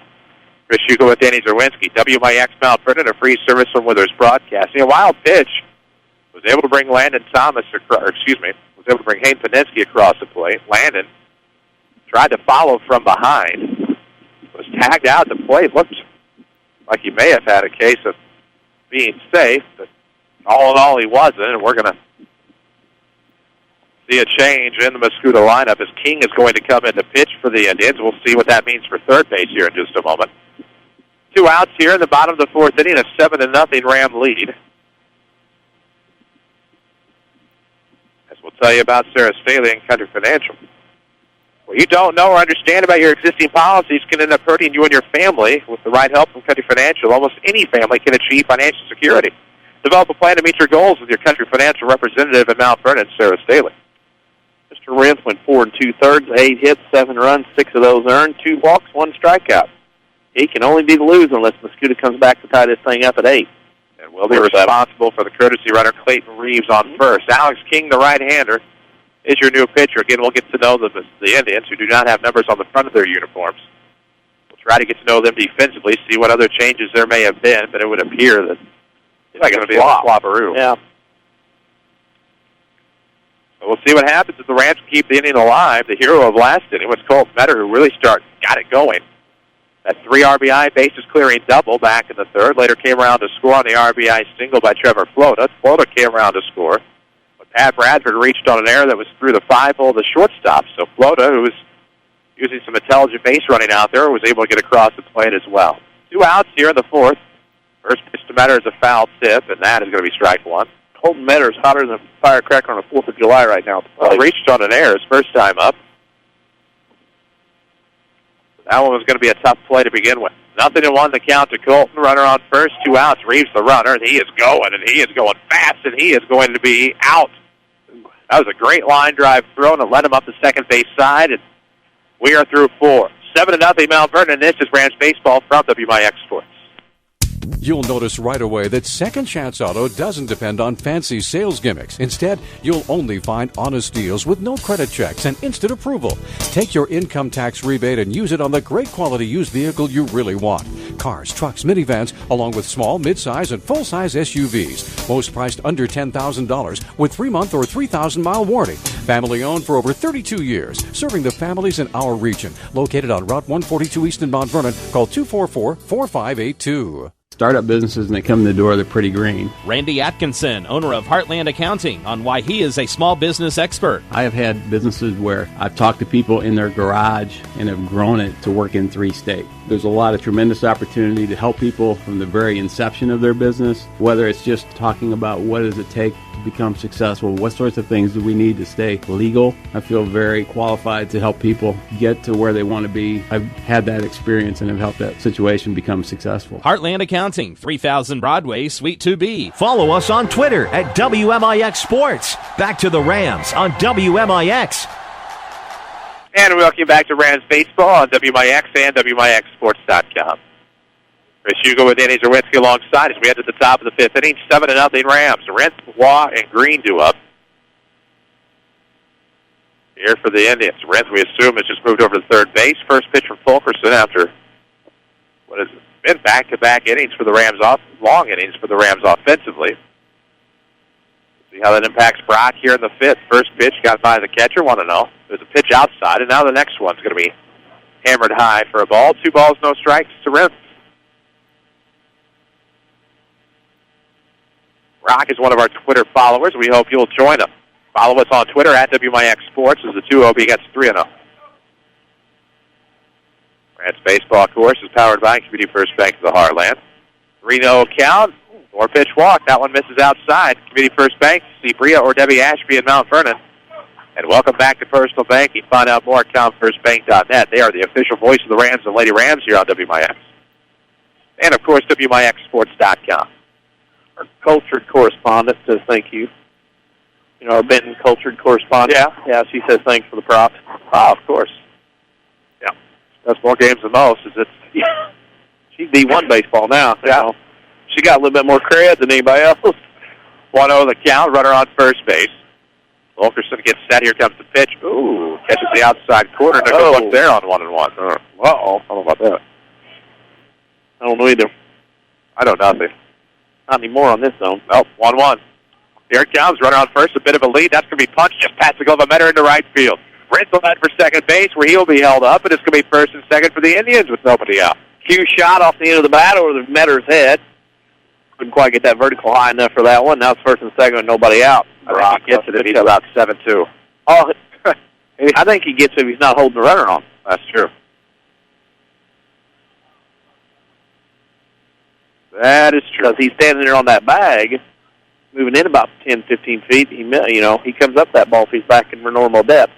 Chris Hugo with Danny Czerwinski. WMIX Mount Vernon, a free service from Withers Broadcasting. A wild pitch was able to bring Landon Thomas, was able to bring Hayden Paninsky across the plate. Landon tried to follow from behind. Was tagged out at the plate. Looked like he may have had a case of being safe, but all in all, he wasn't, and we're going to see a change in the Mascoutah lineup as King is going to come in to pitch for the Indians. We'll see what that means for third base here in just a moment. 2 outs here in the bottom of the 4th inning, a 7-0 Ram lead. As we'll tell you about Sarah Staley and Country Financial. What you don't know or understand about your existing policies can end up hurting you and your family. With the right help from Country Financial, almost any family can achieve financial security. Develop a plan to meet your goals with your Country Financial representative in Mount Vernon, Sarah Staley. Mr. Rentz went 4 2/3, 8 hits, 7 runs, 6 of those earned, 2 walks, 1 strikeout. He can only be the loser unless Mascoutah comes back to tie this thing up at 8. And will be responsible for the courtesy runner, Clayton Reeves, on first. Alex King, the right-hander, is your new pitcher. Again, we'll get to know the Indians, who do not have numbers on the front of their uniforms. We'll try to get to know them defensively, see what other changes there may have been, but it would appear that it's going to be a flopperoo. Yeah. So we'll see what happens if the Rams keep the inning alive. The hero of last inning was Colt Metter, who really got it going. That 3 RBI bases clearing double back in the 3rd. Later came around to score on the RBI single by Trevor Flota. Flota came around to score. But Pat Bradford reached on an error that was through the 5-hole of the shortstop. So Flota, who was using some intelligent base running out there, was able to get across the plate as well. 2 outs here in the 4th. First pitch to Metter is a foul tip, and that is going to be strike 1. Colton Metter is hotter than a firecracker on the 4th of July right now. Reached on an error his first time up. That one was going to be a tough play to begin with. 0-1 the count to Colton. Runner on first, 2 outs. Reeves the runner, and he is going fast, and he is going to be out. That was a great line drive throw, and it led him up the second base side, and we are through 4. 7-0 Mount Vernon. This is Rams Baseball from WMIX Sports. You'll notice right away that Second Chance Auto doesn't depend on fancy sales gimmicks. Instead, you'll only find honest deals with no credit checks and instant approval. Take your income tax rebate and use it on the great quality used vehicle you really want. Cars, trucks, minivans, along with small, mid-size, and full-size SUVs. Most priced under $10,000 with 3-month or 3,000-mile warranty. Family owned for over 32 years, serving the families in our region. Located on Route 142 East in Mount Vernon. Call 244-4582. Startup businesses, and they come in the door, they're pretty green. Randy Atkinson, owner of Heartland Accounting, on why he is a small business expert. I have had businesses where I've talked to people in their garage and have grown it to work in 3 states. There's a lot of tremendous opportunity to help people from the very inception of their business, whether it's just talking about what does it take to become successful, what sorts of things do we need to stay legal. I feel very qualified to help people get to where they want to be. I've had that experience and have helped that situation become successful. Heartland Accounting, 3000 Broadway, Suite 2B. Follow us on Twitter at WMIX Sports. Back to the Rams on WMIX. And welcome back to Rams Baseball on WMIX and WMIXSports.com. Chris Hugo with Danny Czerwinski alongside as we head to the top of the fifth inning. 7-0 Rams. Rentz, Waugh, and Green due up. Here for the Indians. Rentz, we assume, has just moved over to third base. First pitch from Fulkerson after what has been back-to-back innings for the Rams, long innings for the Rams offensively. See how that impacts Brock here in the fifth. First pitch got by the catcher, 1-0. There's a pitch outside, and now the next one's going to be hammered high for a ball. 2 balls, no strikes to Rentz. Brock is one of our Twitter followers. We hope you'll join him. Follow us on Twitter at WMIX Sports as the 2-0 gets 3-0. Rams baseball course is powered by Community First Bank of the Heartland. 3-0 count. 4-pitch walk. That one misses outside. Community First Bank, see Bria or Debbie Ashby in Mount Vernon. And welcome back to Personal Banking. Find out more at ComFirstBank.net. They are the official voice of the Rams and Lady Rams here on WMIX. And, of course, WMIXSports.com. Our cultured correspondent says thank you. You know, our Benton cultured correspondent. Yeah, she says thanks for the props. Oh, of course. Yeah. That's more games than most. She's D1 baseball now. Yeah. You know. She got a little bit more credit than anybody else. 1-0 the count. Runner on first base. Wilkerson gets set. Here comes the pitch. Ooh, catches the outside corner. There's a look there on 1-1. Uh-oh. I don't know about that. I don't know either. I know nothing. Not anymore on this zone. Oh, 1-1. Here it comes. Runner on first. A bit of a lead. That's going to be punched just past the glove of Metter into right field. Rentz will head for second base where he'll be held up, and it's going to be first and second for the Indians with nobody out. Cue shot off the end of the bat over the Metter's head. Couldn't quite get that vertical high enough for that one. Now it's first and second with nobody out. I think he gets it if he's about 7-2. Oh, I think he gets it if he's not holding the runner on. That's true. That is true. Because he's standing there on that bag, moving in about 10, 15 feet. He comes up that ball if he's back in normal depth.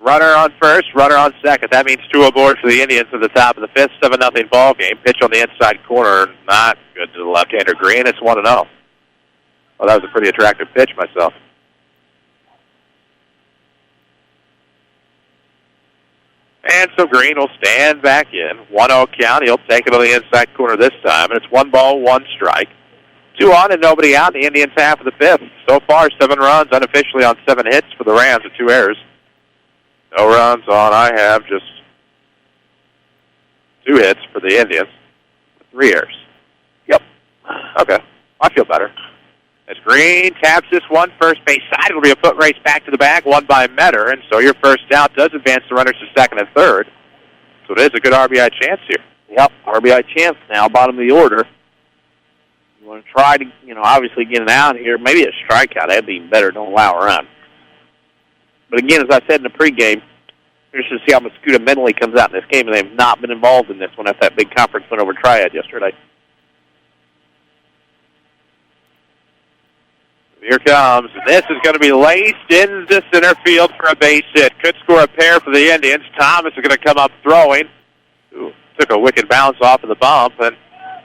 Runner on first, runner on second. That means 2 aboard for the Indians at the top of the fifth. 7-0 ball game. Pitch on the inside corner, not good to the left-hander Green. It's 1-0. Well, that was a pretty attractive pitch myself. And so Green will stand back in. 1-0 count. He'll take it on the inside corner this time. And it's 1 ball, 1 strike. 2 on and nobody out. The Indians half of the fifth. So far, 7 runs unofficially on 7 hits for the Rams with 2 errors. No runs on. I have just 2 hits for the Indians with 3 errors. Yep. Okay. I feel better. As Green taps this one first base side, it'll be a foot race back to the bag, won by Metter, and so your first out does advance the runners to second and third. So it is a good RBI chance here. Yep, RBI chance now, bottom of the order. You want to try to, obviously get an out here. Maybe a strikeout. That'd be better. Don't allow a run. But again, as I said in the pregame, we're just to see how Mascoutah mentally comes out in this game, and they have not been involved in this one after that big conference win over Triad yesterday. Here comes. This is going to be laced into center field for a base hit. Could score a pair for the Indians. Thomas is going to come up throwing. Ooh, took a wicked bounce off of the bump, and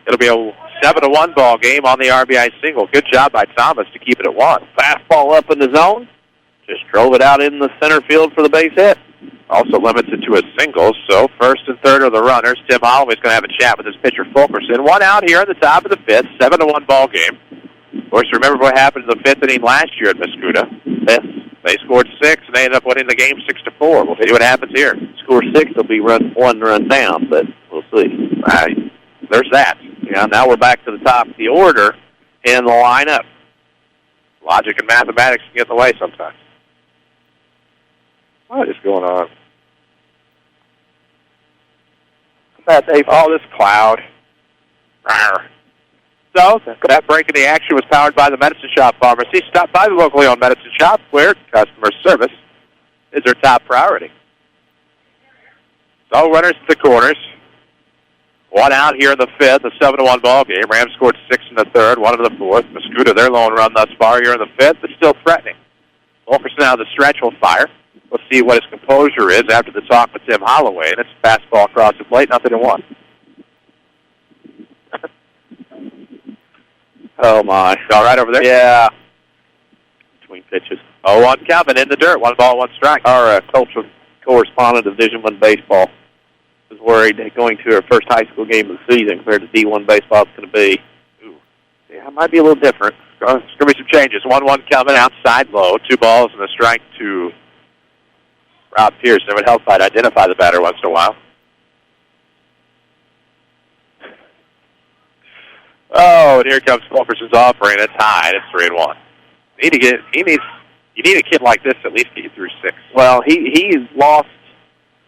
it'll be a 7-1 ball game on the RBI single. Good job by Thomas to keep it at 1. Fastball up in the zone. Just drove it out in the center field for the base hit. Also limits it to a single, so first and third are the runners. Tim Holloway's going to have a chat with his pitcher Fulkerson. 1 out here at the top of the fifth. 7-1 ball game. Of course, remember what happened in the 5th inning last year at Mascoutah. Yes. They scored 6, and they ended up winning the game 6-4. We'll see what happens here. Score 6, they'll be 1 run down, but we'll see. Right. There's that. Yeah, now we're back to the top of the order in the lineup. Logic and mathematics can get in the way sometimes. What is going on? Oh, this cloud. Rawr. So, that break in the action was powered by the Medicine Shop Pharmacy. Stop by the locally owned Medicine Shop where customer service is their top priority. So, runners to the corners. 1 out here in the fifth, a 7-1 ball game. Rams scored 6 in the third, 1 in the fourth. Mascoutah, their lone run thus far here in the fifth, but still threatening. Fulkerson out of the stretch will fire. We'll see what his composure is after the talk with Tim Holloway, and it's a fastball across the plate, 0-1. Oh, my. All right over there? Yeah. Between pitches. 0-1 Calvin in the dirt. 1 ball, 1 strike. Our cultural correspondent of Division I baseball. is worried that going to her first high school game of the season compared to D1 baseball is going to be. Ooh. Yeah, it might be a little different. There's going to be some changes. 1-1 coming outside low. 2 balls and a strike to Rob Pearson. It would help I'd identify the batter once in a while. Oh, and here comes Fulkerson's offering. It's high. It's 3-1. You need a kid like this to at least get you through 6. Well, he's lost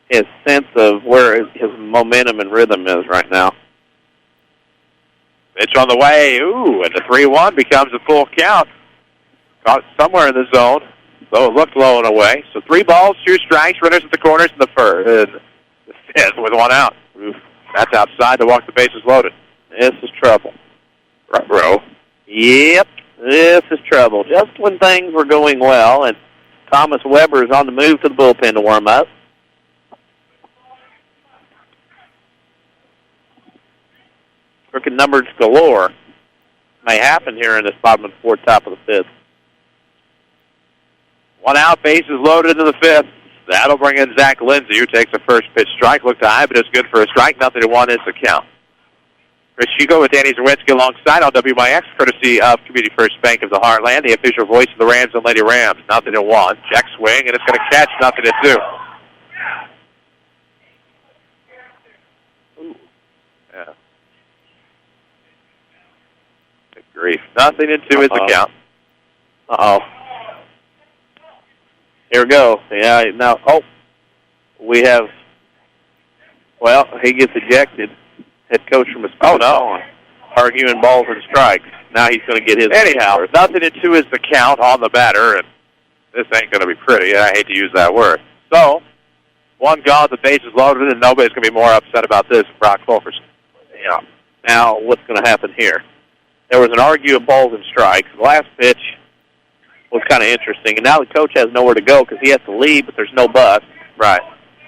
his sense of where his momentum and rhythm is right now. Pitch on the way. Ooh, and the 3-1 becomes a full count. Caught somewhere in the zone, though it looked low and away. So 3 balls, 2 strikes, runners at the corners, and the fifth with 1 out. Oof. That's outside to walk the bases loaded. This is trouble. Right, bro. Yep, this is trouble. Just when things were going well, and Thomas Weber is on the move to the bullpen to warm up. Crooked numbers galore may happen here in this bottom of the 4th, top of the 5th. 1 out, bases loaded in the 5th. That'll bring in Zach Lindsay, who takes the first pitch strike. Looked high, but it's good for a strike. Nothing to 1 is the count. Chris Hugo with Danny Czerwinski alongside on WMIX, courtesy of Community First Bank of the Heartland, the official voice of the Rams and Lady Rams. Nothing to 1. Check swing, and it's going to catch. Nothing to 2. Ooh. Yeah. Good grief. Nothing to 2 is the count. Uh-oh. Here we go. Yeah, now, we have, well, he gets ejected. Head coach from Mascoutah arguing balls and strikes. Now he's going to get his. Anyhow, nothing to 2 is the count on the batter, and this ain't going to be pretty. I hate to use that word. So, 1 gone, the base is loaded, and nobody's going to be more upset about this than Brock Fulkerson. Yeah. Now, what's going to happen here? There was an argue of balls and strikes. The last pitch was kind of interesting, and now the coach has nowhere to go because he has to leave, but there's no bus. Right.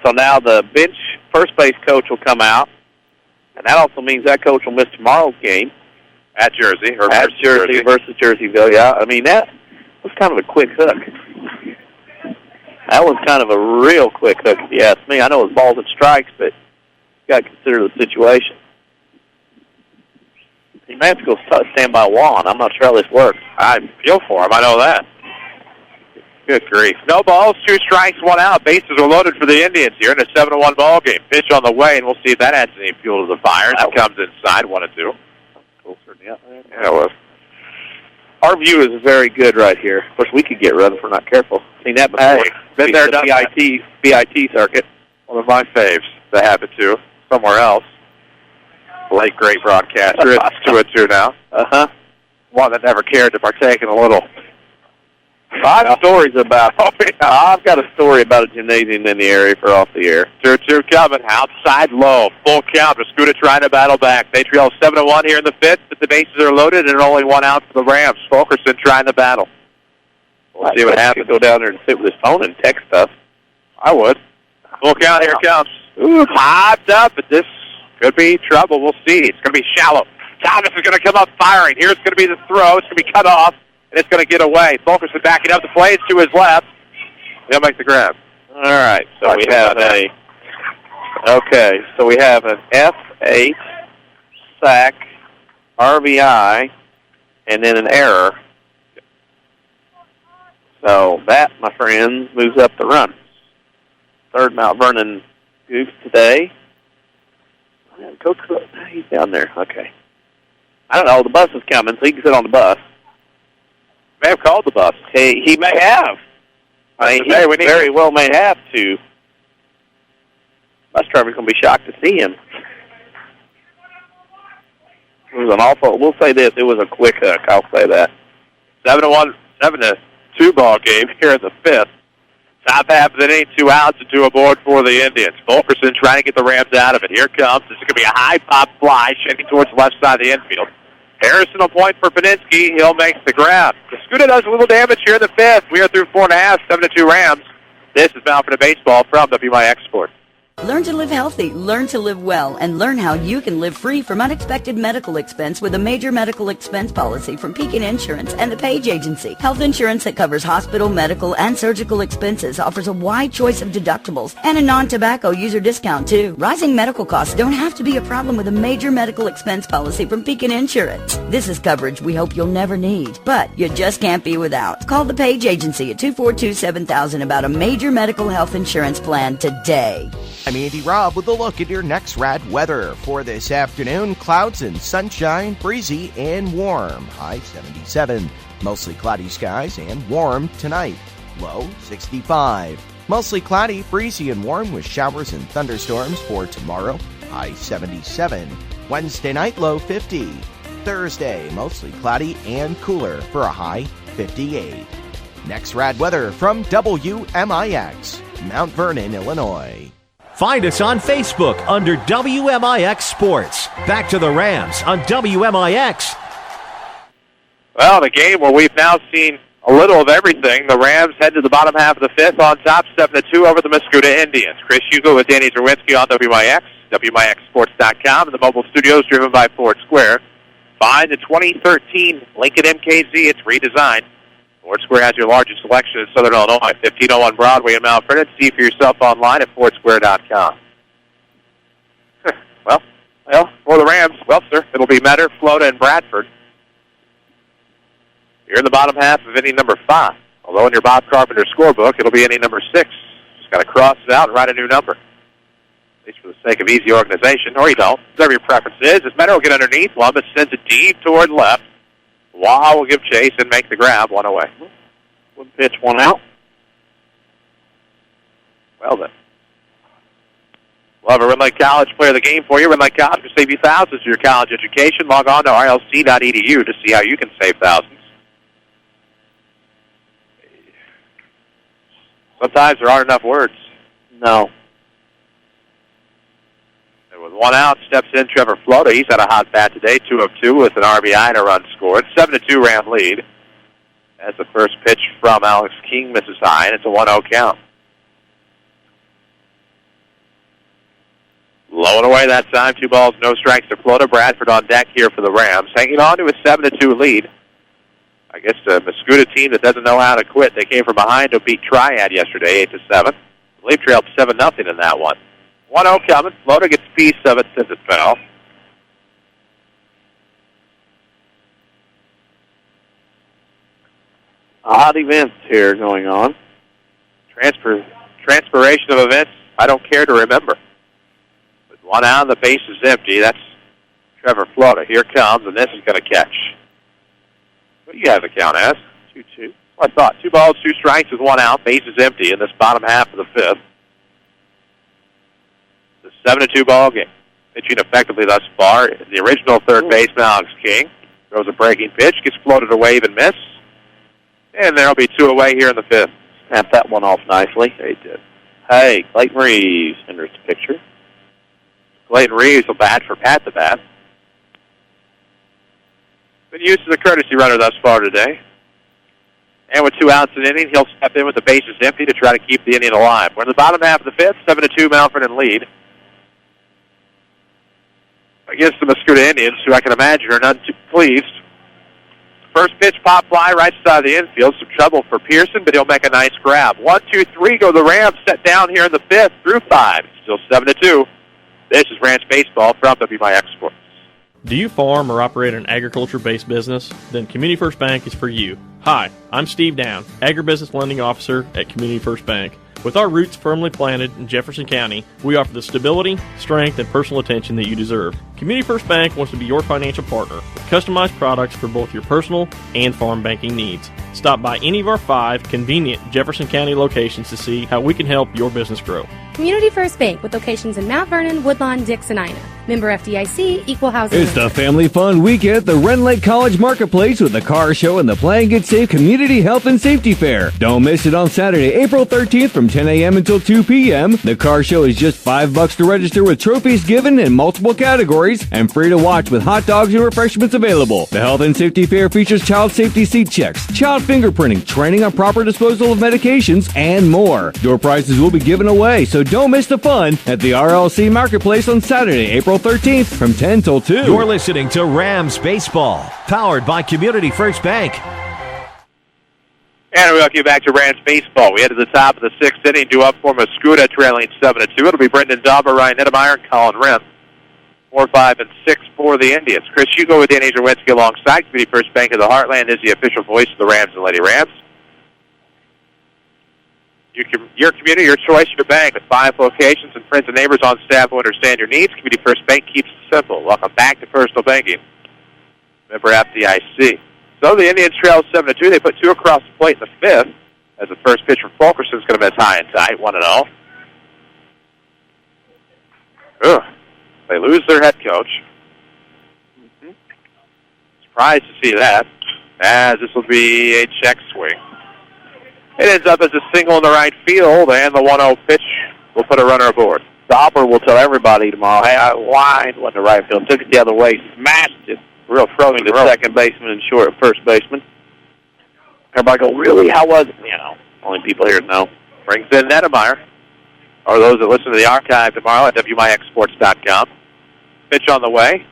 So now the bench first base coach will come out, and that also means that coach will miss tomorrow's game. At Jersey. Or at Jersey versus Jerseyville, yeah. I mean, that was kind of a quick hook. That was kind of a real quick hook, if you ask me. I know it was balls and strikes, but you got to consider the situation. He may have to go stand by Juan. I'm not sure how this works. I feel for him. I know that. Good grief. No balls, 2 strikes, 1 out. Bases are loaded for the Indians here in a 7-1 ball game. Pitch on the way, and we'll see if that adds any fuel to the fire. It comes inside, 1-2. Yeah, it was. Our view is very good right here. Of course, we could get run if we're not careful. Seen that before. Hey, been there, done that. BIT circuit. One of my faves that happened to somewhere else. Late great broadcaster. It's 2-2 now. One that never cared to partake in a little. I've stories about. I've got a story about a gymnasium in the area for off the air. 2-2 coming. Outside low. Full count. Mascoutah trying to battle back. They trail 7-1 here in the 5th, but the bases are loaded and only 1 out for the Rams. Fulkerson trying to battle. We'll see what happens. Go down there and sit with his phone and text stuff. I would. Full count. Here it comes. Ooh, popped up, but this could be trouble. We'll see. It's going to be shallow. Thomas is going to come up firing. Here's going to be the throw. It's going to be cut off, and it's going to get away. Fulkerson backing up the play. It's to his left. He'll make the grab. All right. So we have we have an F8 sack, RBI, and then an error. So that, my friends, moves up the run. 3rd Mount Vernon Goose today. Coach, he's down there. Okay. I don't know. The bus is coming, so he can sit on the bus. May have called the bus. He may have. I mean, he very well may have to. Bus driver's going to be shocked to see him. It was an awful. We'll say this. It was a quick hook. I'll say that. 7-1, 7-2 ball game here in the 5th. Top half of the inning, 2 outs and 2 aboard for the Indians. Fulkerson trying to get the Rams out of it. Here comes. This is going to be a high pop fly, shading towards the left side of the infield. Harrison will point for Paninsky. He'll make the grab. Mascoutah does a little damage here in the 5th. We are through 4.5, 7-2 Rams. This is Mascoutah Baseball from WMIX Sports. Learn to live healthy, learn to live well, and learn how you can live free from unexpected medical expense with a major medical expense policy from Pekin Insurance and the Page Agency. Health insurance that covers hospital, medical, and surgical expenses offers a wide choice of deductibles and a non-tobacco user discount too. Rising medical costs don't have to be a problem with a major medical expense policy from Pekin Insurance. This is coverage we hope you'll never need, but you just can't be without. Call the Page Agency at 242-7000 about a major medical health insurance plan today. I'm Andy Robb with a look at your next rad weather for this afternoon. Clouds and sunshine, breezy and warm. High 77. Mostly cloudy skies and warm tonight. Low 65. Mostly cloudy, breezy and warm with showers and thunderstorms for tomorrow. High 77. Wednesday night, low 50. Thursday, mostly cloudy and cooler for a high 58. Next rad weather from WMIX, Mount Vernon, Illinois. Find us on Facebook under WMIX Sports. Back to the Rams on WMIX. Well, the game where we've now seen a little of everything. The Rams head to the bottom half of the fifth on top, 7-2 over the Mascoutah Indians. Chris Hugo with Danny Czerwinski on WMIX, WMIXSports.com, and the mobile studios driven by Ford Square. Find the 2013 Lincoln MKZ. It's redesigned. Ford Square has your largest selection in Southern Illinois, 1501 Broadway in Mount Vernon. See for yourself online at FordSquare.com. Well, for the Rams, well, sir, it'll be Metter, Flota, and Bradford. You're in the bottom half of inning number 5. Although in your Bob Carpenter scorebook, it'll be inning number 6. Just got to cross it out and write a new number. At least for the sake of easy organization, or you don't. Whatever your preference is. As Metter will get underneath, Lumbus sends it deep toward left. Waha will give chase and make the grab, one away. One pitch, one out. Well then. We'll have a Red Lake College player of the game for you. Red Lake College will save you thousands for your college education. Log on to rlc.edu to see how you can save thousands. Sometimes there aren't enough words. No. With one out, steps in Trevor Flota. He's had a hot bat today, 2 of 2 with an RBI and a run scored. 7-2 Ram lead. That's the first pitch from Alex King, misses high, and it's a 1-0 count. Low and away that time. 2 balls, no strikes to Flota. Bradford on deck here for the Rams, hanging on to a 7-2 lead. I guess the Mascoutah team that doesn't know how to quit. They came from behind to beat Triad yesterday, 8-7. I believe trailed 7-0 in that one. 1-0 coming. Flota gets a piece of it since it fell. Odd events here going on. Transpiration of events I don't care to remember. With one out, the base is empty. That's Trevor Flota. Here comes, and this is going to catch. What do you have the count as? 2-2. Well, I thought 2 balls, 2 strikes with 1 out. Base is empty in this bottom half of the fifth. 7-2 ball game. Pitching effectively thus far. The original third baseman, Alex King, throws a breaking pitch, gets floated away, even miss. And there'll be 2 away here in the fifth. Snapped that one off nicely. They did. Hey, Clayton Reeves enters the picture. Clayton Reeves will bat for Pat the Bat. Been used as a courtesy runner thus far today. And with 2 outs in the inning, he'll step in with the bases empty to try to keep the inning alive. We're in the bottom half of the fifth, 7-2 Mount Vernon lead against the Mascoutah Indians, who I can imagine are none too pleased. First pitch, pop fly, right side of the infield. Some trouble for Pearson, but he'll make a nice grab. 1, 2, 3 go the Rams, set down here in the fifth through 5. Still 7-2. This is Rams Baseball from WMIX Sports. Do you farm or operate an agriculture-based business? Then Community First Bank is for you. Hi, I'm Steve Down, Agribusiness Lending Officer at Community First Bank. With our roots firmly planted in Jefferson County, we offer the stability, strength, and personal attention that you deserve. Community First Bank wants to be your financial partner with customized products for both your personal and farm banking needs. Stop by any of our 5 convenient Jefferson County locations to see how we can help your business grow. Community First Bank with locations in Mount Vernon, Woodlawn, Dix, and Ina. Member FDIC, equal housing. It's the family fun week at the Ren Lake College Marketplace with the car show and the Play and Get Safe Community Health and Safety Fair. Don't miss it on Saturday, April 13th from 10 a.m. until 2 p.m. The car show is just $5 to register with trophies given in multiple categories and free to watch with hot dogs and refreshments available. The Health and Safety Fair features child safety seat checks, child fingerprinting, training on proper disposal of medications, and more. Door prizes will be given away, so don't miss the fun at the RLC Marketplace on Saturday, April 13th from 10 till 2. You're listening to Rams Baseball, powered by Community First Bank. And we welcome you back to Rams Baseball. We head to the top of the 6th inning, due up for Mascoutah, trailing 7-2. It'll be Brendan Dauber, Ryan Nettemeyer, and Colin Rim. 4, 5, and 6 for the Indians. Chris Hugo with Danny Czerwinski alongside Community First Bank of the Heartland is the official voice of the Rams and Lady Rams. Your community, your choice, your bank. With 5 locations and friends and neighbors on staff who understand your needs, Community First Bank keeps it simple. Welcome back to personal banking. Member FDIC. So the Indians trail 7-2. They put 2 across the plate in the 5th, as the first pitch from Fulkerson's going to miss high and tight, 1-0. They lose their head coach. Surprised to see that, as this will be a check swing. It ends up as a single in the right field, and the 1-0 pitch will put a runner aboard. Dauber will tell everybody tomorrow, hey, I whined, went to right field, took it the other way, smashed it. Real throwing to second baseman and short first baseman. Everybody go, really? How was it? You know, only people here know. Brings in Nettemeyer, or those that listen to the archive tomorrow at WMIXsports.com. Pitch on the way.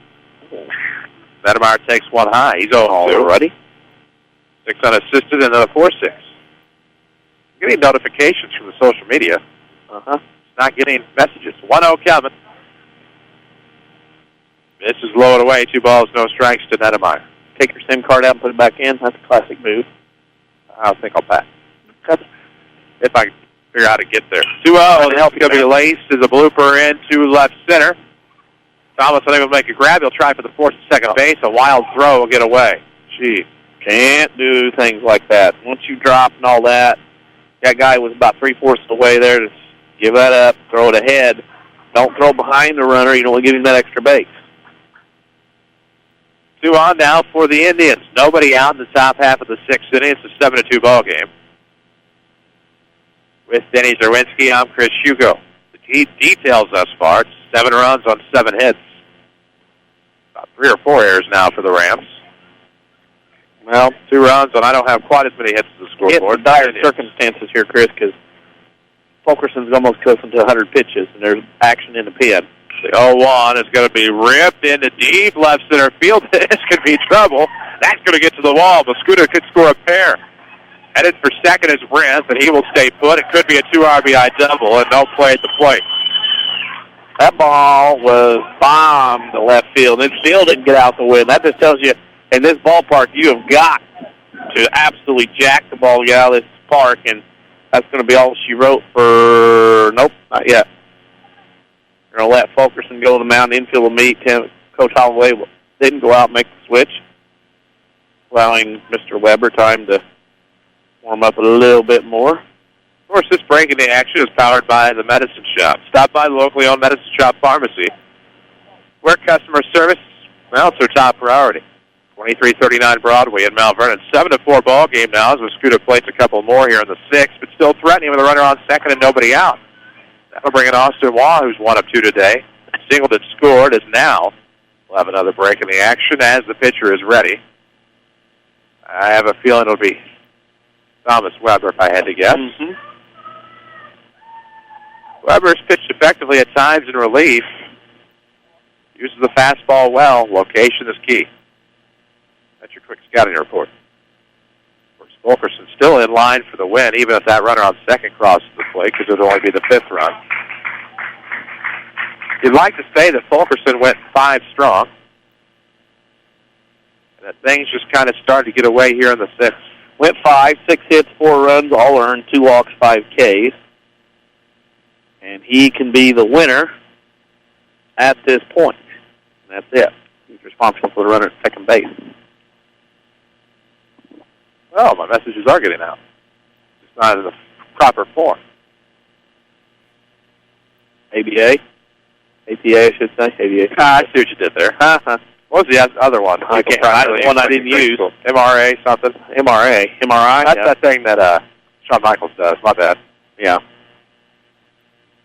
Nettemeyer takes one high. He's 0-2 already. 6 unassisted and then a 4-6. Getting notifications from the social media. It's not getting messages. 1-0 coming. This is low and away. 2 balls, no strikes to Nettemeyer. Take your SIM card out and put it back in. That's a classic move. I think I'll pass. If I can figure out how to get there. 2-0, and help going to be laced as a blooper into left center. Thomas unable to make a grab. He'll try for the fourth and second base. A wild throw will get away. Gee, can't do things like that. Once you drop and all that, that guy was about 3/4 of the way there. Just give that up, throw it ahead. Don't throw behind the runner. You don't want to give him that extra base. 2 on now for the Indians. Nobody out in the top half of the 6th inning. It's a 7-2 ball game. With Denny Czerwinski, I'm Chris Hugo. The details thus far, it's 7 runs on 7 hits. About 3 or 4 errors now for the Rams. Well, 2 runs, and I don't have quite as many hits as the scoreboard. It's dire circumstances here, Chris, because Fulkerson's almost closing to 100 pitches, and there's action in the pen. The 0-1 is going to be ripped into deep left center field. This could be trouble. That's going to get to the wall. Mascoutah could score a pair. Headed for second is Brent, and he will stay put. It could be a 2 RBI double, and no play at the plate. That ball was bombed to left field. It still didn't get out the wind. That just tells you, in this ballpark, you have got to absolutely jack the ball to get out of this park, and that's going to be all she wrote for, nope, not yet. We're going to let Fulkerson go to the mound, infield will meet. Coach Holloway didn't go out and make the switch, allowing Mr. Weber time to warm up a little bit more. Of course, this break in the action is powered by the Medicine Shop. Stop by the locally owned Medicine Shop Pharmacy, where customer service, well, it's their top priority. 2339 Broadway in Mount Vernon. 7-4 ball game now as Mascoutah plays a couple more here in the 6th, but still threatening with a runner on second and nobody out. That'll bring in Austin Waugh, who's 1 of 2 today. Singleton scored as now we'll have another break in the action as the pitcher is ready. I have a feeling it'll be Thomas Weber, if I had to guess. Weber's pitched effectively at times in relief. Uses the fastball well. Location is key. That's your quick scouting report. Of course, Fulkerson still in line for the win, even if that runner on second crosses the plate, because it'll only be the 5th run. You'd like to say that Fulkerson went 5 strong, and that things just kind of started to get away here in the 6th. Went 5, 6 hits, 4 runs, all earned, 2 walks, 5 Ks. And he can be the winner at this point. And that's it. He's responsible for the runner at second base. Well, my messages are getting out. It's not in the proper form. ABA? APA, I should say. ABA. I see what you did there. What was the other one? I can't. One I didn't use. MRA something. MRI. That's that thing that Shawn Michaels does. My bad. Yeah.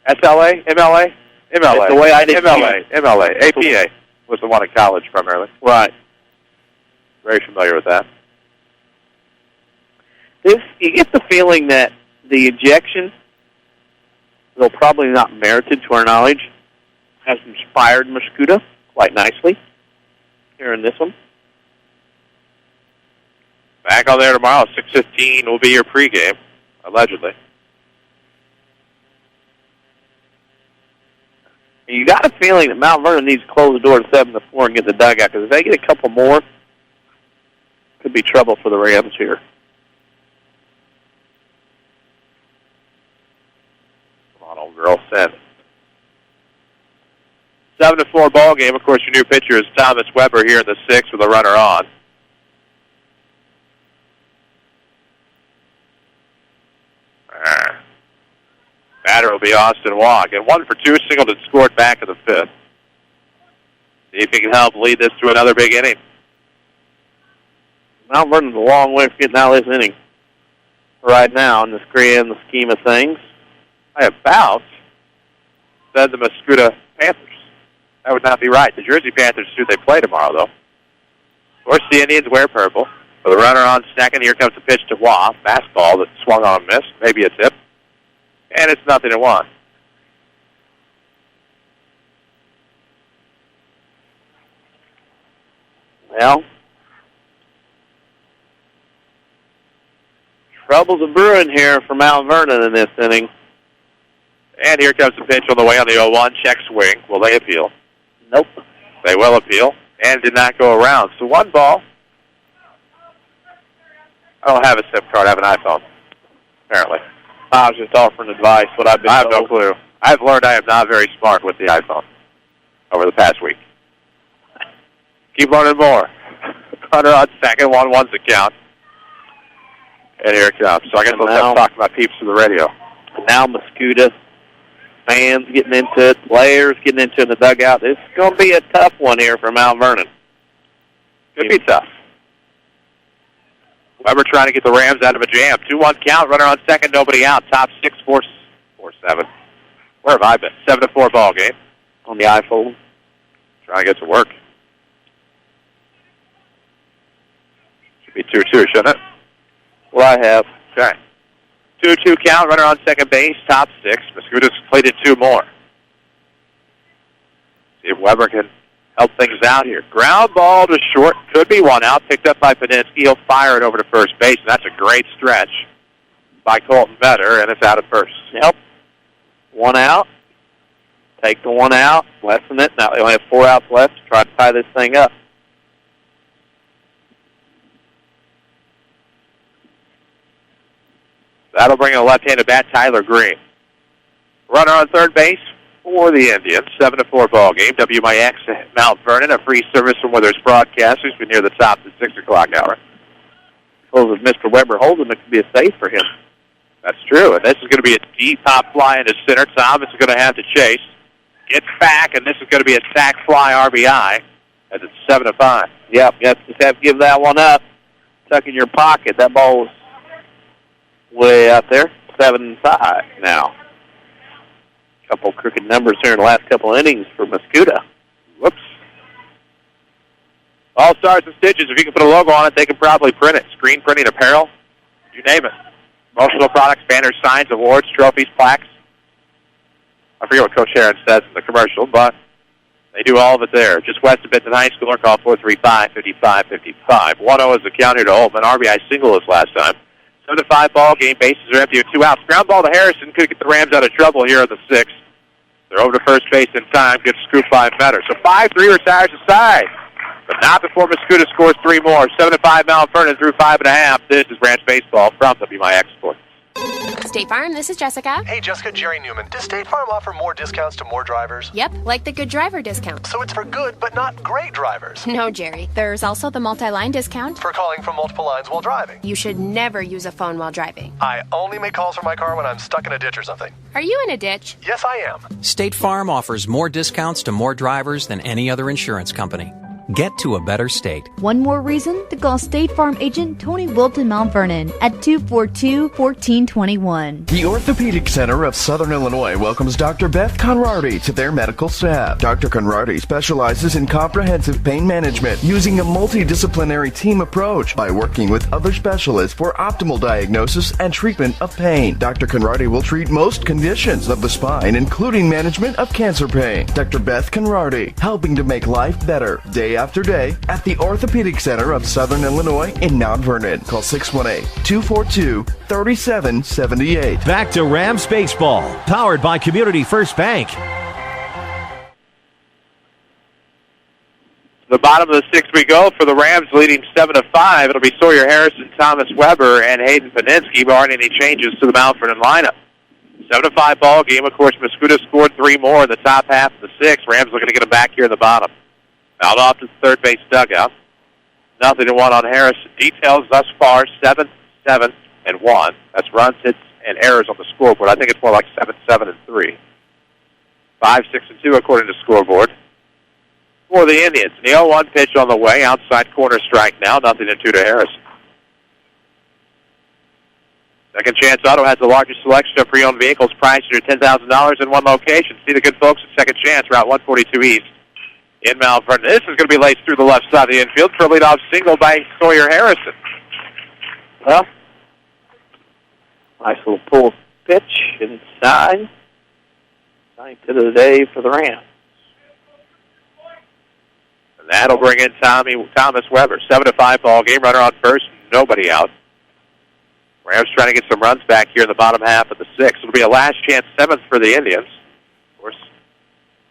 SLA, MLA. That's the way I did. MLA. APA was the one in college primarily. Right. Very familiar with that. You get the feeling that the ejection, though probably not merited to our knowledge, has inspired Mascoutah quite nicely here in this one. Back on there tomorrow, 6:15 will be your pregame, allegedly. You got a feeling that Mount Vernon needs to close the door at 7-4 and get the dugout, because if they get a couple more, could be trouble for the Rams here. Come on, old girl, 7-4 ball game. Of course, your new pitcher is Thomas Weber here in the 6th with a runner on. Batter will be Austin Walk. And 1 for 2, Singleton scored back in the 5th. See if he can help lead this to another big inning. Mount Vernon's a long way from getting out of this inning right now in the scheme of things. I about said the Mascoutah Panthers. That would not be right. The Jersey Panthers, who they play tomorrow, though. Of course, the Indians wear purple. With a runner on second, here comes the pitch to Waugh. Fastball that swung on a miss. Maybe a tip. And it's 0-1. Well, troubles are brewing here for Mount Vernon in this inning. And here comes the pitch on the way on the 0-1. Check swing. Will they appeal? Nope. They will appeal. And did not go around. So 1 ball. I don't have a SIM card. I have an iPhone, apparently. I was just offering advice. What I've been I have told. no clue. I've learned I am not very smart with the iPhone over the past week. Keep learning more. Runner on second, 1-1's the count. And here it comes. So I guess let's have to talk about peeps to the radio. Now Mascoutah fans getting into it, players getting into it in the dugout. This is going to be a tough one here for Mount Vernon. Could be tough. Weber trying to get the Rams out of a jam. 2-1 count, runner on second, nobody out. Top 6, 4-7. Where have I been? 7-4 ball game. On the iPhone. Trying to get to work. Should be 2-2, shouldn't it? Well, I have. Okay. 2-2 count, runner on second base, top 6. Mascoutah's completed 2 more. See if Weber can help things out here. Ground ball to short, could be 1 out, picked up by Padinsky. He'll fire it over to first base, and that's a great stretch by Colton Vetter, and it's out at first. Yep. 1 out. Take the 1 out, lessen it. Now they only have 4 outs left to try to tie this thing up. That'll bring in a left-handed bat, Tyler Green. Runner on third base for the Indians. 7-4 ball game. WMIX Mount Vernon, a free service from Withers Broadcasters. We're near the top of the 6 o'clock hour. Suppose if Mr. Weber holds him, it could be a save for him. That's true. And this is going to be a deep pop fly into center. Thomas is going to have to chase. Gets back, and this is going to be a sac fly RBI as it's 7-5. Yep, you just have to give that one up. Tuck in your pocket. That ball was way out there. 7-5 now. Couple crooked numbers here in the last couple innings for Mascoutah. Whoops. All Stars and Stitches. If you can put a logo on it, they can probably print it. Screen printing, apparel, you name it. Promotional products, banners, signs, awards, trophies, plaques. I forget what Coach Heron says in the commercial, but they do all of it there. Just west of Benton High School, or call 435-5555. 1-0 is the count here to Holtman. RBI single this last time. 7-5 ball game. Bases are empty with 2 outs. Ground ball to Harrison. Could get the Rams out of trouble here in the 6th. They're over to first base in time. Gets scooped by Metter. So 5-3 retires the side. But not before Mascoutah scores 3 more. 7-5 Mount Vernon through 5.5. This is Rams Baseball from WMIX Sports. State Farm, this is Jessica. Hey, Jessica, Jerry Newman. Does State Farm offer more discounts to more drivers? Yep, like the good driver discount. So it's for good, but not great drivers. No, Jerry. There's also the multi-line discount. For calling from multiple lines while driving. You should never use a phone while driving. I only make calls from my car when I'm stuck in a ditch or something. Are you in a ditch? Yes, I am. State Farm offers more discounts to more drivers than any other insurance company. Get to a better state. One more reason to call State Farm agent Tony Wilton Mount Vernon at 242-1421. The Orthopedic Center of Southern Illinois welcomes Dr. Beth Conrarty to their medical staff. Dr. Conrarty specializes in comprehensive pain management using a multidisciplinary team approach by working with other specialists for optimal diagnosis and treatment of pain. Dr. Conrarty will treat most conditions of the spine, including management of cancer pain. Dr. Beth Conrarty, helping to make life better day after day at the Orthopedic Center of Southern Illinois in Mount Vernon. Call 618-242-3778. Back to Rams Baseball, powered by Community First Bank. The bottom of the sixth we go for the Rams, leading 7-5. It'll be Sawyer Harrison, Thomas Weber, and Hayden Paninsky, barring any changes to the Mount Vernon lineup. 7-5 ball game. Of course, Mascoutah scored 3 more in the top half of the sixth. Rams looking to get them back here in the bottom. Fouled off to the third base dugout. 0-1 on Harrison. Details thus far, 7-1. That's runs, hits, and errors on the scoreboard. I think it's more like 7-3. 5-6-2 according to scoreboard. For the Indians, the 0-1 pitch on the way. Outside corner strike now. 0-2 to Harrison. Second Chance Auto has the largest selection of pre-owned vehicles priced at $10,000 in one location. See the good folks at Second Chance, Route 142 East in Mount Vernon. This is going to be laced through the left side of the infield for a leadoff single by Sawyer Harrison. Well, nice little pull pitch inside. Ninth hit of the day for the Rams. And that'll bring in Thomas Weber. 7-5 ball game. Runner on first. Nobody out. Rams trying to get some runs back here in the bottom half of the sixth. It'll be a last chance seventh for the Indians. Of course,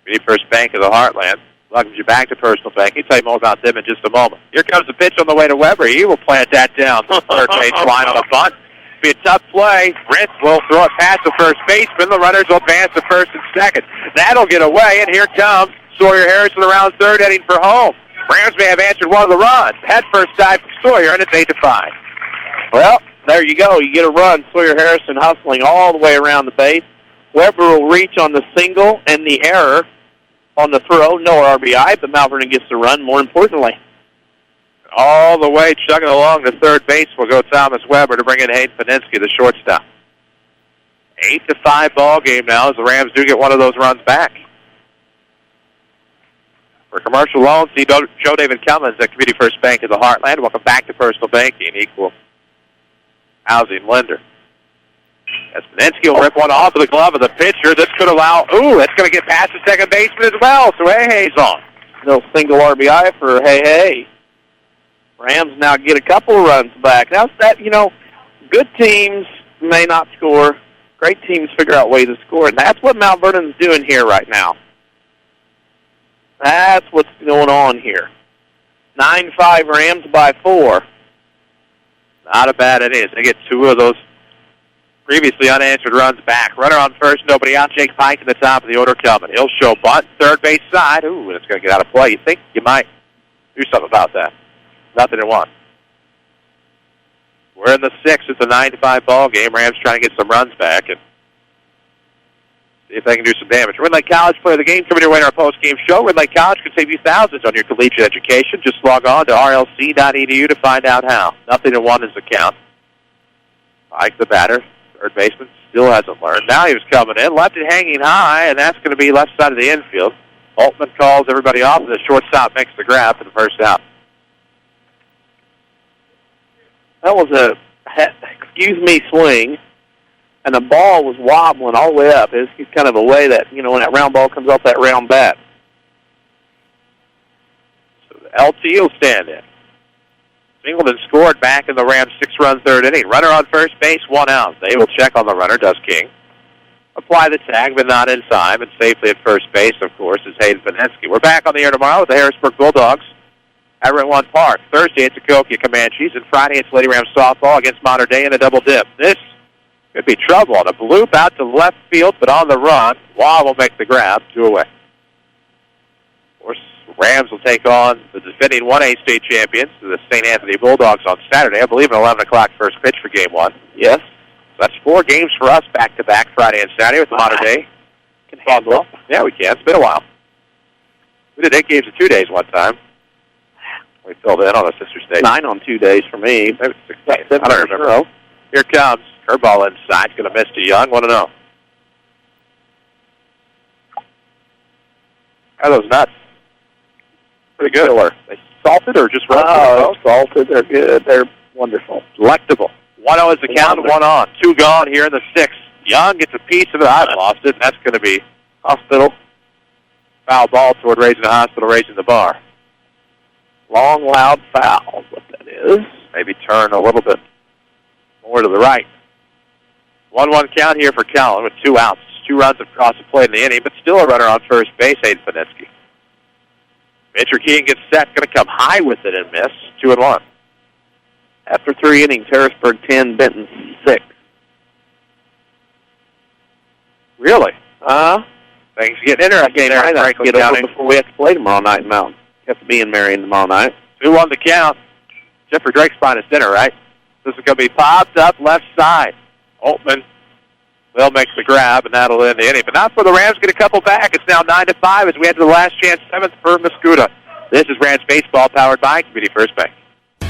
Community First Bank of the Heartland welcomes you back to Personal Bank. He'll tell you more about them in just a moment. Here comes the pitch on the way to Weber. He will plant that down. Third base line on a bunt. Be a tough play. Ritz will throw it past the first baseman. The runners will advance to first and second. That'll get away, and here comes Sawyer Harrison around third, heading for home. Rams may have answered one of the runs. Head first side from Sawyer, and it's 8-5. Well, there you go. You get a run. Sawyer Harrison hustling all the way around the base. Weber will reach on the single and the error on the throw. No RBI, but Mount Vernon gets the run, more importantly. All the way chugging along to third base will go Thomas Weber to bring in Hayden Paninsky, the shortstop. 8-5 ball game now as the Rams do get one of those runs back. For commercial loans, see Joe David Cummins at Community First Bank of the Heartland. Welcome back to Personal Banking, equal housing lender. As Paninsky will rip one off of the glove of the pitcher. This could allow, that's going to get past the second baseman as well, so Hey-Hey's on. No single RBI for Hey-Hey. Rams now get a couple of runs back. Now, good teams may not score. Great teams figure out ways to score, and that's what Mount Vernon's doing here right now. That's what's going on here. 9-5 Rams by 4. Not a bad it is. They get 2 of those previously unanswered runs back. Runner on first, nobody out. Jake Pike in the top of the order coming. He'll show bunt, third base side. And it's going to get out of play. You think you might do something about that. 0-1. We're in the sixth. It's a 9-5 ball game. Rams trying to get some runs back and see if they can do some damage. Red Lake College Player of the Game coming your way to our post-game show. Red Lake College could save you thousands on your collegiate education. Just log on to rlc.edu to find out how. 0-1 is the count. Pike the batter. Third baseman still hasn't learned. Now he was coming in. Left it hanging high, and that's going to be left side of the infield. Altman calls everybody off, and the shortstop makes the grab for the first out. That was a, swing, and the ball was wobbling all the way up. It's kind of a way that, when that round ball comes off that round bat. So the LT will stand in. Singleton scored back in the Rams' 6-run third inning. Runner on first base, 1 out. They will check on the runner, does King. Apply the tag, but not in time, and safely at first base, of course, is Hayden Paninsky. We're back on the air tomorrow with the Harrisburg Bulldogs at Rentwan Park. Thursday, it's Cahokia Comanches, and Friday, it's Lady Rams softball against Modern Day in a double dip. This could be trouble on a bloop out to left field, but on the run, Waugh will make the grab, 2 away. Of course, Rams will take on the defending 1A state champions, the St. Anthony Bulldogs, on Saturday. I believe an 11 o'clock first pitch for Game 1. Yes. So that's 4 games for us back-to-back Friday and Saturday with the Modern Day. Can handle it. Yeah, we can. It's been a while. We did 8 games in 2 days one time. We filled in on a sister station. 9 on 2 days for me. Maybe 6 days. I don't remember. Here comes. Curveball inside. Going to miss to Young. 1-0. How are those nuts? Pretty good. Or they salted or just roasted? Oh, salted. They're good. They're wonderful. Delectable. 1-0 is the count. 1 on. 2 gone here in the 6th. Young gets a piece of it. I've lost it. That's going to be hospital. Foul ball toward raising the hospital, raising the bar. Long, loud foul is what that is. Maybe turn a little bit more to the right. 1-1 count here for Callan with 2 outs. 2 runs across the plate in the inning, but still a runner on first base, Hayden Panitsky. Pitcher Keegan gets set, going to come high with it and miss. 2-1. After 3 innings, Harrisburg 10, Benton 6. Really? Things get interesting there. I got to get over before we have to play tomorrow night in Mountain. Have to be in Marion tomorrow night. 2-1 the count. Jeffrey Drake's behind his dinner, right? This is going to be popped up left side. Altman will make the grab, and that'll end the inning. But not for the Rams. Get a couple back. It's now 9-5 as we head to the last chance 7th for Mascoutah. This is Rams Baseball powered by Community First Bank.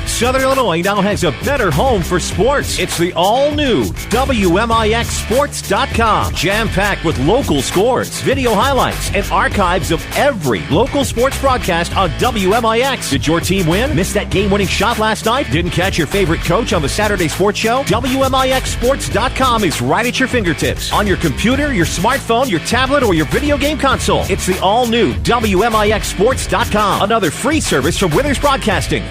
Southern Illinois now has a better home for sports. It's the all-new WMIXSports.com. Jam-packed with local scores, video highlights, and archives of every local sports broadcast on WMIX. Did your team win? Missed that game-winning shot last night? Didn't catch your favorite coach on the Saturday sports show? WMIXSports.com is right at your fingertips. On your computer, your smartphone, your tablet, or your video game console. It's the all-new WMIXSports.com. Another free service from Withers Broadcasting.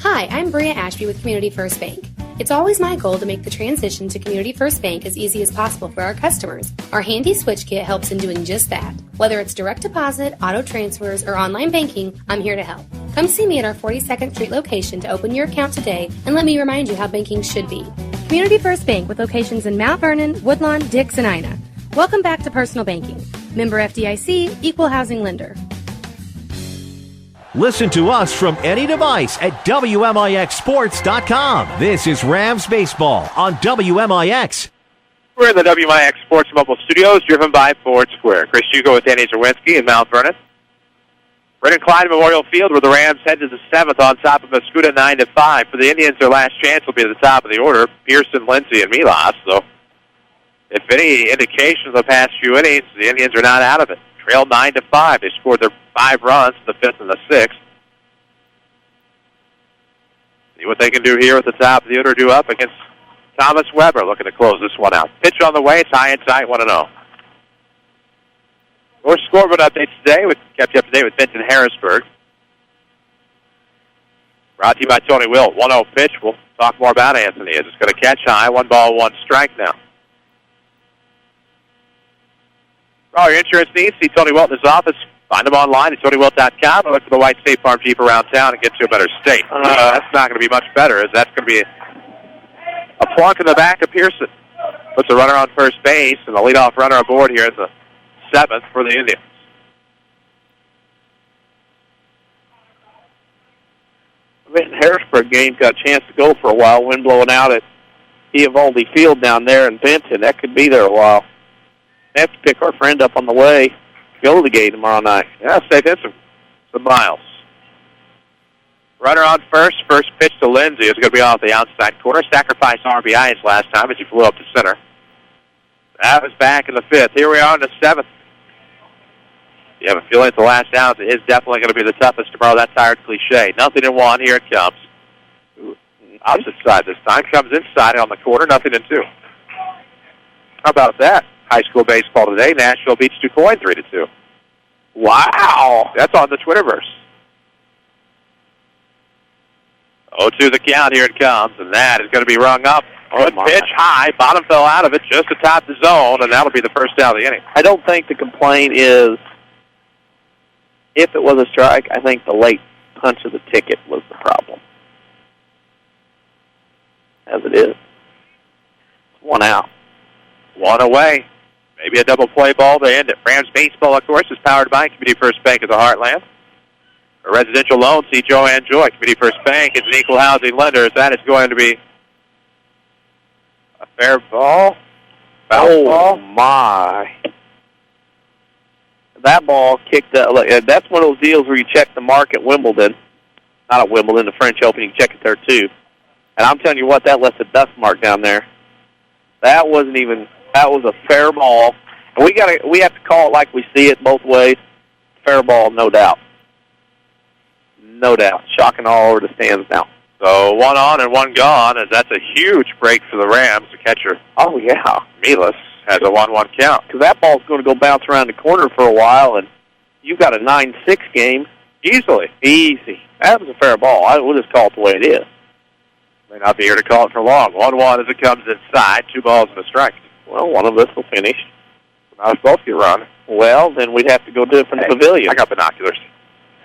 Hi, I'm Bria Ashby with Community First Bank. It's always my goal to make the transition to Community First Bank as easy as possible for our customers. Our handy switch kit helps in doing just that. Whether it's direct deposit, auto transfers, or online banking, I'm here to help. Come see me at our 42nd Street location to open your account today, and let me remind you how banking should be. Community First Bank with locations in Mount Vernon, Woodlawn, Dix, and Ina. Welcome back to personal banking. Member FDIC, Equal Housing Lender. Listen to us from any device at WMIXSports.com. This is Rams Baseball on WMIX. We're in the WMIX Sports Mobile Studios, driven by Ford Square. Chris Hugo with Danny Czerwinski in Mount Vernon. Brennan Klein Memorial Field, where the Rams head to the 7th on top of Mascoutah 9-5. For the Indians, their last chance will be at the top of the order. Pearson, Lindsey, and Milas. So, if any indication of the past few innings, the Indians are not out of it. Trailed 9-5. They scored their 5 runs, the 5th and the 6th. See what they can do here at the top of the order, due up against Thomas Weber, looking to close this one out. Pitch on the way, it's high and tight, 1-0. More scoreboard updates today. We kept you up to date with Benton Harrisburg. Brought to you by Tony Will. 1-0 pitch. We'll talk more about Anthony. It's going to catch high. 1 ball, 1 strike now. For all your insurance needs, see Tony Wilt in his office. Find him online at TonyWilt.com or look for the white State Farm Jeep around town and get to a better state. That's not going to be much better, as that's going to be a plunk in the back of Pearson. Puts a runner on first base and the leadoff runner aboard here in the 7th for the Indians. The Harrisburg game got a chance to go for a while. Wind blowing out at Eovaldi Field down there in Benton. That could be there a while. They have to pick our friend up on the way. Go to the game tomorrow night. Yeah, save him some miles. Runner on first. First pitch to Lindsey is going to be off the outside corner. Sacrifice RBIs last time as he flew up to center. That was back in the 5th. Here we are in the 7th. You have a feeling at the last out is definitely going to be the toughest tomorrow. That tired cliche. 0-1. Here it comes. Opposite side this time. Comes inside on the corner. 0-2. How about that? High school baseball today. Nashville beats DuQuoin 3-2. Wow. That's on the Twitterverse. 0-2 the count. Here it comes. And that is going to be rung up. Good pitch high. Bottom fell out of it just atop the zone, and that'll be the first out of the inning. I don't think the complaint is if it was a strike. I think the late punch of the ticket was the problem. As it is. 1 out. 1 away. Maybe a double play ball to end it. Rams Baseball, of course, is powered by Community First Bank of the Heartland. A residential loan, see Joanne Joy. Community First Bank is an equal housing lender. That is going to be a fair ball. Foul ball. My. that ball kicked. That's one of those deals where you check the mark at Wimbledon. Not at Wimbledon, the French Open. You can check it there, too. And I'm telling you what, that left a dust mark down there. That was a fair ball. And we have to call it like we see it both ways. Fair ball, no doubt. No doubt. Shocking all over the stands now. So 1 on and 1 gone, as that's a huge break for the Rams. The catcher, oh, yeah, Milas, has a 1-1 count. Because that ball's going to go bounce around the corner for a while, and you've got a 9-6 game. Easily. Easy. That was a fair ball. We'll just call it the way it is. May not be here to call it for long. 1-1 as it comes inside. 2 balls and a strike. Well, one of us will finish. Now it's both you run. Well, then we'd have to go do it from the pavilion. I got binoculars.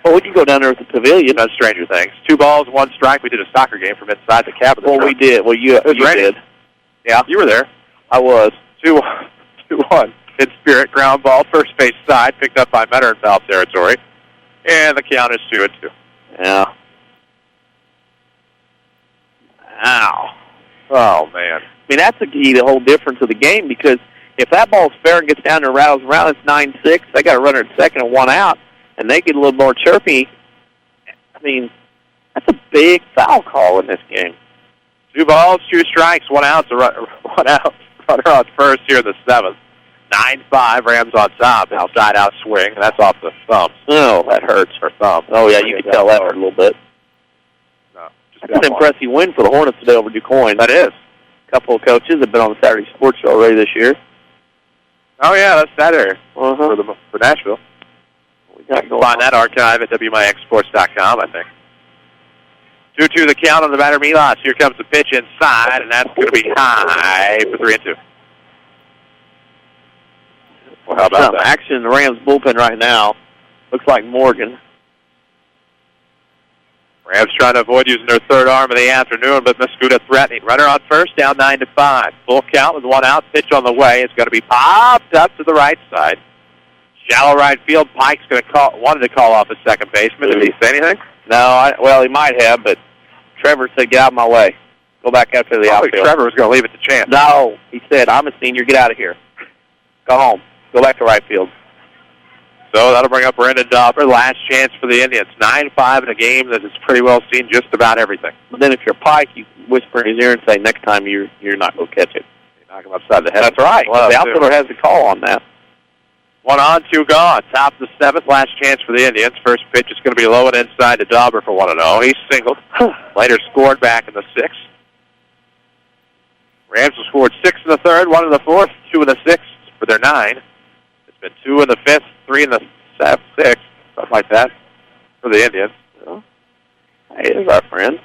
Well, we can go down there at the pavilion. That's Stranger Things. 2 balls, 1 strike. We did a soccer game from inside the cab of the truck. We did. Well, you did. Yeah. You were there. I was. 2-1. In spirit, ground ball, first base side, picked up by Metter in foul territory. And the count is 2-2. Yeah. Ow. Oh, man. I mean, that's the whole difference of the game, because if that ball's fair and gets down there and rattles around, it's 9-6. They got a runner at second and 1 out, and they get a little more chirpy. I mean, that's a big foul call in this game. 2 balls, 2 strikes, 1 out. Runner on first here in the 7th. 9-5, Rams on top. Outside out swing. That's off the thumb. Oh, that hurts her thumb. Oh, yeah, you can tell that hurt a little bit. No, that's an impressive win for the Hornets today over DuQuoin. That is. A couple of coaches have been on the Saturday Sports Show already this year. Oh, yeah, that's Saturday for Nashville. You can find that archive at WMIXsports.com, I think. 2-2 the count on the batter, Milas. Here comes the pitch inside, and that's going to be high for 3-2. Well, how about that? Action in the Rams bullpen right now. Looks like Morgan. Rams trying to avoid using their third arm of the afternoon, but Mascoutah threatening. Runner on first, down 9-5. Full count with 1 out. Pitch on the way. It's going to be popped up to the right side. Shallow right field. Pike's wanted to call off his second baseman. Did he say anything? No, he might have, but Trevor said, get out of my way. Go back after the outfield. Trevor was going to leave it to chance. No, he said, I'm a senior. Get out of here. Go home. Go back to right field. So that'll bring up Brennan Dauber. Last chance for the Indians. 9-5 in a game that has pretty well seen just about everything. But then if you're Pike, you whisper in his ear and say, next time you're not going to catch it. You knock him upside the head. That's right. Well, the outfielder has the call on that. 1 on, 2 gone. Top of the 7th. Last chance for the Indians. First pitch is going to be low and inside to Dauber for 1-0. He's singled. Later scored back in the 6th. Rams have scored 6 in the 3rd, 1 in the 4th, 2 in the 6th for their 9. It's been 2 in the 5th, 3 in the 6th, something like that, for the Indians. Well, hey, there's our friend.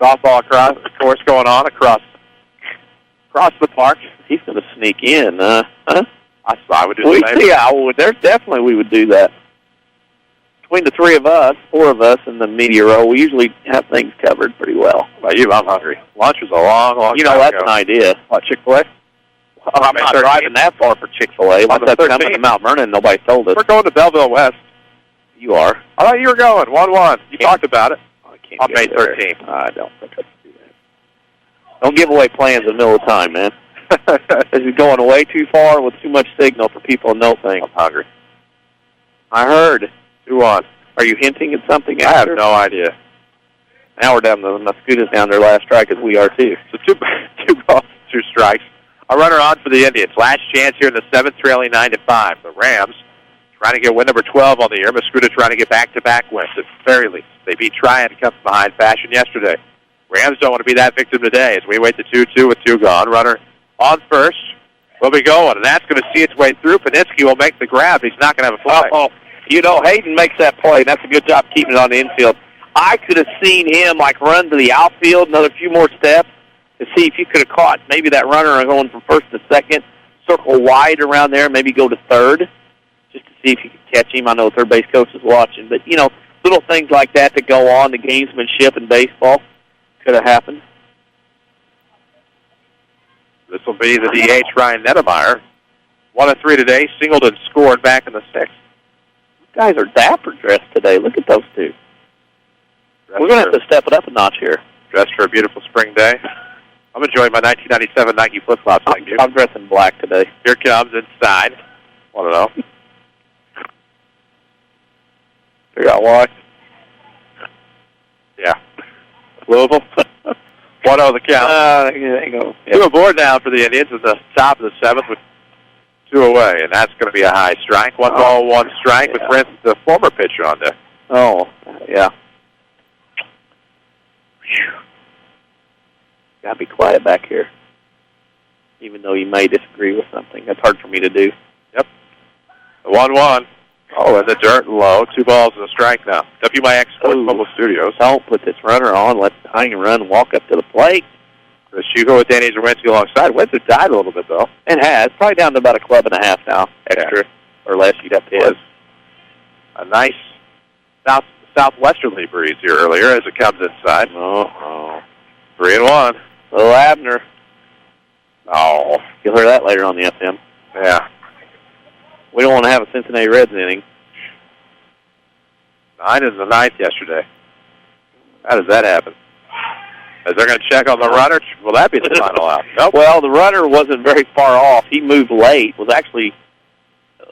Softball course going on across the park. He's going to sneak in, I would do the same. Yeah, we would do that. Between the 4 of us in the media row, we usually have things covered pretty well. About you, I'm hungry. Lunch was a long time ago. That's an idea. What, Chick-fil-A? Well, I'm not driving that far for Chick-fil-A. Once that's coming to Mount Vernon, nobody told us. We're going to Belleville West. You are. I thought you were going. 1-1. You talked about it. I can't on May 13th. I don't think I can do that. Don't give away plans in the middle of the time, man. This is going way too far with too much signal for people to know things. I'm hungry. I heard. 2-1. Are you hinting at something I have no idea. Now we're down the Mascoutah's down their last strike, as we are too. So 2 balls, 2 strikes. A runner on for the Indians. Last chance here in the 7th, trailing 9-5. The Rams trying to get win number 12 on the year. Mascoutah trying to get back-to-back wins at very least. They beat Triad and come from behind fashion yesterday. Rams don't want to be that victim today as we wait to 2-2 with 2 gone. Runner on first. We'll be going, and that's going to see its way through. Paninsky will make the grab. He's not going to have a fly. Oh, Hayden makes that play. That's a good job keeping it on the infield. I could have seen him run to the outfield another few more steps to see if you could have caught maybe that runner going from first to second, circle wide around there, maybe go to third, just to see if you could catch him. I know the third base coach is watching, but little things like that go on, the gamesmanship in baseball could have happened. This will be the DH, Ryan Nettemeyer. 1 of 3 today, singled and scored back in the 6th. Guys are dapper dressed today. Look at those two. We're going to have to step it up a notch here. Dressed for a beautiful spring day. I'm enjoying my 1997 Nike flip-flops. Thank you. I'm dressed in black today. Here comes inside. I don't know. Figure out why. Yeah. Louisville. 1-0 the count. There you go. Two aboard now for the Indians at the top of the seventh with 2 away, and that's going to be a high strike. 1 ball, 1 strike with Brent, the former pitcher, on there. Oh, yeah. Got to be quiet back here, even though you may disagree with something. That's hard for me to do. Yep. The 1-1. Oh, in the dirt and low. 2 balls and a strike now. WMIX Sports Mobile Studios. Don't put this runner on. Let the hang and run and walk up to the plate. Chris Hugo with Danny Czerwinski alongside. Winds have died a little bit, though. It has. Probably down to about a club and a half now. Extra or less you'd have to hit. A nice southwesterly breeze here earlier as it comes inside. 3-1. Little Abner. Oh. You'll hear that later on the FM. Yeah. We don't want to have a Cincinnati Reds inning. 9 is the 9th yesterday. How does that happen? Is they going to check on the runner? Will that be the final out? Nope. Well, the runner wasn't very far off. He moved late. Was actually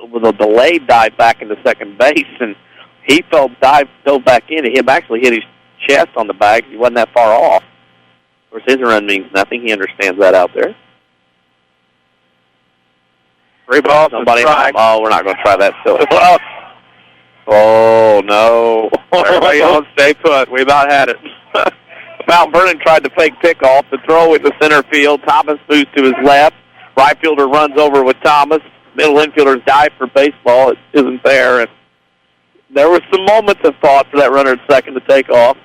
with a delayed dive back into second base, and he dove back in. He actually hit his chest on the bag. He wasn't that far off. Of course, his run means nothing. He understands that out there. 3 balls. Somebody. Oh, we're not going to try that silly. Oh, no. Everybody else stay put. We about had it. Mount Vernon tried to fake pickoff. The throw into center field. Thomas moves to his left. Right fielder runs over with Thomas. Middle infielders dive for baseball. It isn't there. And there were some moments of thought for that runner at second to take off.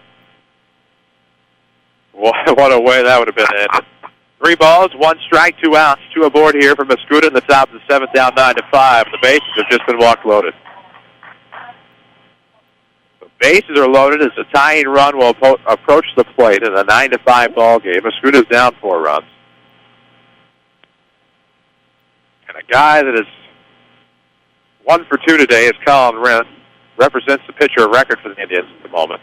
What a way that would have been ended. 3 balls, 1 strike, 2 outs. 2 aboard here for Mascoutah in the top of the 7th, down 9-5. The bases have just been walk loaded. The bases are loaded as the tying run will approach the plate in a 9-5 ball game. Mascoutah's down 4 runs. And a guy that is 1 for 2 today is Colin Wren. Represents the pitcher record for the Indians at the moment.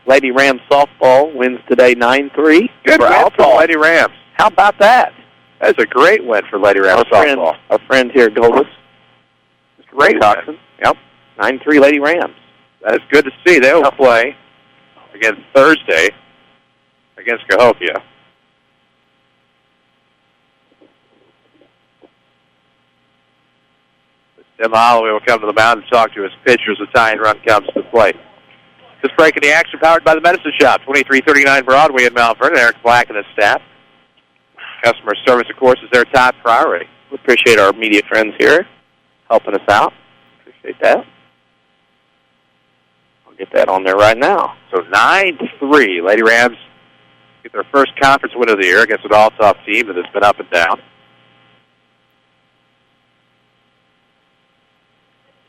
Lady Rams softball wins today 9-3. Good win for Lady Rams. How about that? That is a great win for Lady Rams softball. Our friend here at Goldus. Mr. Ray Coxon. Yep. 9-3 Lady Rams. That is good to see. They will play again Thursday against Cahokia. Tim Holloway will come to the mound and talk to his pitchers. The tying run comes to the plate. This break in the action powered by the Medicine Shop, 2339 Broadway in Mount Vernon. Eric Black and his staff. Customer service, of course, is their top priority. We appreciate our media friends here helping us out. Appreciate that. I'll get that on there right now. So 9-3. Lady Rams get their first conference win of the year against an all-tough team that has been up and down.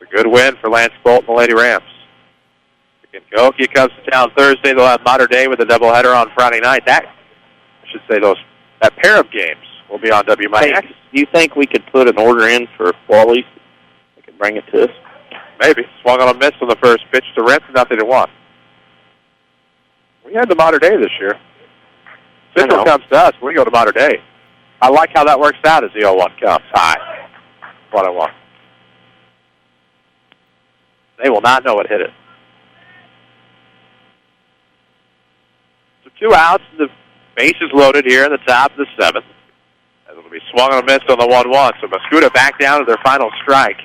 It's a good win for Lance Bolt and the Lady Rams. Again, Cahokia comes to town Thursday. They'll have Mater Day with a doubleheader on Friday night. That pair of games will be on WMIX. Hey, do you think we could put an order in for Wally's? They could bring it to us? Maybe. Swung on a miss on the first pitch to Rents, nothing to 1. We had the Mater Day this year. Central comes to us. We go to Mater Day. I like how that works out as the 0-1 comes. High. 1-1. They will not know it hit it. So 2 outs. The base is loaded here in the top of the 7th. As it'll be swung on a miss on the 1-1. So Mascoutah back down to their final strike.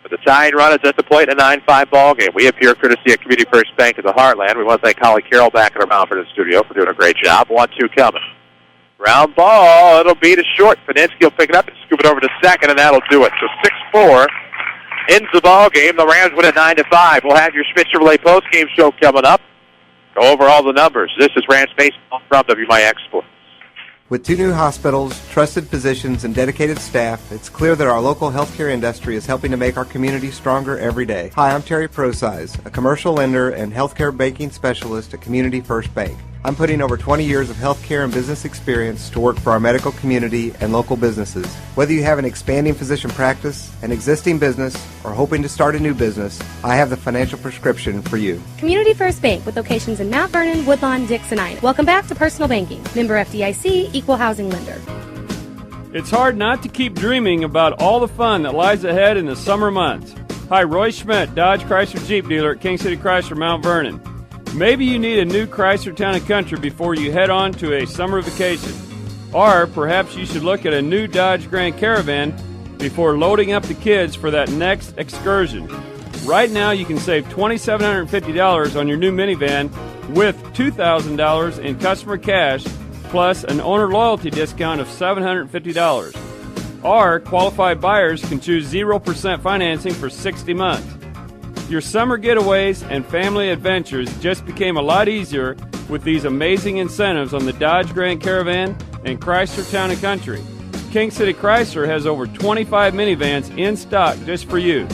But the tying run is at the plate in a 9-5 ball game. We appear courtesy of Community First Bank of the Heartland. We want to thank Holly Carroll back at our Mount Vernon studio for doing a great job. 1-2 coming. Ground ball. It'll be to short. Faninsky will pick it up and scoop it over to second, and that'll do it. So 6-4 ends the ball game. The Rams win at 9-5. We'll have your Schmidt Chevrolet postgame show coming up. Go over all the numbers. This is Rams Baseball from WMIX Sports. With 2 new hospitals, trusted physicians, and dedicated staff, it's clear that our local healthcare industry is helping to make our community stronger every day. Hi, I'm Terry Prosize, a commercial lender and healthcare banking specialist at Community First Bank. I'm putting over 20 years of healthcare and business experience to work for our medical community and local businesses. Whether you have an expanding physician practice, an existing business, or hoping to start a new business, I have the financial prescription for you. Community First Bank with locations in Mount Vernon, Woodlawn, Dix, and Ina. Welcome back to Personal Banking. Member FDIC, Equal Housing Lender. It's hard not to keep dreaming about all the fun that lies ahead in the summer months. Hi, Roy Schmidt, Dodge Chrysler Jeep dealer at King City Chrysler, Mount Vernon. Maybe you need a new Chrysler Town & Country before you head on to a summer vacation. Or perhaps you should look at a new Dodge Grand Caravan before loading up the kids for that next excursion. Right now you can save $2,750 on your new minivan with $2,000 in customer cash plus an owner loyalty discount of $750. Or qualified buyers can choose 0% financing for 60 months. Your summer getaways and family adventures just became a lot easier with these amazing incentives on the Dodge Grand Caravan and Chrysler Town & Country. King City Chrysler has over 25 minivans in stock just for you.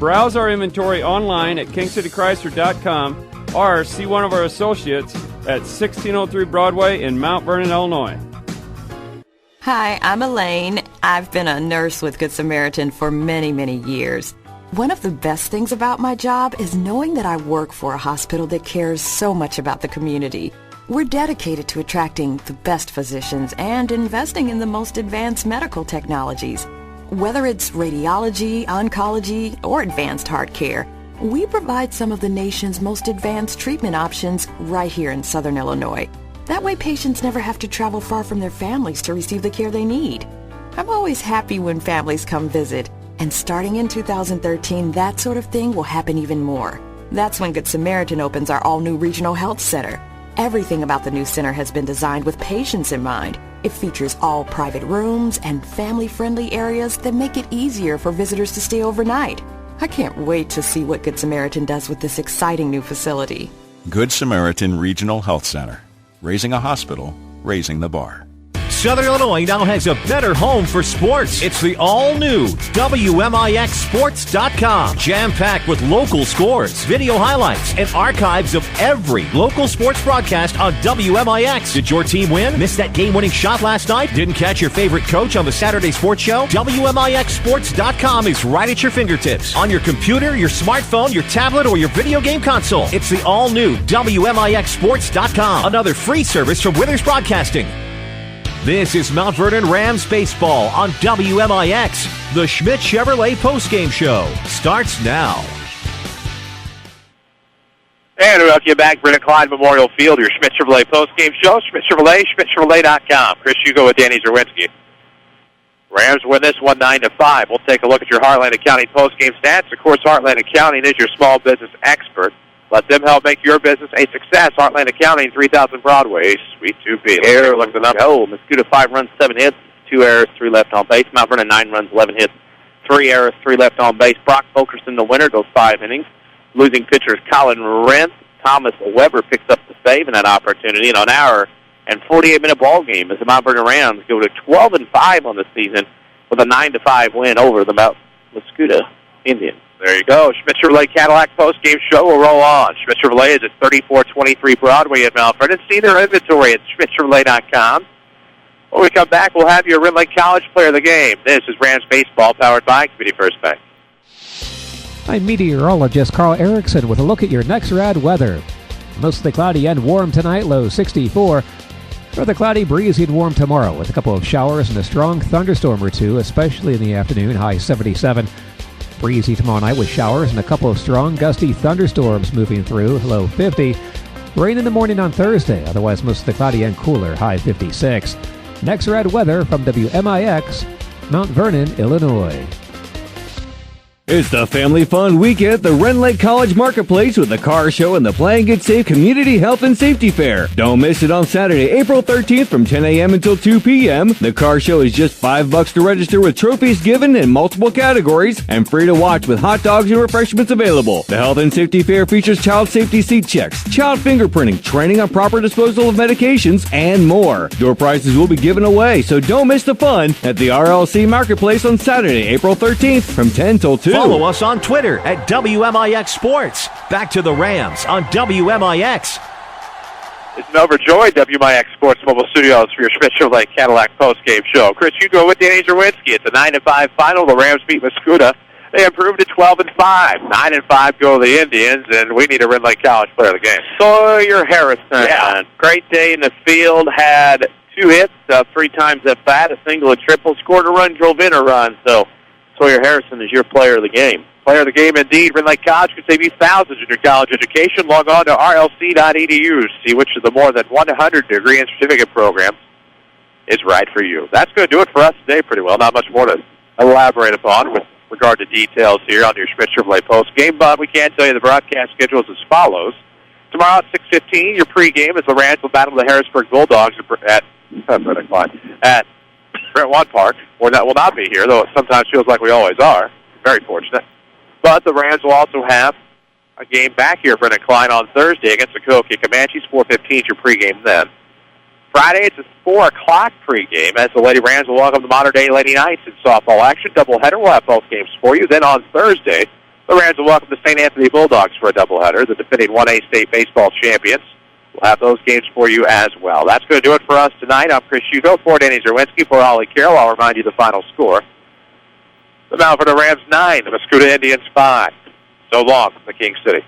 Browse our inventory online at kingcitychrysler.com or see one of our associates at 1603 Broadway in Mount Vernon, Illinois. Hi, I'm Elaine. I've been a nurse with Good Samaritan for many, many years. One of the best things about my job is knowing that I work for a hospital that cares so much about the community. We're dedicated to attracting the best physicians and investing in the most advanced medical technologies. Whether it's radiology, oncology, or advanced heart care, we provide some of the nation's most advanced treatment options right here in Southern Illinois. That way patients never have to travel far from their families to receive the care they need. I'm always happy when families come visit. And starting in 2013, that sort of thing will happen even more. That's when Good Samaritan opens our all-new Regional Health Center. Everything about the new center has been designed with patients in mind. It features all private rooms and family-friendly areas that make it easier for visitors to stay overnight. I can't wait to see what Good Samaritan does with this exciting new facility. Good Samaritan Regional Health Center. Raising a hospital, raising the bar. Southern Illinois now has a better home for sports. It's the all-new WMIXSports.com. Jam-packed with local scores, video highlights, and archives of every local sports broadcast on WMIX. Did your team win? Missed that game-winning shot last night? Didn't catch your favorite coach on the Saturday Sports Show? WMIXSports.com is right at your fingertips. On your computer, your smartphone, your tablet, or your video game console. It's the all-new WMIXSports.com. Another free service from Withers Broadcasting. This is Mount Vernon Rams Baseball on WMIX. The Schmidt Chevrolet postgame show starts now. And we welcome you back, Brennan Klein Memorial Field, your Schmidt Chevrolet postgame show. Schmidt Chevrolet, SchmidtChevrolet.com. Chris Hugo with Danny Czerwinski. Rams win this one 9-5. We'll take a look at your Heartland Accounting postgame stats. Of course, Heartland Accounting is your small business expert. Let them help make your business a success. Heartland Accounting, 3000 Broadway, Suite 2B. Here, look at the number. Mascoutah 5 runs, 7 hits, 2 errors, 3 left on base. Mount Vernon 9 runs, 11 hits, 3 errors, 3 left on base. Brock Fulkerson, the winner, goes 5 innings. Losing pitcher is Colin Rentz. Thomas Weber picks up the save in that opportunity. And an hour and 48-minute ball game as the Mount Vernon Rams go to 12-5 on the season with a 9-5 win over the Mascoutah Indians. There you go. Schmidt Chevrolet Cadillac post-game show will roll on. Schmidt Chevrolet is at 3423 Broadway in Mount Vernon. See their inventory at SchmidtChevrolet.com. When we come back, we'll have your Red Lake College player of the game. This is Rams Baseball, powered by Community First Bank. I'm meteorologist Carl Erickson with a look at your next rad weather. Mostly cloudy and warm tonight, low 64. Rather cloudy, breezy, and warm tomorrow with a couple of showers and a strong thunderstorm or two, especially in the afternoon, high 77. Breezy tomorrow night with showers and a couple of strong, gusty thunderstorms moving through, low 50. Rain in the morning on Thursday, otherwise mostly cloudy and cooler, high 56. Next rad weather from WMIX, Mount Vernon, Illinois. It's the family fun week at the Rend Lake College Marketplace with the car show and the Play and Get Safe Community Health and Safety Fair. Don't miss it on Saturday, April 13th from 10 a.m. until 2 p.m. The car show is just $5 to register with trophies given in multiple categories and free to watch with hot dogs and refreshments available. The Health and Safety Fair features child safety seat checks, child fingerprinting, training on proper disposal of medications, and more. Door prizes will be given away, so don't miss the fun at the RLC Marketplace on Saturday, April 13th from 10 till 2. Follow us on Twitter at WMIX Sports. Back to the Rams on WMIX. It's an overjoyed WMIX Sports Mobile Studios for your Schmidt Chevrolet Cadillac postgame show. Chris Hugo with Danny Czerwinski. It's a 9-5 final. The Rams beat Mascoutah. They improved to 12-5. 9-5 go the Indians, and we need a Red Lake College player of the game. Sawyer Harrison. Yeah. Great day in the field. Had 2 hits, 3 times at bat, a single, a triple, scored a run, drove in a run. So Sawyer Harrison is your player of the game. Player of the game indeed. Red Lake College could save you thousands in your college education. Log on to rlc.edu to see which of the more than 100 degree and certificate programs is right for you. That's going to do it for us today pretty well. Not much more to elaborate upon with regard to details here on your Schmidt Chevrolet post game, but we can tell you the broadcast schedule is as follows. Tomorrow at 6:15, your pregame is the Rams will battle the Harrisburg Bulldogs at Brennan Klein at Brentwood Park. We will not be here, though it sometimes feels like we always are. Very fortunate. But the Rams will also have a game back here at Brennan Klein on Thursday against the Cahokia Comanches. 4:15 is your pregame then. Friday, it's a 4 o'clock pregame as the Lady Rams will welcome the modern-day Lady Knights in softball action. Doubleheader. We'll have both games for you. Then on Thursday, the Rams will welcome the St. Anthony Bulldogs for a doubleheader. The defending 1A state baseball champions. We'll have those games for you as well. That's going to do it for us tonight. I'm Chris Hugo for Danny Czerwinski for Holly Carroll. I'll remind you the final score. The Mount Vernon Rams 9, the Mascoutah Indians 5. So long from the King City.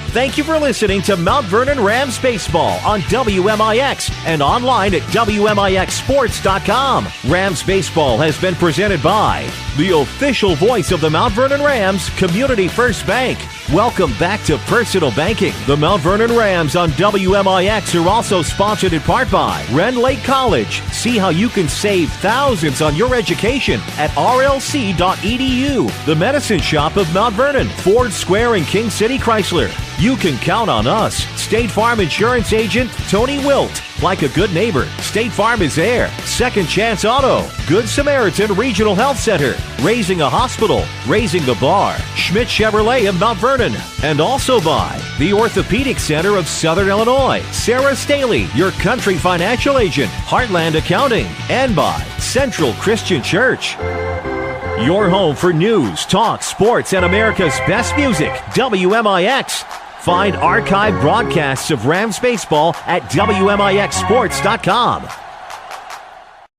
Thank you for listening to Mount Vernon Rams Baseball on WMIX and online at WMIXSports.com. Rams Baseball has been presented by the official voice of the Mount Vernon Rams, Community First Bank. Welcome back to personal banking. The Mount Vernon Rams on WMIX are also sponsored in part by Ren Lake College. See how you can save thousands on your education at rlc.edu. The Medicine Shop of Mount Vernon, Ford Square and King City Chrysler. You can count on us. State Farm Insurance Agent Tony Wilt. Like a good neighbor, State Farm is there. Second Chance Auto. Good Samaritan Regional Health Center. Raising a Hospital. Raising the Bar. Schmidt Chevrolet of Mount Vernon. And also by the Orthopedic Center of Southern Illinois. Sarah Staley, your country financial agent. Heartland Accounting. And by Central Christian Church. Your home for news, talk, sports, and America's best music. WMIX. Find archived broadcasts of Rams baseball at WMIXSports.com.